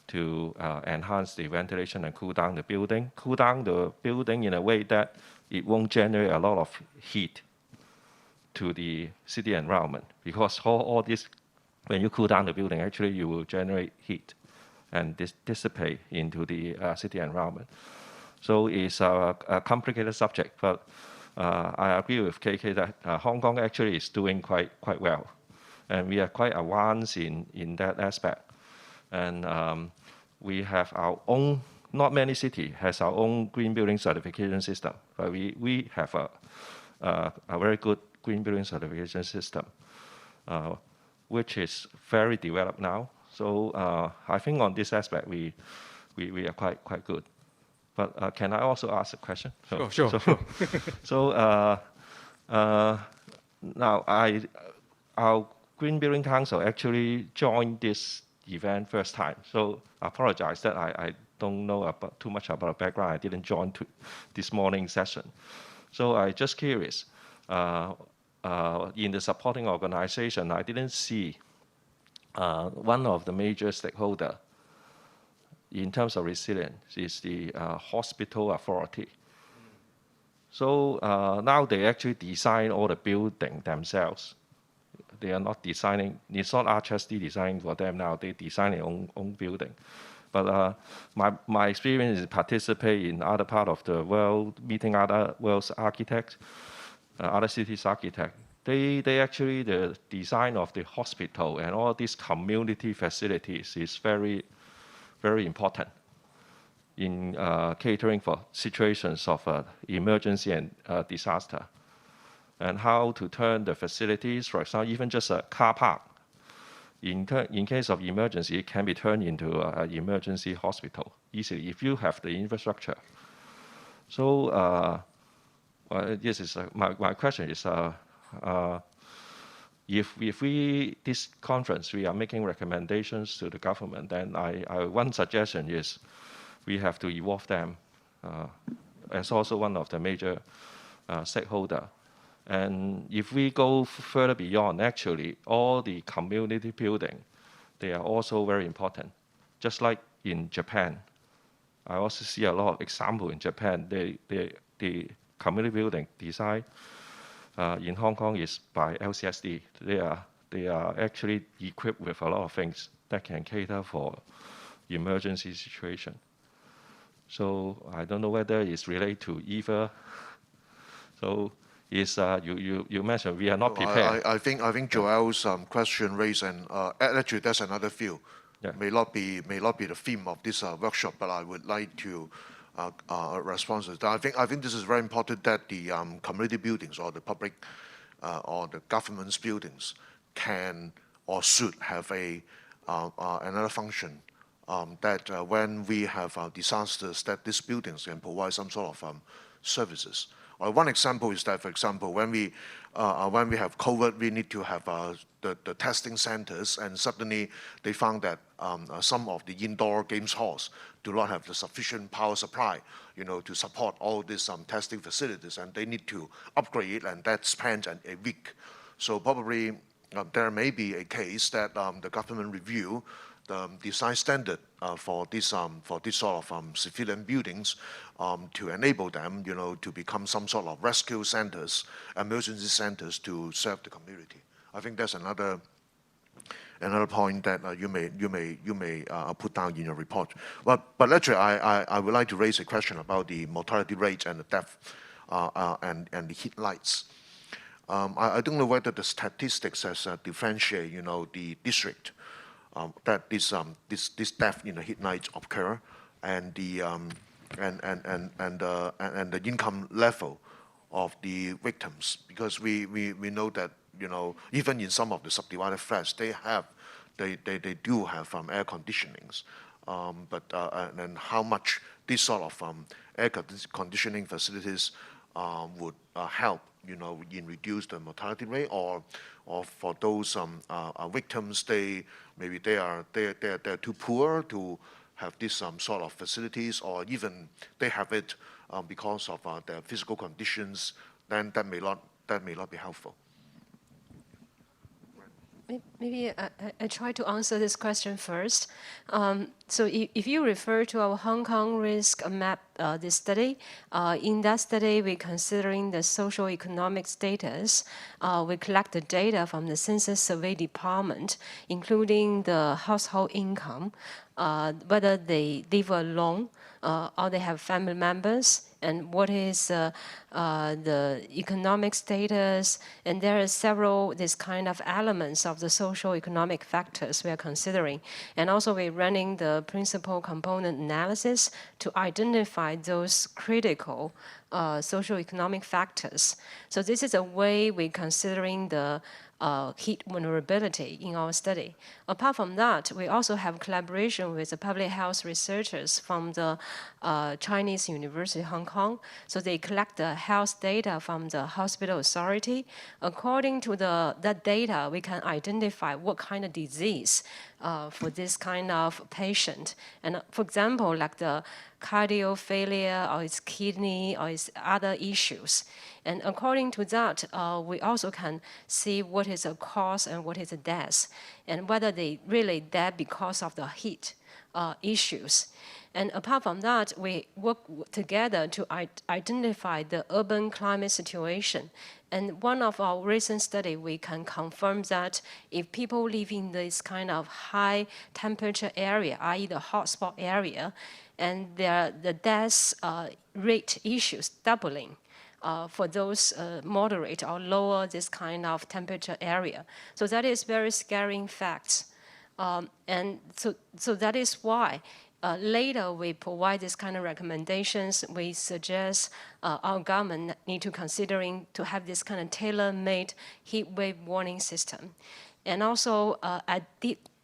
to enhance the ventilation and cool down the building. Cool down the building in a way that it won't generate a lot of heat to the city environment. Because all this, when you cool down the building, actually you will generate heat and dissipate into the city environment. So it's a complicated subject, but I agree with KK that Hong Kong actually is doing quite well. And we are quite advanced in that aspect. And we have our own, not many cities has our own green building certification system, but we have a very good green building certification system, which is very developed now. So I think on this aspect, we are quite good. But can I also ask a question? Sure. So now our Green Building Council actually joined this event first time. So I apologize that I don't know too much about the background. I didn't join this morning's session. So I just curious, in the supporting organization, I didn't see one of the major stakeholders in terms of resilience is the hospital authority. So now they actually design all the building themselves. They are not designing, it's not HKSD designing for them now, they design their own building. But my experience is participate in other part of the world, meeting other world's architects, other cities' architects. They actually, the design of the hospital and all these community facilities is very, very important in catering for situations of emergency and disaster. And how to turn the facilities, for example, even just a car park, in case of emergency, it can be turned into an emergency hospital easily if you have the infrastructure. So this is my question is, if this conference, we are making recommendations to the government, then one suggestion is we have to involve them as also one of the major stakeholder. And if we go further beyond, actually, all the community building, they are also very important. Just like in Japan, I also see a lot of example in Japan. The community building design in Hong Kong is by LCSD. They are actually equipped with a lot of things that can cater for emergency situation. So I don't know whether it's related to either. So is you mentioned we are not prepared. I think Joel's question raised, and actually that's another field. Yeah. May not be the theme of this workshop, but I would like to respond to that. I think this is very important that the community buildings or the public or the government's buildings can or should have another function. That when we have disasters, that these buildings can provide some sort of services. One example is that, for example, when we have COVID, we need to have the testing centers, and suddenly they found that some of the indoor games halls do not have the sufficient power supply, to support all these testing facilities, and they need to upgrade it, and that spans a week. So probably there may be a case that the government review the design standard for this sort of civilian buildings to enable them, to become some sort of rescue centers, emergency centers to serve the community. I think that's another point that you may put down in your report. But actually, I would like to raise a question about the mortality rate and the death and the heat lights. I don't know whether the statistics has differentiate, the district that this death in the heat nights occur, and the income level of the victims, because we know that even in some of the subdivided flats they do have air conditionings, and how much this sort of air conditioning facilities would help in reduce the mortality rate, or for those victims, maybe they are too poor to have this sort of facilities, or even they have it because of their physical conditions, then that may not be helpful. Maybe I try to answer this question first. So if you refer to our Hong Kong risk map, this study, in that study we're considering the socio-economic status. We collect the data from the Census Survey Department, including the household income, whether they live alone or they have family members, and what is the economic status, and there are several this kind of elements of the socio-economic factors we are considering. And also we're running the principal component analysis to identify those critical socio-economic factors. So this is a way we're considering the heat vulnerability in our study. Apart from that, we also have collaboration with the public health researchers from the Chinese University Hong Kong. So they collect the health data from the hospital authority. According to that data, we can identify what kind of disease for this kind of patient. And for example, like the cardio failure or its kidney or its other issues. And according to that, we also can see what is a cause and what is a death, and whether they really dead because of the heat issues. And apart from that, we work together to identify the urban climate situation. And one of our recent study, we can confirm that if people live in this kind of high temperature area, i.e. the hotspot area, and the death rate issues doubling for those moderate or lower this kind of temperature area. So that is very scaring facts. And so that is why later we provide this kind of recommendations. We suggest our government need to considering to have this kind of tailor-made heat wave warning system. And also at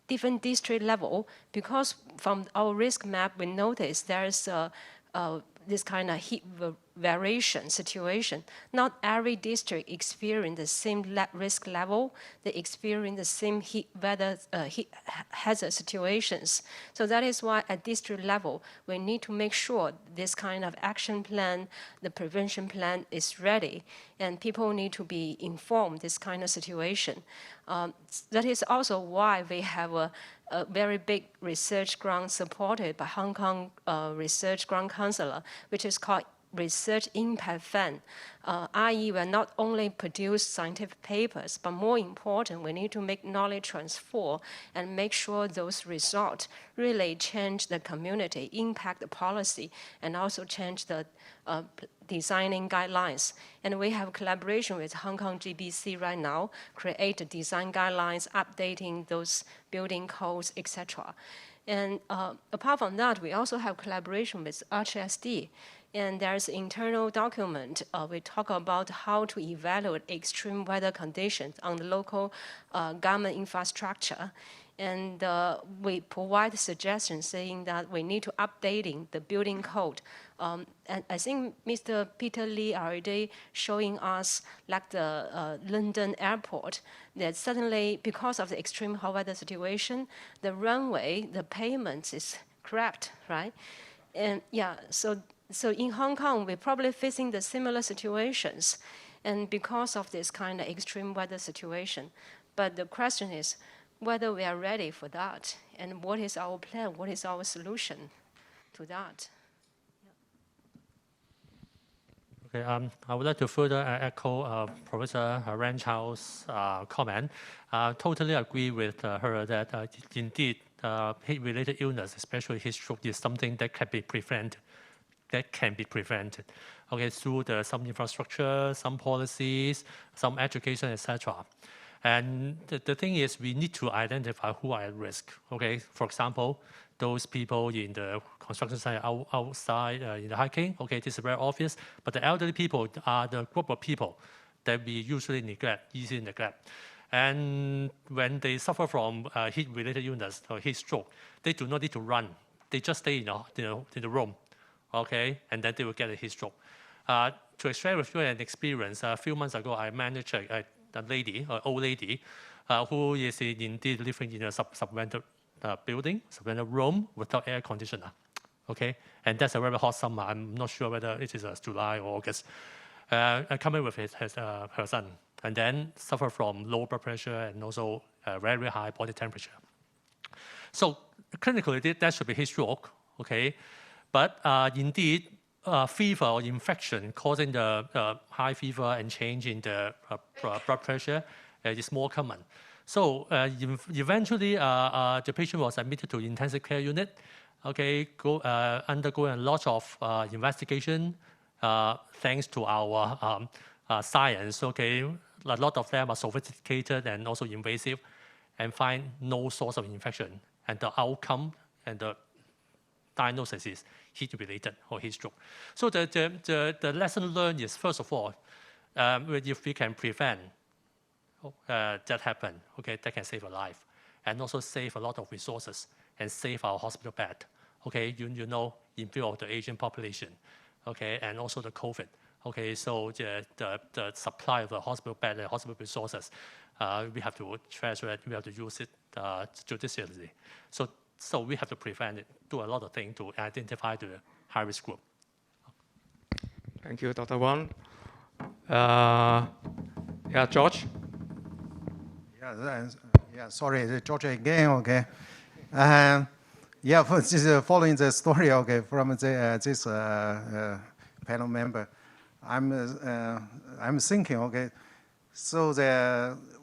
different district level, because from our risk map, we notice there is this kind of heat variation situation. Not every district experience the same risk level. They experience the same heat hazard situations. So that is why at district level, we need to make sure this kind of action plan, the prevention plan is ready, and people need to be informed this kind of situation. That is also why we have a very big research grant supported by Hong Kong Research Grant Counselor, which is called Research Impact Fund, i.e. we not only produce scientific papers, but more important, we need to make knowledge transfer and make sure those results really change the community, impact the policy, and also change the designing guidelines. And we have collaboration with Hong Kong GBC right now, create design guidelines, updating those building codes, etc. And apart from that, we also have collaboration with HSD. And there's an internal document. We talk about how to evaluate extreme weather conditions on the local government infrastructure. And we provide suggestions saying that we need to updating the building code. And I think Mr. Peter Lee already showing us like the London airport, that suddenly because of the extreme hot weather situation, the runway, the pavement is cracked, right? And yeah, so in Hong Kong, we're probably facing the similar situations, and because of this kind of extreme weather situation. But the question is whether we are ready for that, and what is our plan, what is our solution to that? Okay, I would like to further echo Professor REN Chao's comment. Totally agree with her that indeed heat-related illness, especially heat stroke, is something that can be prevented. Okay, through some infrastructure, some policies, some education, etc. And the thing is, we need to identify who are at risk. Okay, for example, those people in the construction site outside in the hiking. Okay, this is very obvious. But the elderly people are the group of people that we usually easily neglect. And when they suffer from heat-related illness or heat stroke, they do not need to run. They just stay in the room. Okay, and then they will get a heat stroke. To share with you an experience, a few months ago, I managed a lady, an old lady, who is indeed living in a subrented building, subrented room without air conditioner. Okay, and that's a very hot summer. I'm not sure whether it is July or August. Coming with her son, and then suffer from low blood pressure and also very high body temperature. So clinically, that should be heat stroke. Okay. But indeed, fever or infection causing the high fever and change in the blood pressure is more common. So eventually, the patient was admitted to intensive care unit. Okay, undergoing a lot of investigation thanks to our science. Okay, a lot of them are sophisticated and also invasive, and find no source of infection. And the outcome and the diagnosis is heat-related or heat stroke. So the lesson learned is, first of all, if we can prevent that happen, okay, that can save a life, and also save a lot of resources and save our hospital bed. Okay, you know, in view of the aging population, okay, and also the COVID. Okay, so the supply of the hospital bed and hospital resources, we have to treasure it. We have to use it judiciously. So we have to prevent it, do a lot of things to identify the high-risk group. Thank you, Dr. Wang. Yeah, George? Yeah, sorry, George again, okay. Yeah, just following the story, okay, from this panel member, I'm thinking, okay, so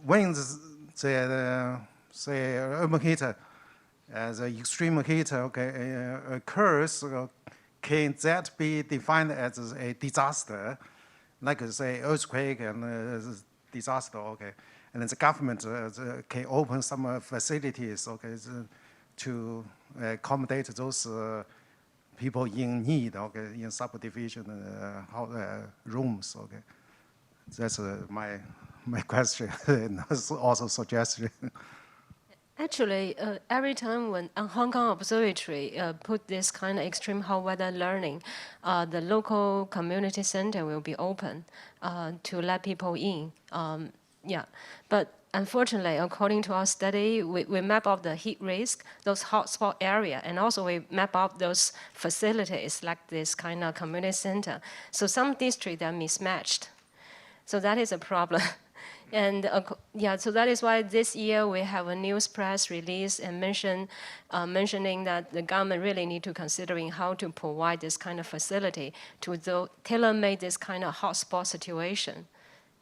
when the urban heat, the extreme heat, okay, occurs, can that be defined as a disaster, like say earthquake and disaster, okay, and then the government can open some facilities, okay, to accommodate those people in need, okay, in subdivision rooms, okay. That's my question and also suggestion. Actually, every time when Hong Kong Observatory put this kind of extreme hot weather learning, the local community center will be open to let people in. But unfortunately, according to our study, we map out the heat risk, those hotspot area, and also we map out those facilities like this kind of community center. So some districts are mismatched. So that is a problem. And so that is why this year we have a news press release and mentioning that the government really need to considering how to provide this kind of facility to tailor-made this kind of hotspot situation.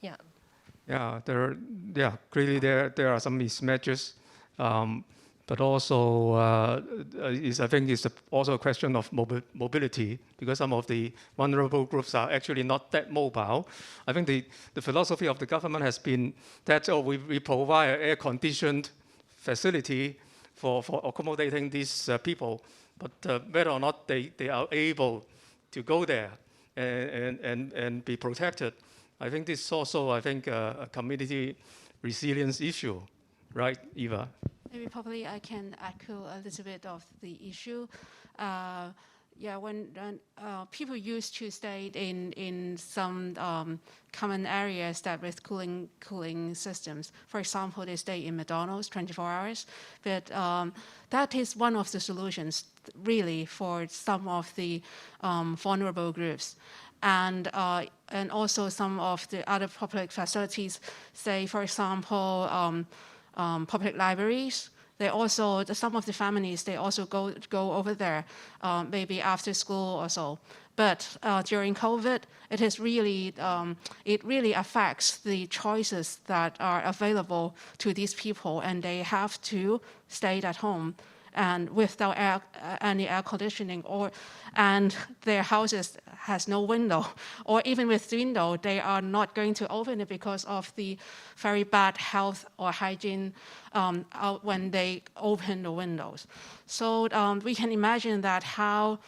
Yeah. Yeah, clearly there are some mismatches, but also I think it's also a question of mobility, because some of the vulnerable groups are actually not that mobile. I think the philosophy of the government has been that we provide an air-conditioned facility for accommodating these people, but whether or not they are able to go there and be protected, I think this is also, a community resilience issue, right, Eva? Maybe probably I can echo a little bit of the issue. When people used to stay in some common areas that with cooling systems. For example, they stay in McDonald's 24 hours. But that is one of the solutions, really, for some of the vulnerable groups. And also some of the other public facilities, say, for example, public libraries. They also, some of the families, they also go over there, maybe after school or so. But during COVID, it really affects the choices that are available to these people, and they have to stay at home and without any air conditioning, and their houses has no window, or even with window, they are not going to open it because of the very bad health or hygiene when they open the windows. So we can imagine that how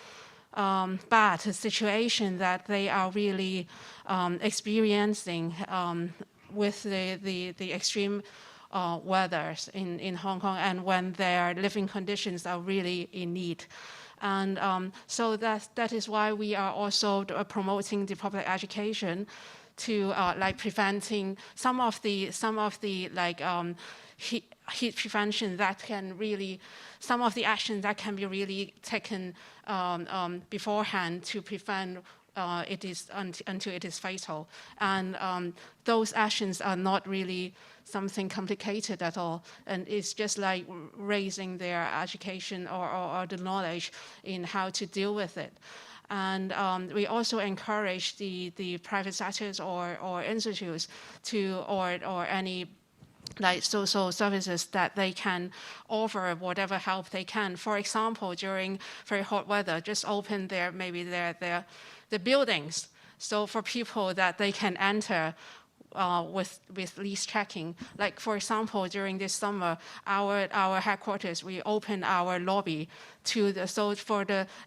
bad the situation that they are really experiencing with the extreme weathers in Hong Kong, and when their living conditions are really in need. And so that is why we are also promoting the public education to like preventing some of the like heat prevention that can really, some of the actions that can be really taken beforehand to prevent until it is fatal. And those actions are not really something complicated at all. And it's just like raising their education or the knowledge in how to deal with it. And we also encourage the private sectors or institutes to, or any like social services that they can offer whatever help they can. For example, during very hot weather, just open the buildings. So for people that they can enter with least checking. Like for example, during this summer, our headquarters, we open our lobby to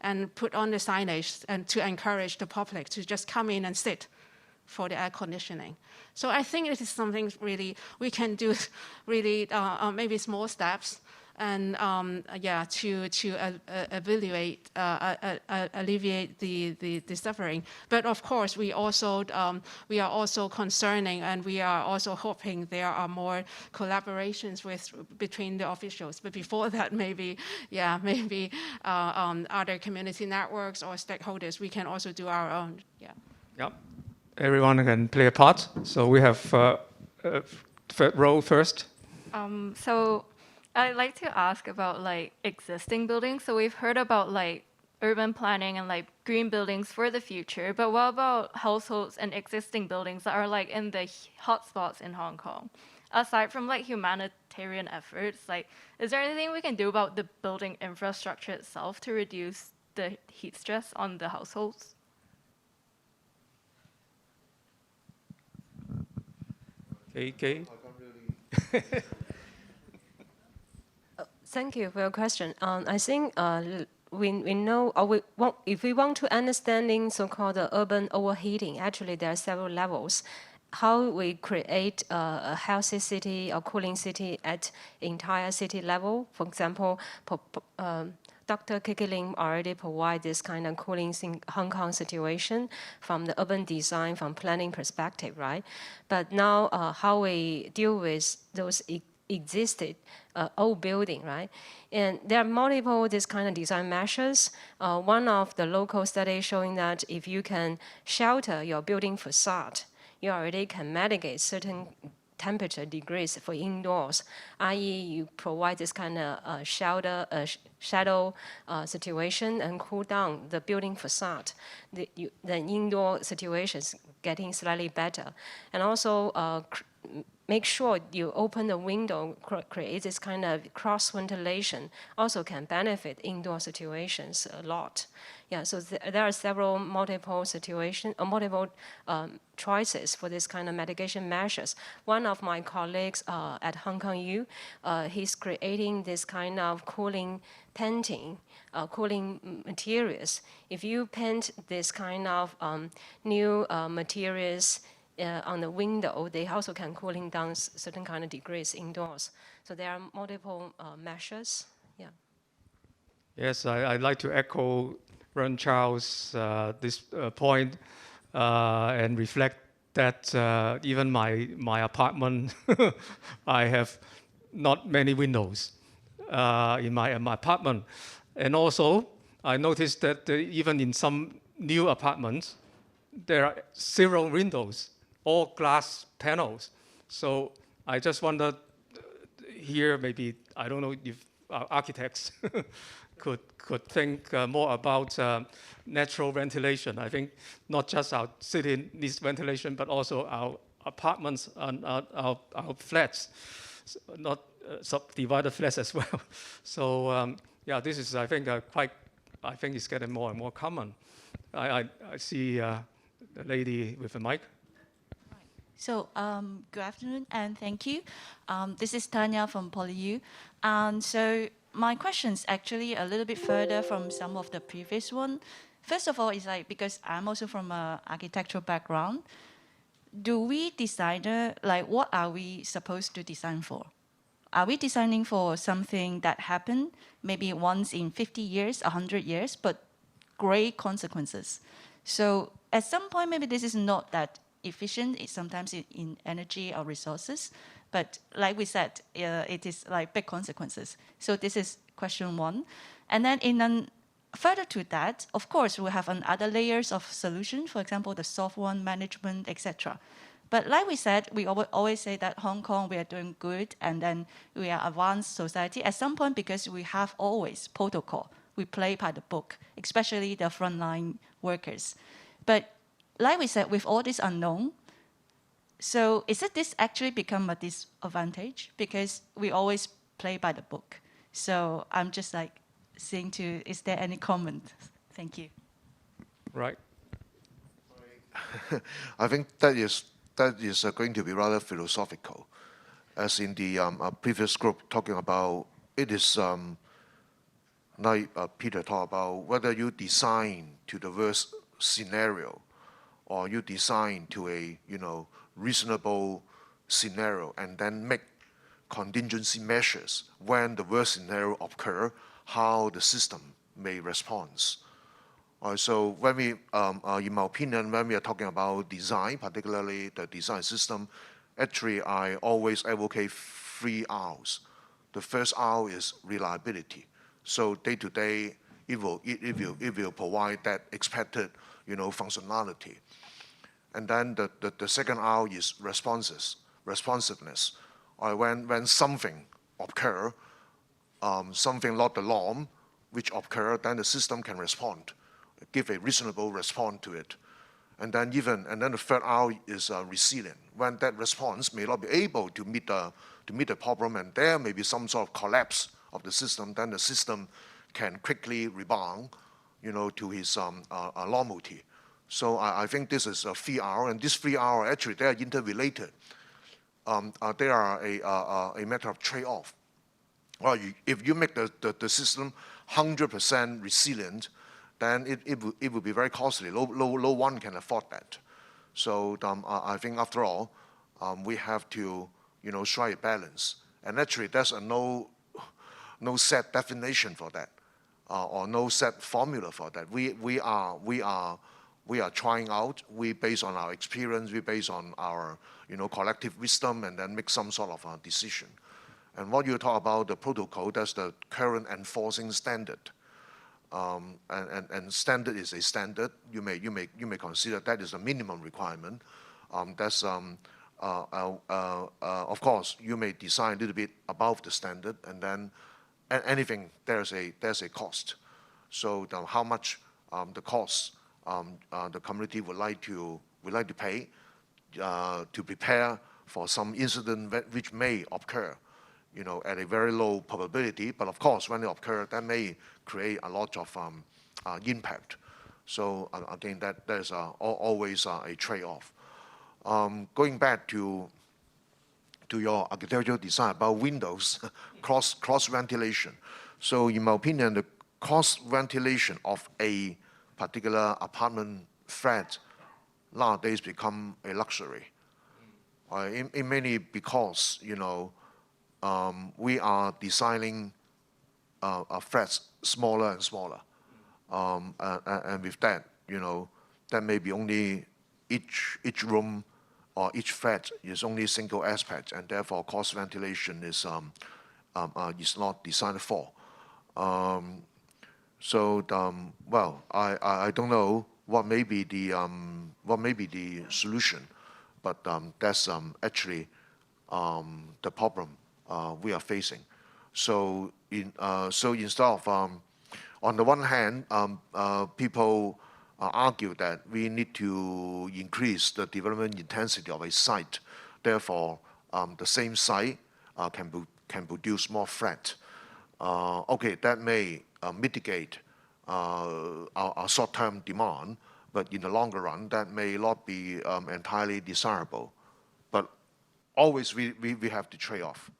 and put on the signage and to encourage the public to just come in and sit for the air conditioning. So I think it is something really we can do, really maybe small steps, and to alleviate the suffering. But of course, we are also concerning, and we are also hoping there are more collaborations between the officials. But before that, maybe other community networks or stakeholders, we can also do our own. Yeah. Yep. Everyone can play a part. So we have row first. So I'd like to ask about like existing buildings. So we've heard about like urban planning and like green buildings for the future, but what about households and existing buildings that are like in the hotspots in Hong Kong? Aside from like humanitarian efforts, like is there anything we can do about the building infrastructure itself to reduce the heat stress on the households? Okay. Thank you for your question. I think we know, if we want to understanding so-called urban overheating, actually there are several levels. how we create a healthy city or cooling city at entire city level. For example, Dr. Ling already provided this kind of cooling in Hong Kong situation from the urban design, from planning perspective, right? But now how we deal with those existed old building, right? And there are multiple this kind of design measures. One of the local studies showing that if you can shelter your building facade, you already can mitigate certain temperature degrees for indoors, i.e. you provide this kind of shadow situation and cool down the building facade. The indoor situation is getting slightly better. And also make sure you open the window, create this kind of cross ventilation, also can benefit indoor situations a lot. Yeah, so there are several multiple situations, multiple choices for this kind of mitigation measures. One of my colleagues at Hong Kong U, he's creating this kind of cooling painting, cooling materials. If you paint this kind of new materials on the window, they also can cooling down certain kind of degrees indoors. So there are multiple measures. Yeah. Yes, I'd like to echo REN Chao's this point and reflect that even my apartment, I have not many windows in my apartment. And also, I noticed that even in some new apartments, there are 0 windows, all glass panels. So I just wonder here, maybe, I don't know if architects could think more about natural ventilation. I think not just our city needs ventilation, but also our apartments and our flats, not subdivided flats as well. So yeah, this is, I think, I think it's getting more and more common. I see the lady with the mic. So good afternoon and thank you. This is Tanya from PolyU. And so my question's actually a little bit further from some of the previous one. First of all, it's like, because I'm also from an architectural background, do we decide, like, what are we supposed to design for? Are we designing for something that happened maybe once in 50 years, 100 years, but great consequences? So at some point, maybe this is not that efficient, it's sometimes in energy or resources, but like we said, it is like big consequences. So this is question one. And then further to that, of course, we have other layers of solution, for example, the soft one, management, etc. But like we said, we always say that Hong Kong, we are doing good, and then we are advanced society. At some point, because we have always protocol, we play by the book, especially the frontline workers. But like we said, with all this unknown, so is it this actually become a disadvantage? Because we always play by the book. So I'm just like saying to, is there any comment? Thank you. Right. I think that is going to be rather philosophical, as in the previous group talking about it is like Peter talked about whether you design to the worst scenario or you design to a reasonable scenario and then make contingency measures when the worst scenario occur, how the system may respond. So when we, in my opinion, when we are talking about design, particularly the design system, actually I always advocate 3 R's. The first R is reliability. So day to day, it will provide that expected functionality. And then the second R is responsiveness. When something occurs, something not the norm, which occurs, then the system can respond, give a reasonable response to it. And then the third R is resilient. When that response may not be able to meet the problem, and there may be some sort of collapse of the system, then the system can quickly rebound, to his normality. So I think this is a 3 R, and these 3 R actually they are interrelated. They are a matter of trade-off. Well, if you make the system 100% resilient, then it will be very costly. No one can afford that. So I think after all, we have to, strike a balance. And actually, there's no set definition for that, or no set formula for that. We are trying out. We based on our experience. We based on our collective wisdom, and then make some sort of a decision. And what you talk about the protocol, that's the current enforcing standard. And standard is a standard. You may consider that is a minimum requirement. That's of course you may design a little bit above the standard, and then anything there's a cost. So how much the cost the community would like to pay to prepare for some incident which may occur, at a very low probability. But of course, when it occurs, that may create a lot of impact. So again, there's always a trade-off. Going back to your architectural design about windows, cross ventilation. So in my opinion, the cross ventilation of a particular apartment flat nowadays become a luxury. In mainly because we are designing flats smaller and smaller, and with that, that may be only each room or each flat is only single aspect, and therefore cross ventilation is not designed for. Well, I don't know what may be the solution, but that's actually the problem we are facing. So instead of on the one hand, people argue that we need to increase the development intensity of a site. Therefore, the same site can produce more flat. Okay, that may mitigate our short-term demand, but in the longer run, that may not be entirely desirable. But always we have to trade off.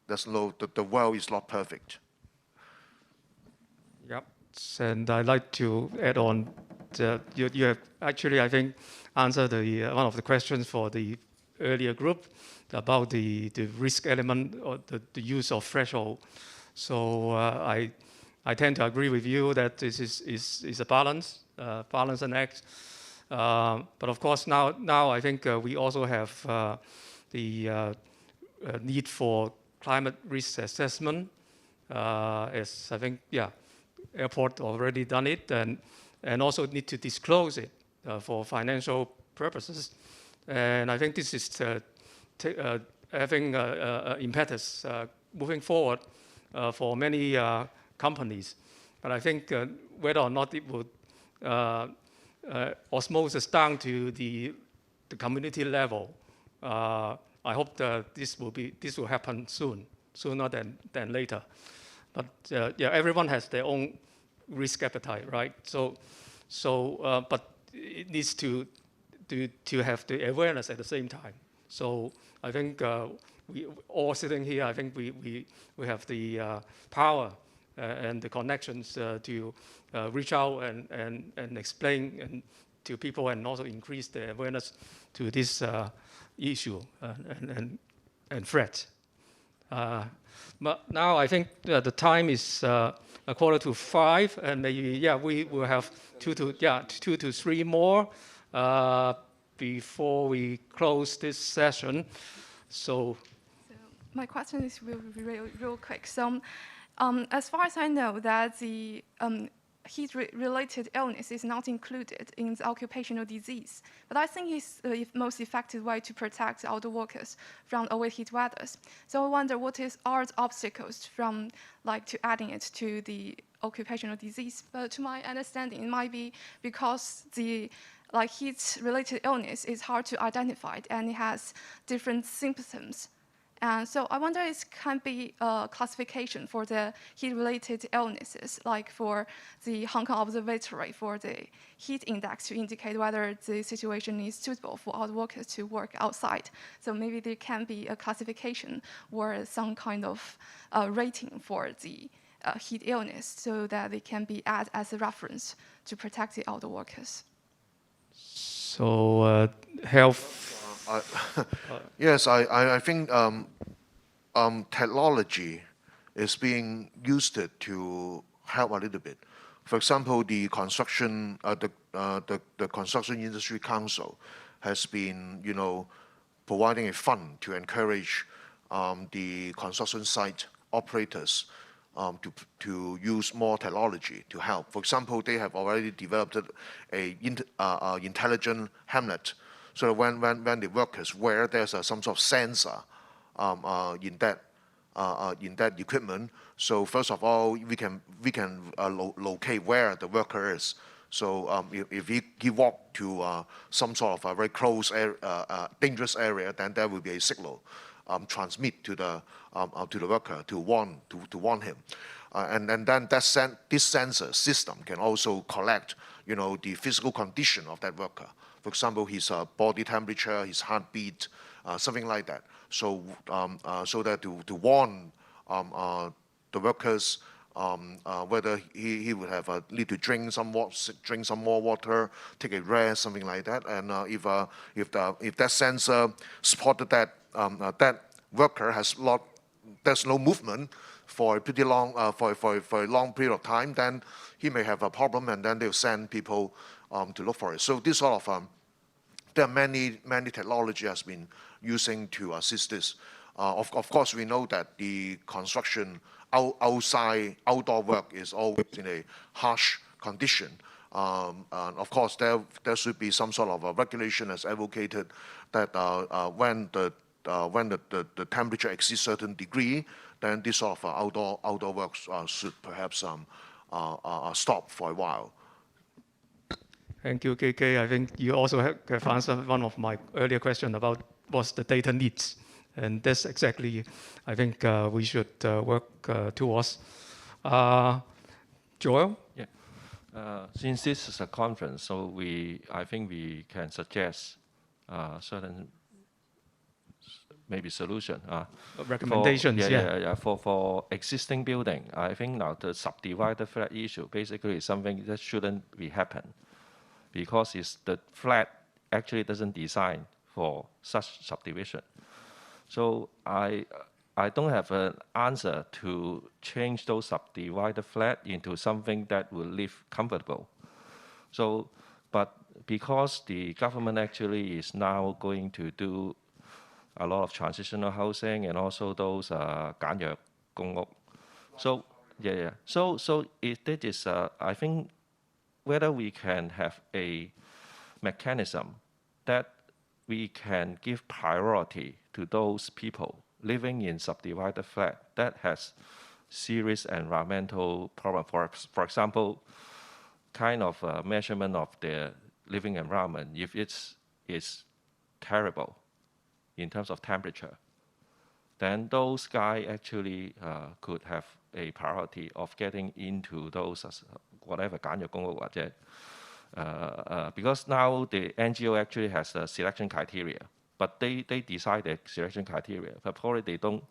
The world is not perfect. Yep, and I'd like to add on. You have actually, I think, answered one of the questions for the earlier group about the risk element or the use of threshold. So I tend to agree with you that this is a balance and act. But of course, now I think we also have the need for climate risk assessment, as I think, airport already done it, and also need to disclose it for financial purposes. And I think this is having impetus moving forward for many companies. But I think whether or not it would osmosis down to the community level, I hope that this will happen sooner than later. But everyone has their own risk appetite, right? But it needs to have the awareness at the same time. So I think we all sitting here, I think we have the power and the connections to reach out and explain to people, and also increase the awareness to this issue and threat. But now I think the time is 4:45, and maybe we will have two to three more before we close this session. So my question is real quick. So as far as I know, that the heat-related illness is not included in the occupational disease. But I think it's the most effective way to protect outdoor workers from overheat weathers. So I wonder what are the obstacles from to adding it to the occupational disease. But to my understanding, it might be because the heat-related illness is hard to identify, and it has different symptoms. And so I wonder if it can be a classification for the heat-related illnesses, like for the Hong Kong Observatory, for the heat index to indicate whether the situation is suitable for outdoor workers to work outside. So maybe there can be a classification or some kind of rating for the heat illness, so that they can be added as a reference to protect the outdoor workers. So health. Yes, I think technology is being used to help a little bit. For example, the construction, the Construction Industry Council has been, providing a fund to encourage the construction site operators to use more technology to help. For example, they have already developed a intelligent hamlet, so when the workers wear, there's some sort of sensor in that equipment. So first of all, we can locate where the worker is. So if he walk to some sort of a very close dangerous area, then there will be a signal transmit to the worker to warn him. And then this sensor system can also collect the physical condition of that worker. For example, his body temperature, his heartbeat, something like that. So so that to warn the workers whether he would have need to drink some more water, take a rest, something like that. And if that sensor spotted that that worker there's no movement for a pretty long for a long period of time, then he may have a problem, and then they'll send people to look for it. So this sort of there are many technology has been using to assist this. Of course, we know that the construction outdoor work is always in a harsh condition. And of course, there should be some sort of a regulation as advocated that when the temperature exceeds a certain degree, then this sort of outdoor work should perhaps stop for a while. Thank you, KK. I think you also have answered one of my earlier questions about what's the data needs. And that's exactly, I think, we should work towards. Joel? Yeah. Since this is a conference, so I think we can suggest certain maybe solution. Recommendations, for existing building, I think now the subdivided flat issue basically is something that shouldn't be happen, because the flat actually doesn't design for such subdivision. So I don't have an answer to change those subdivided flat into something that will live comfortable. So, but because the government actually is now going to do a lot of transitional housing and also those 簡約公屋. So So it is I think whether we can have a mechanism that we can give priority to those people living in subdivided flat that has serious environmental problem. For example, kind of measurement of their living environment, if it's terrible in terms of temperature, then those guys actually could have a priority of getting into those whatever 簡約公屋或者 because now the NGO actually has a selection criteria, but they decide the selection criteria, but probably they don't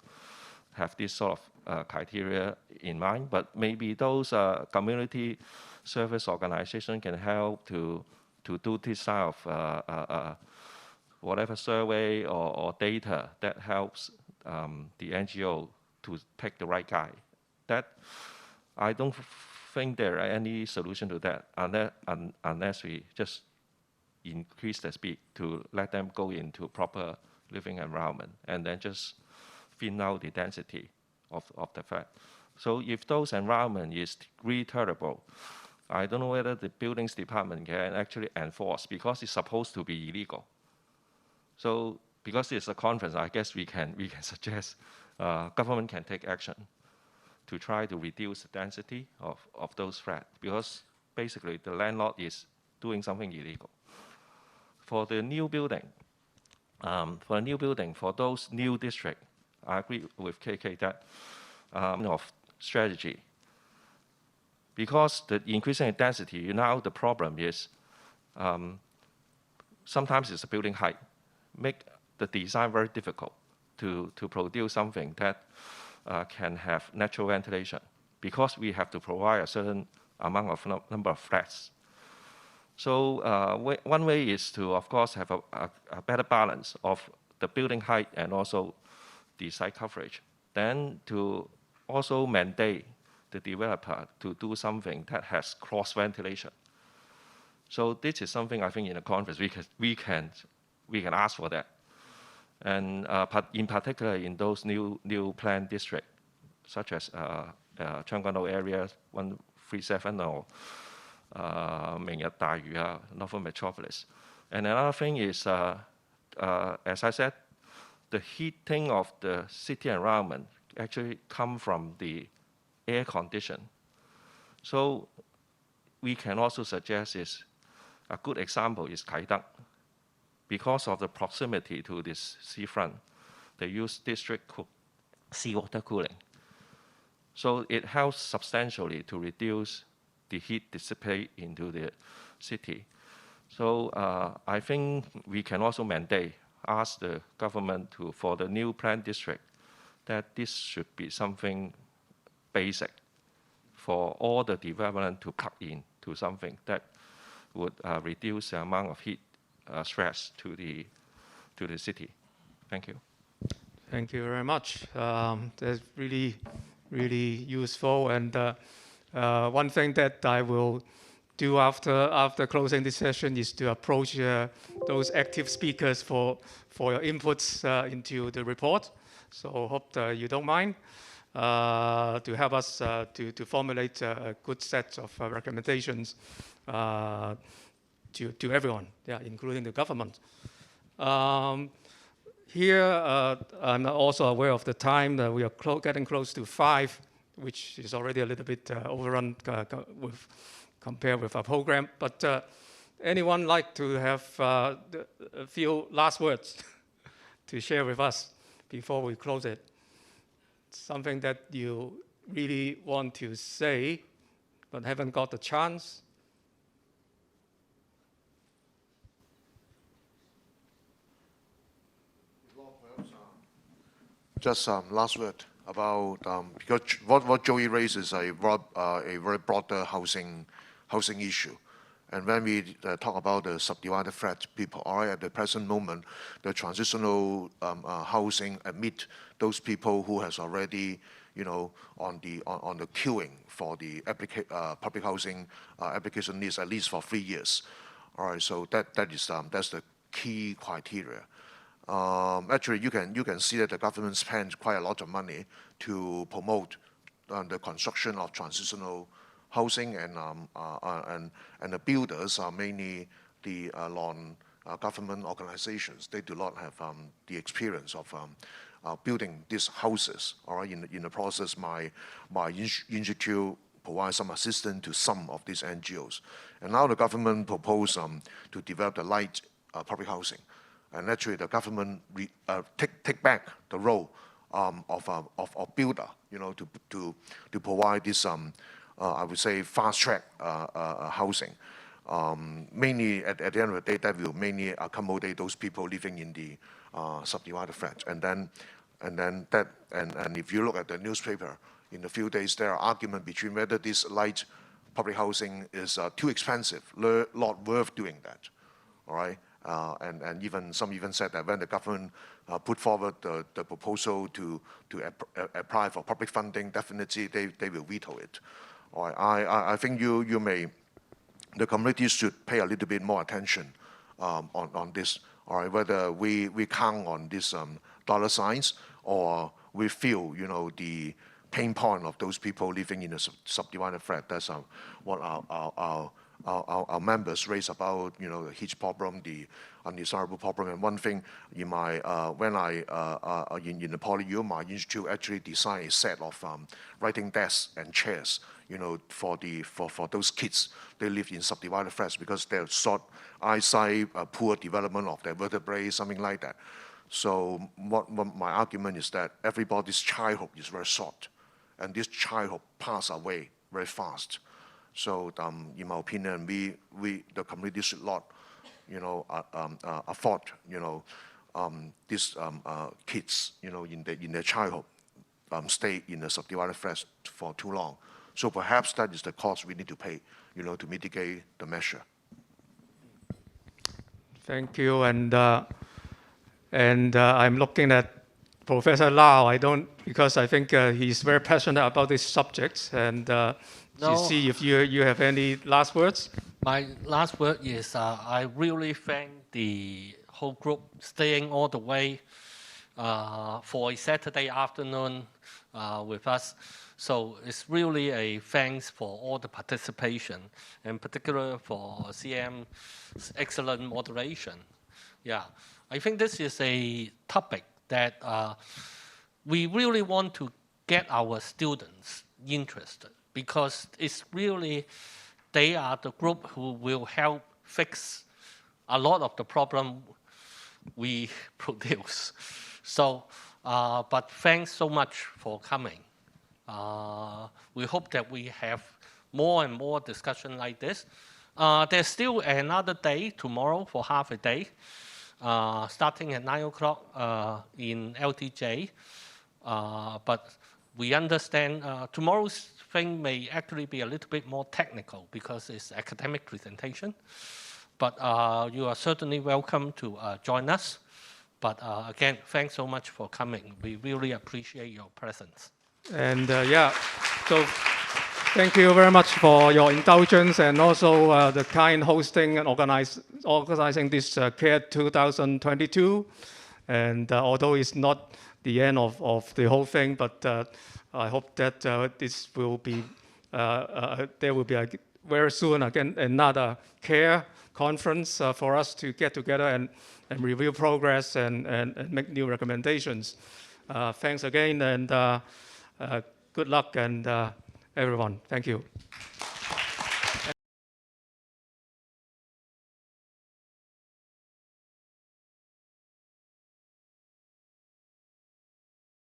have this sort of criteria in mind. But maybe those community service organizations can help to do this sort of whatever survey or data that helps the NGO to pick the right guy. That I don't think there are any solution to that unless we just increase the speed to let them go into proper living environment and then just thin out the density of the flat. So if those environment is really terrible, I don't know whether the buildings department can actually enforce, because it's supposed to be illegal. So because it's a conference, I guess we can suggest government can take action to try to reduce the density of those flats, because basically the landlord is doing something illegal. For the new building, for those new districts, I agree with KK that of strategy. Because the increasing density, now the problem is sometimes it's the building height, make the design very difficult to produce something that can have natural ventilation, because we have to provide a certain amount of number of flats. So one way is to, of course, have a better balance of the building height and also the site coverage. Then to also mandate the developer to do something that has cross ventilation. So this is something I think in the conference we can ask for that. And in particular in those new planned districts, such as CHEUNG area 137 or Northern Metropolis. And another thing is, as I said, the heating of the city environment actually come from the air condition. So we can also suggest is a good example is Kaidang. Because of the proximity to this seafront, they use district seawater cooling. So it helps substantially to reduce the heat dissipate into the city. So I think we can also mandate, ask the government to, for the new planned district, that this should be something basic for all the development to plug in to something that would reduce the amount of heat stress to the city. Thank you. Thank you very much. That's really useful. And one thing that I will do after closing this session is to approach those active speakers for your inputs into the report. So hope you don't mind to help us to formulate a good set of recommendations to everyone, including the government. Here, I'm also aware of the time that we are getting close to 5, which is already a little bit overrun compared with our program. But anyone like to have a few last words to share with us before we close it? Something that you really want to say but haven't got the chance? Just last word about because what Joey raises is a very broader housing issue, and when we talk about the subdivided flat people, at the present moment, the transitional housing admit those people who has already on the queuing for the public housing application list at least for 3 years. All right, so that's the key criteria. Actually, you can see that the government spends quite a lot of money to promote the construction of transitional housing, and the builders are mainly the non-government organizations. They do not have the experience of building these houses. All right, in the process, my institute provides some assistance to some of these NGOs, and now the government proposed to develop the light public housing. And actually, the government take back the role of builder, to provide this, I would say, fast-track housing. Mainly, at the end of the day, that will mainly accommodate those people living in the subdivided flats. And if you look at the newspaper, in a few days, there are arguments between whether this light public housing is too expensive, not worth doing that. All right. And some even said that when the government put forward the proposal to apply for public funding, definitely they will veto it. All right, I think the community should pay a little bit more attention on this. All right, whether we count on these dollar signs or we feel the pain point of those people living in a subdivided flat. That's what our members raise about the heat problem, the undesirable problem. And one thing in my when I in the PolyU, my institute actually designed a set of writing desks and chairs, for those kids. They live in subdivided flats because they're short eyesight, poor development of their vertebrae, something like that. So what my argument is that everybody's childhood is very short, and this childhood pass away very fast. So in my opinion, the community should not, afford, these kids, in their childhood, stay in the subdivided flats for too long. So perhaps that is the cost we need to pay, to mitigate the measure. Thank you. And I'm looking at Professor Lau. I don't, because I think he's very passionate about this subject. And to see if you have any last words. My last word is I really thank the whole group staying all the way for a Saturday afternoon with us. So it's really a thanks for all the participation, and particularly for CM's excellent moderation. Yeah, I think this is a topic that we really want to get our students interested, because it's really, they are the group who will help fix a lot of the problem we produce. So, but thanks so much for coming. We hope that we have more and more discussion like this. There's still another day tomorrow for half a day, starting at 9 o'clock in LTJ. But we understand tomorrow's thing may actually be a little bit more technical because it's academic presentation. But you are certainly welcome to join us. But again, thanks so much for coming. We really appreciate your presence. And yeah, so thank you very much for your indulgence, and also the kind hosting and organizing this CARE 2022. And although it's not the end of the whole thing, but I hope that this will be, there will be very soon again another CARE conference for us to get together and review progress and make new recommendations. Thanks again, and good luck, and everyone. Thank you.